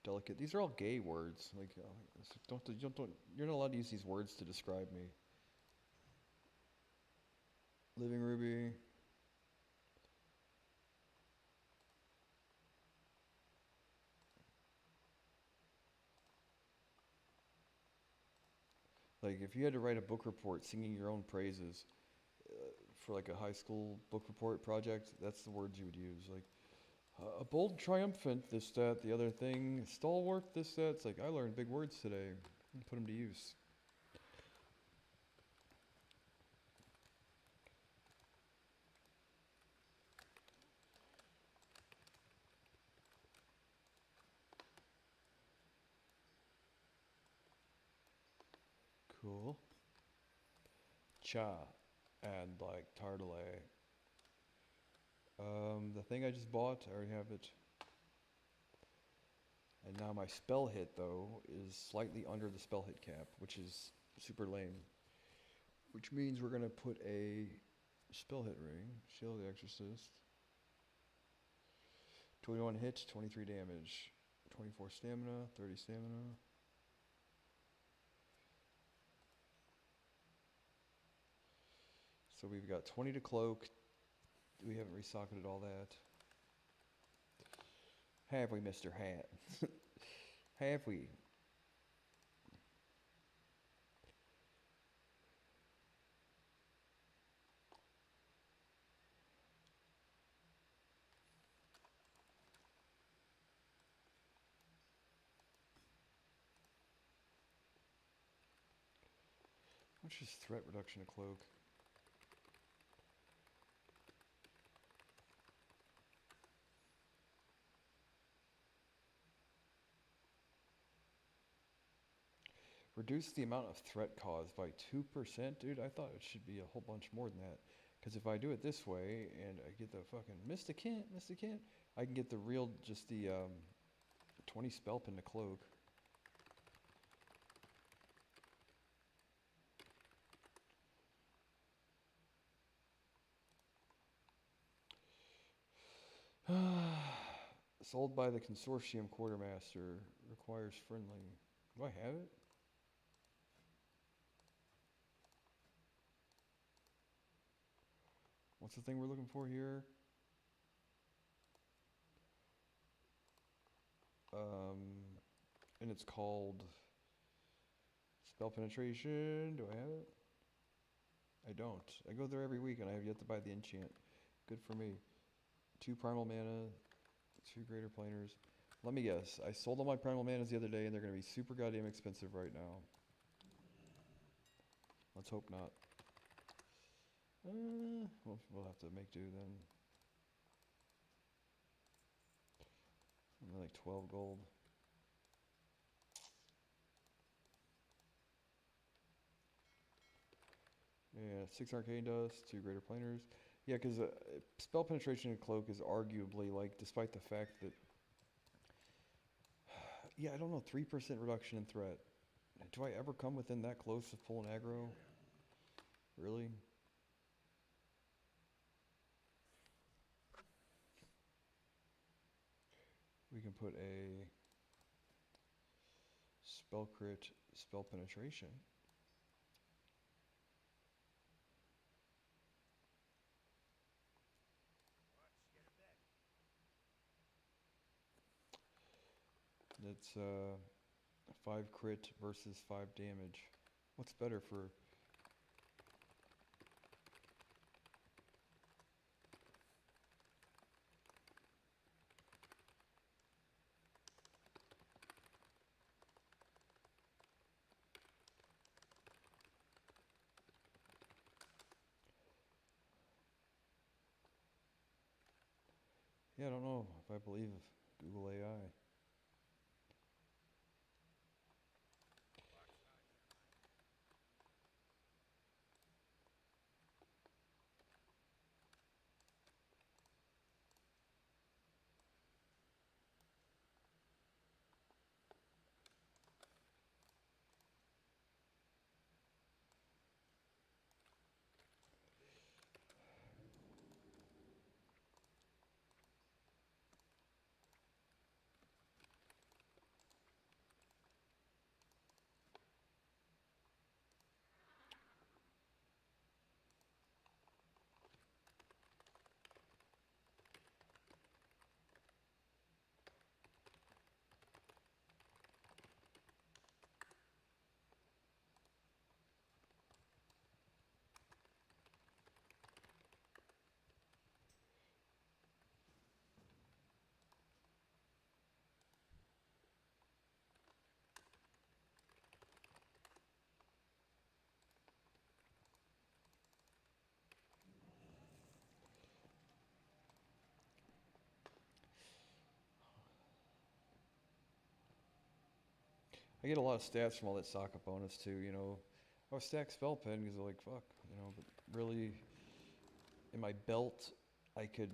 Delicate. These are all gay words. Like, you're not allowed to use these words to describe me. Living Ruby. Like, if you had to write a book report singing your own praises for like a high school book report project, that's the words you would use. Like, a bold triumphant, this, that, the other thing, stalwart, this, that. It's like, I learned big words today. Put them to use. Cool. Cha and like Tardelay. The thing I just bought, I already have it. And now my spell hit, though, is slightly under the spell hit cap, which is super lame. Which means we're going to put a spell hit ring, Shield the Exorcist. 21 hits, 23 damage. 24 stamina, 30 stamina. So we've got 20 to cloak. We haven't resocketed all that. Have we, Mr. Hat? Have we? How much is threat reduction to cloak? Reduce the amount of threat caused by 2%? Dude, I thought it should be a whole bunch more than that. Because if I do it this way, and I get the fucking Mysticant, I can get the real, just the 20 spell pin to cloak. Sold by the Consortium Quartermaster. Requires friendly. Do I have it? What's the thing we're looking for here? And it's called Spell Penetration. Do I have it? I don't. I go there every week and I have yet to buy the enchant. Good for me. 2 primal mana, 2 greater planers. Let me guess. I sold all my primal manas the other day and they're going to be super goddamn expensive right now. Let's hope not. We'll have to make do then. Only like 12 gold. Yeah, 6 arcane dust, 2 greater planers. Yeah, because spell penetration and cloak is arguably like, despite the fact that, yeah, I don't know, 3% reduction in threat. Do I ever come within that close of pulling aggro? Really? We can put a spell crit, spell penetration. That's 5 crit versus 5 damage. What's better for... Yeah, I don't know if I believe Google AI. I get a lot of stats from all that socket bonus too, you know. I was stack spell pen because like, fuck, you know, but really, in my belt, I could,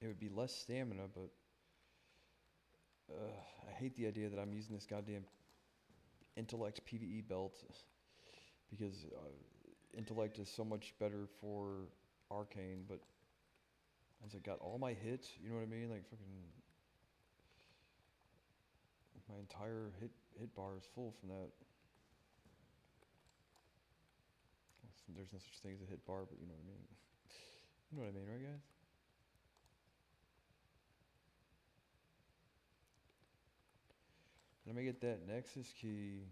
it would be less stamina, but I hate the idea that I'm using this goddamn intellect PvE belt because intellect is so much better for arcane, but as I got all my hits, you know what I mean? Like fucking, my entire hit bar is full from that. There's no such thing as a hit bar, but you know what I mean. You know what I mean, right, guys? Let me get that Nexus key.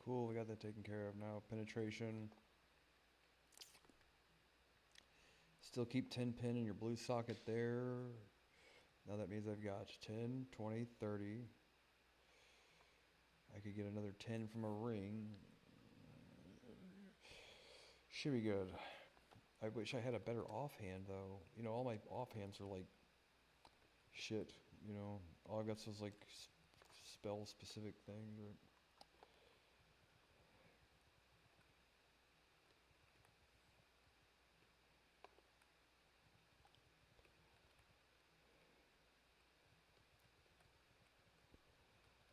Cool, we got that taken care of now. Penetration. Still keep 10 pin in your blue socket there. Now that means I've got 10, 20, 30. I could get another 10 from a ring. Should be good. I wish I had a better offhand though. You know, all my offhands are like shit. You know, all I've got is like spell specific things. Or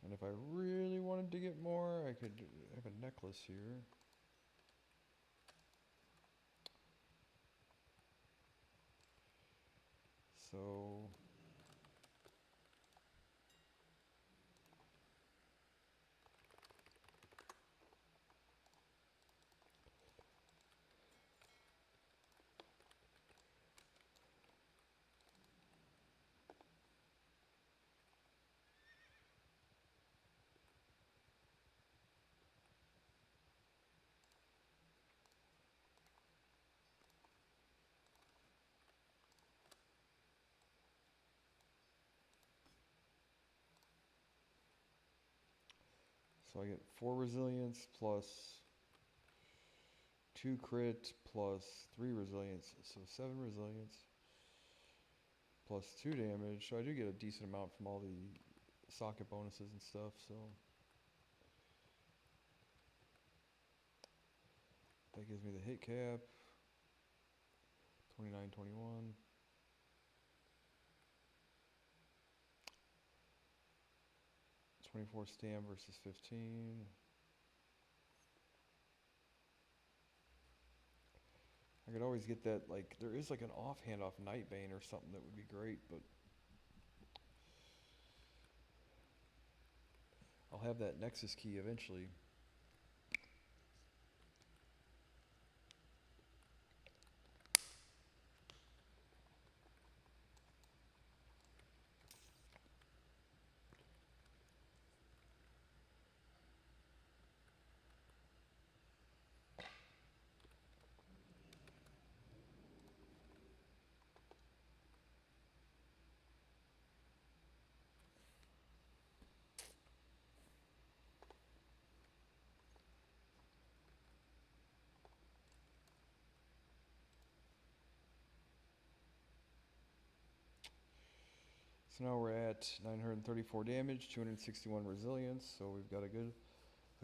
and if I really wanted to get more, I could have a necklace here. So So I get 4 resilience plus 2 crit plus 3 resilience. So 7 resilience plus 2 damage. So I do get a decent amount from all the socket bonuses and stuff. So that gives me the hit cap. 29, 21. .24 stam versus 15. I could always get that, like, there is like an offhand off Nightbane or something that would be great, but I'll have that Nexus key eventually. So now we're at 934 damage, 261 resilience. So we've got a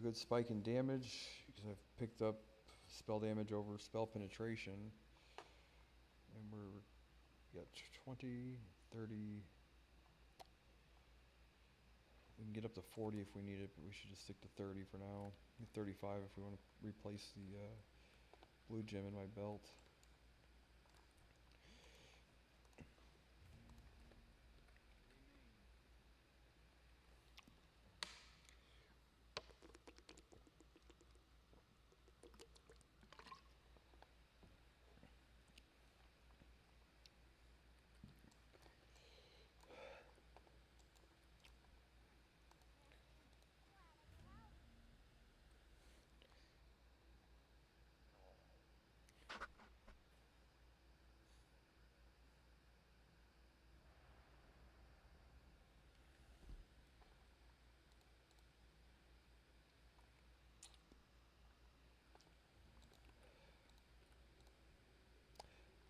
good spike in damage because I've picked up spell damage over spell penetration. And we got 20, 30. We can get up to 40 if we need it, but we should just stick to 30 for now. 35 if we want to replace the blue gem in my belt.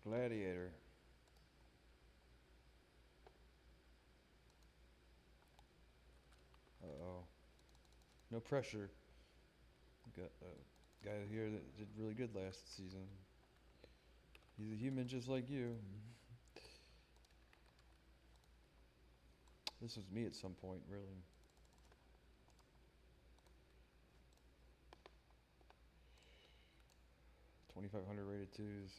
Gladiator. Uh-oh. No pressure. Got a guy here that did really good last season. He's a human just like you. This was me at some point, really. $2,500 rated twos.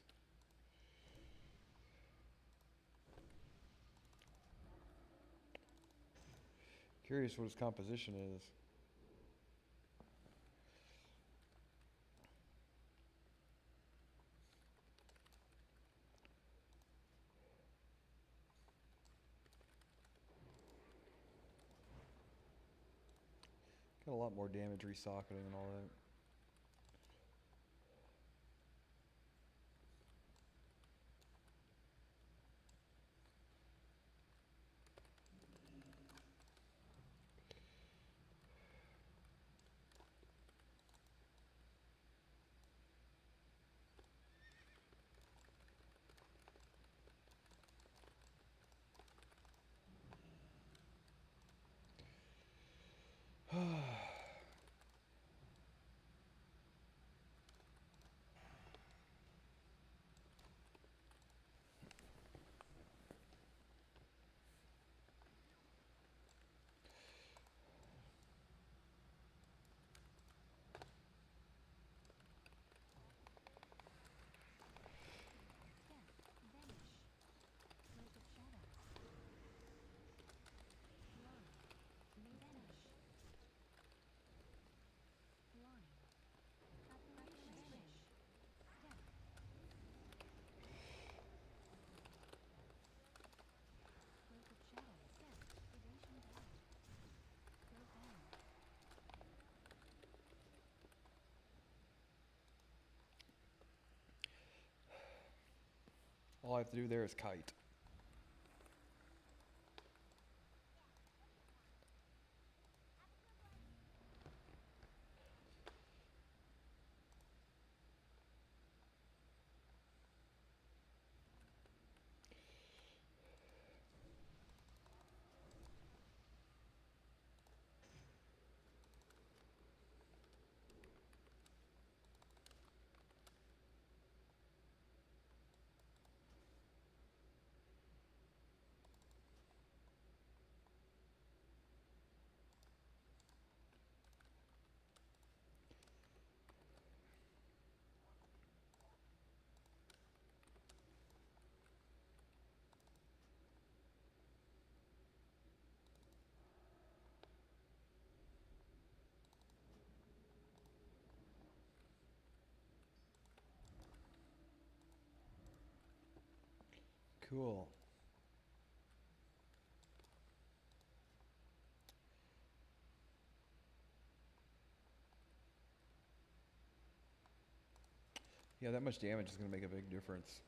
Curious what his composition is. Got a lot more damage resocketing and all that. All I have to do there is kite. Cool. Yeah, that much damage is going to make a big difference.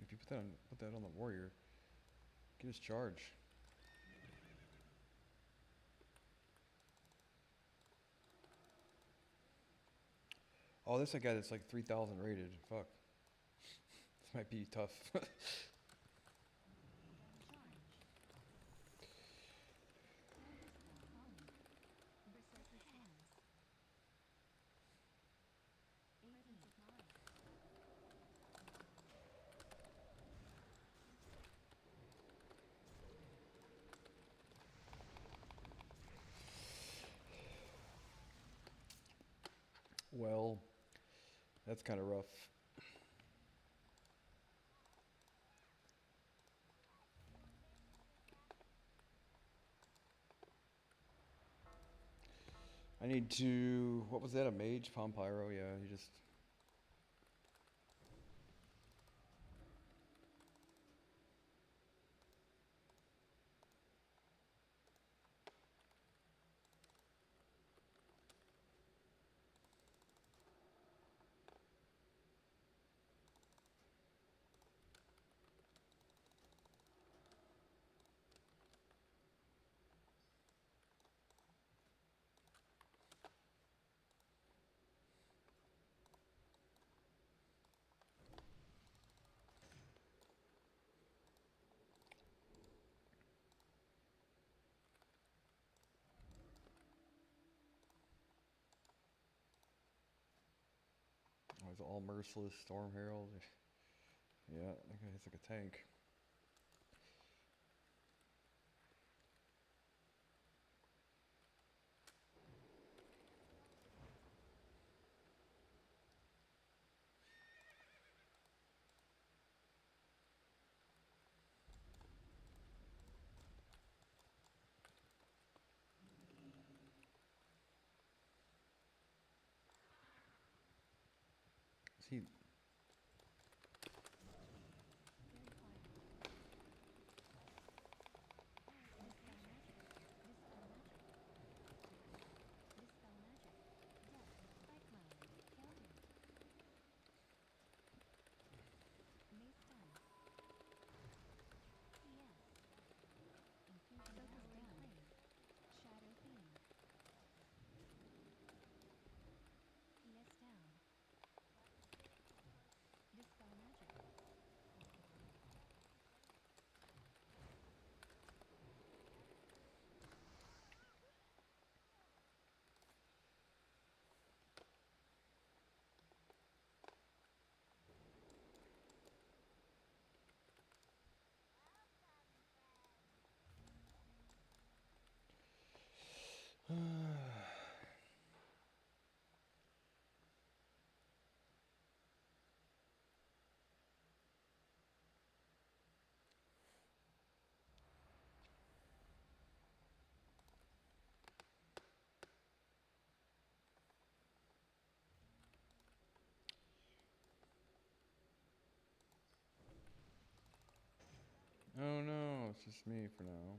If you put that on the warrior, get his charge. Oh, this is a guy that's like 3,000 rated. Fuck. This might be tough. Well, that's kind of rough. I need to. What was that? A mage? Palm Pyro? Yeah, you just. Oh, it's all merciless Storm Herald. Yeah, that guy hits like a tank. Is he? Oh no, it's just me for now.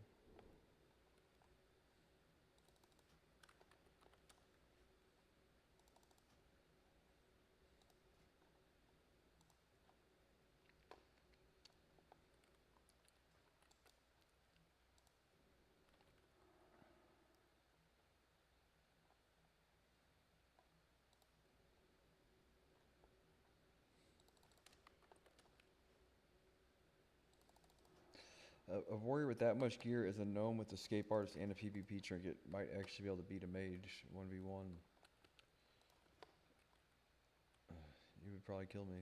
A warrior with that much gear is a gnome with escape artist and a PvP trinket. Might actually be able to beat a mage 1v1. You would probably kill me.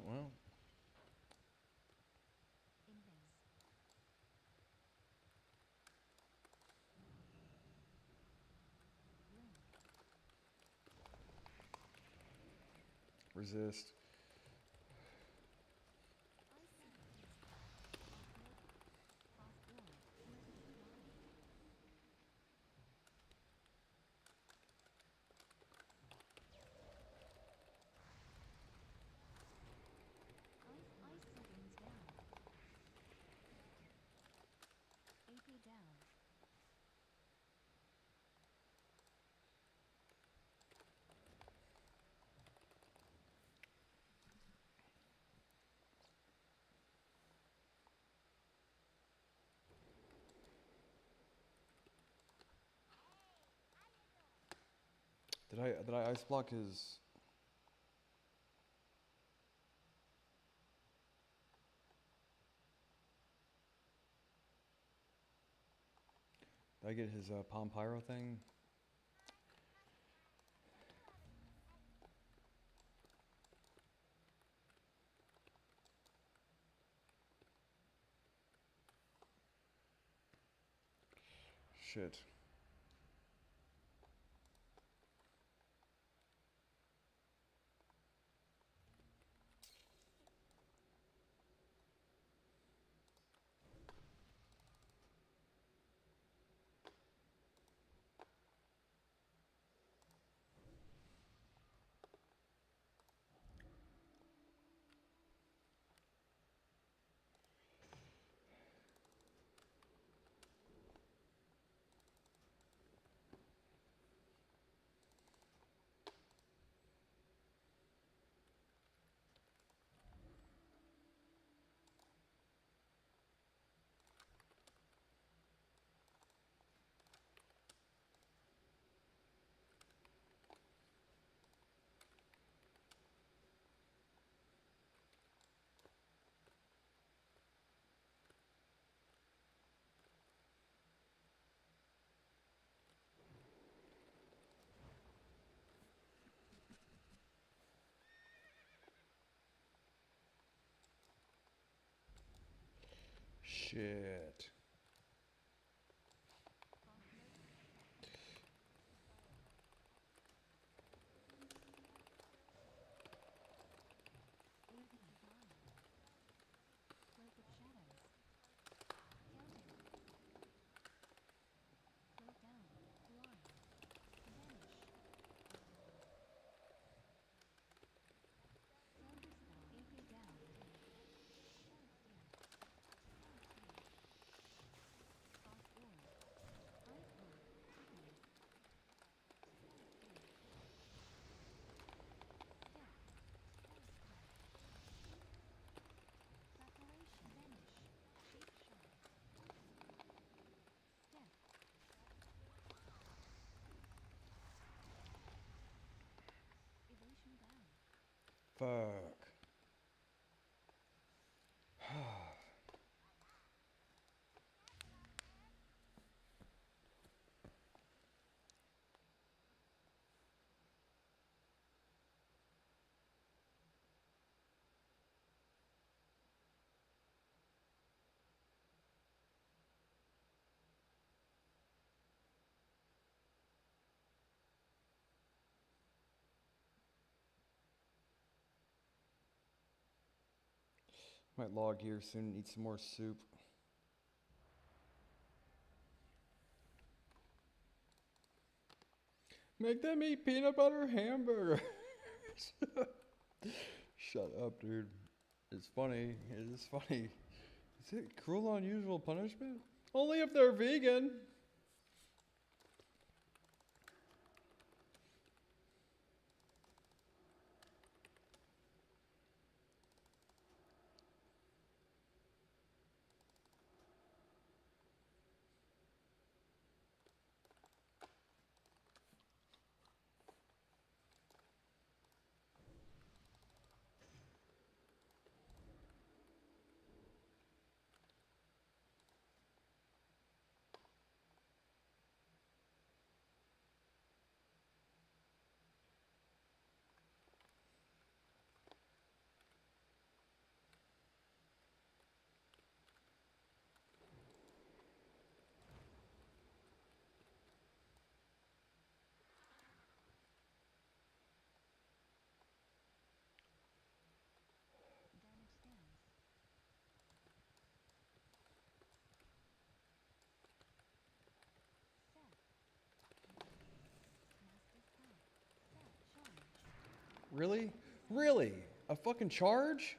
well. Resist. Did I ice block his? Did I get his Palm Pyro thing? Shit. Shit. Fuck. Might log here soon and eat some more soup. Make them eat peanut butter hamburgers. Shut up, dude. It's funny. It is funny. Is it cruel, unusual punishment? Only if they're vegan. Really? Really? A fucking charge?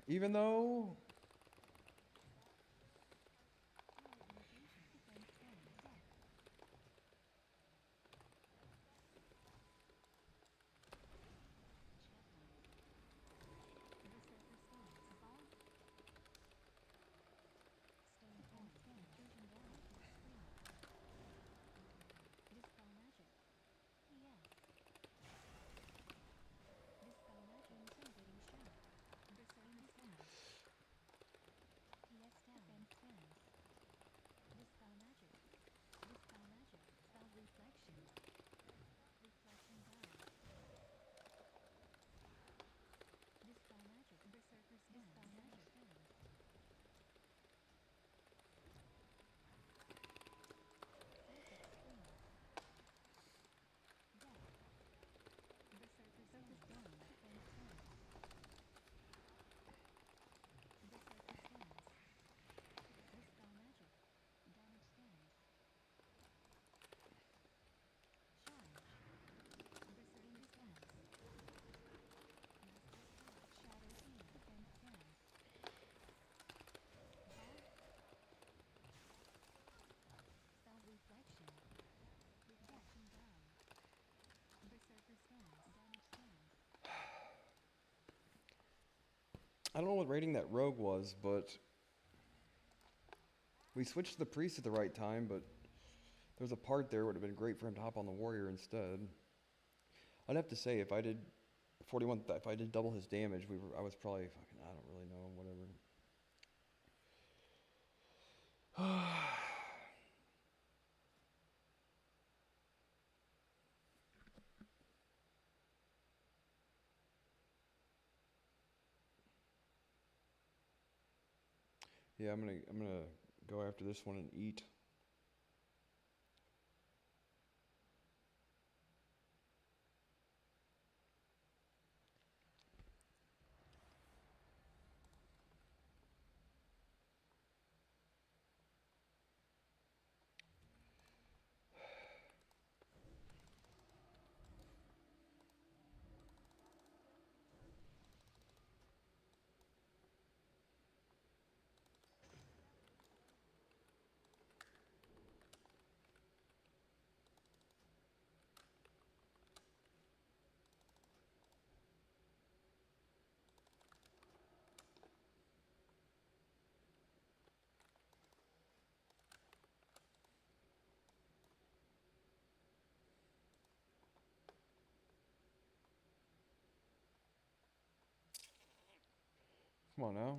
Even though... I don't know what rating that rogue was, but we switched to the priest at the right time, but there's a part there would have been great for him to hop on the warrior instead. I'd have to say if I did 41, if I did double his damage, I was probably fucking, I don't really know, whatever. Yeah, I'm gonna go after this one and eat. Come on now.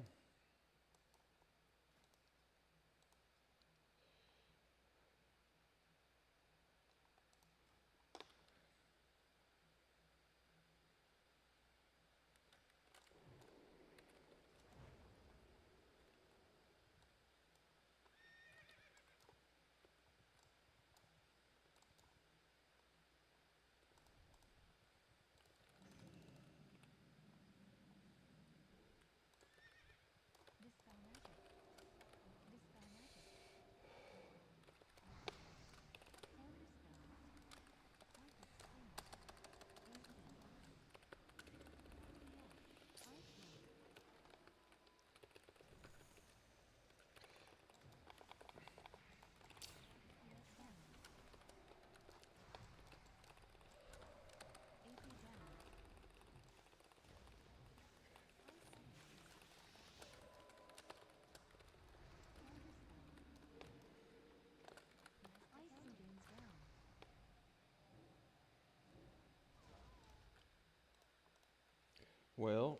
Well,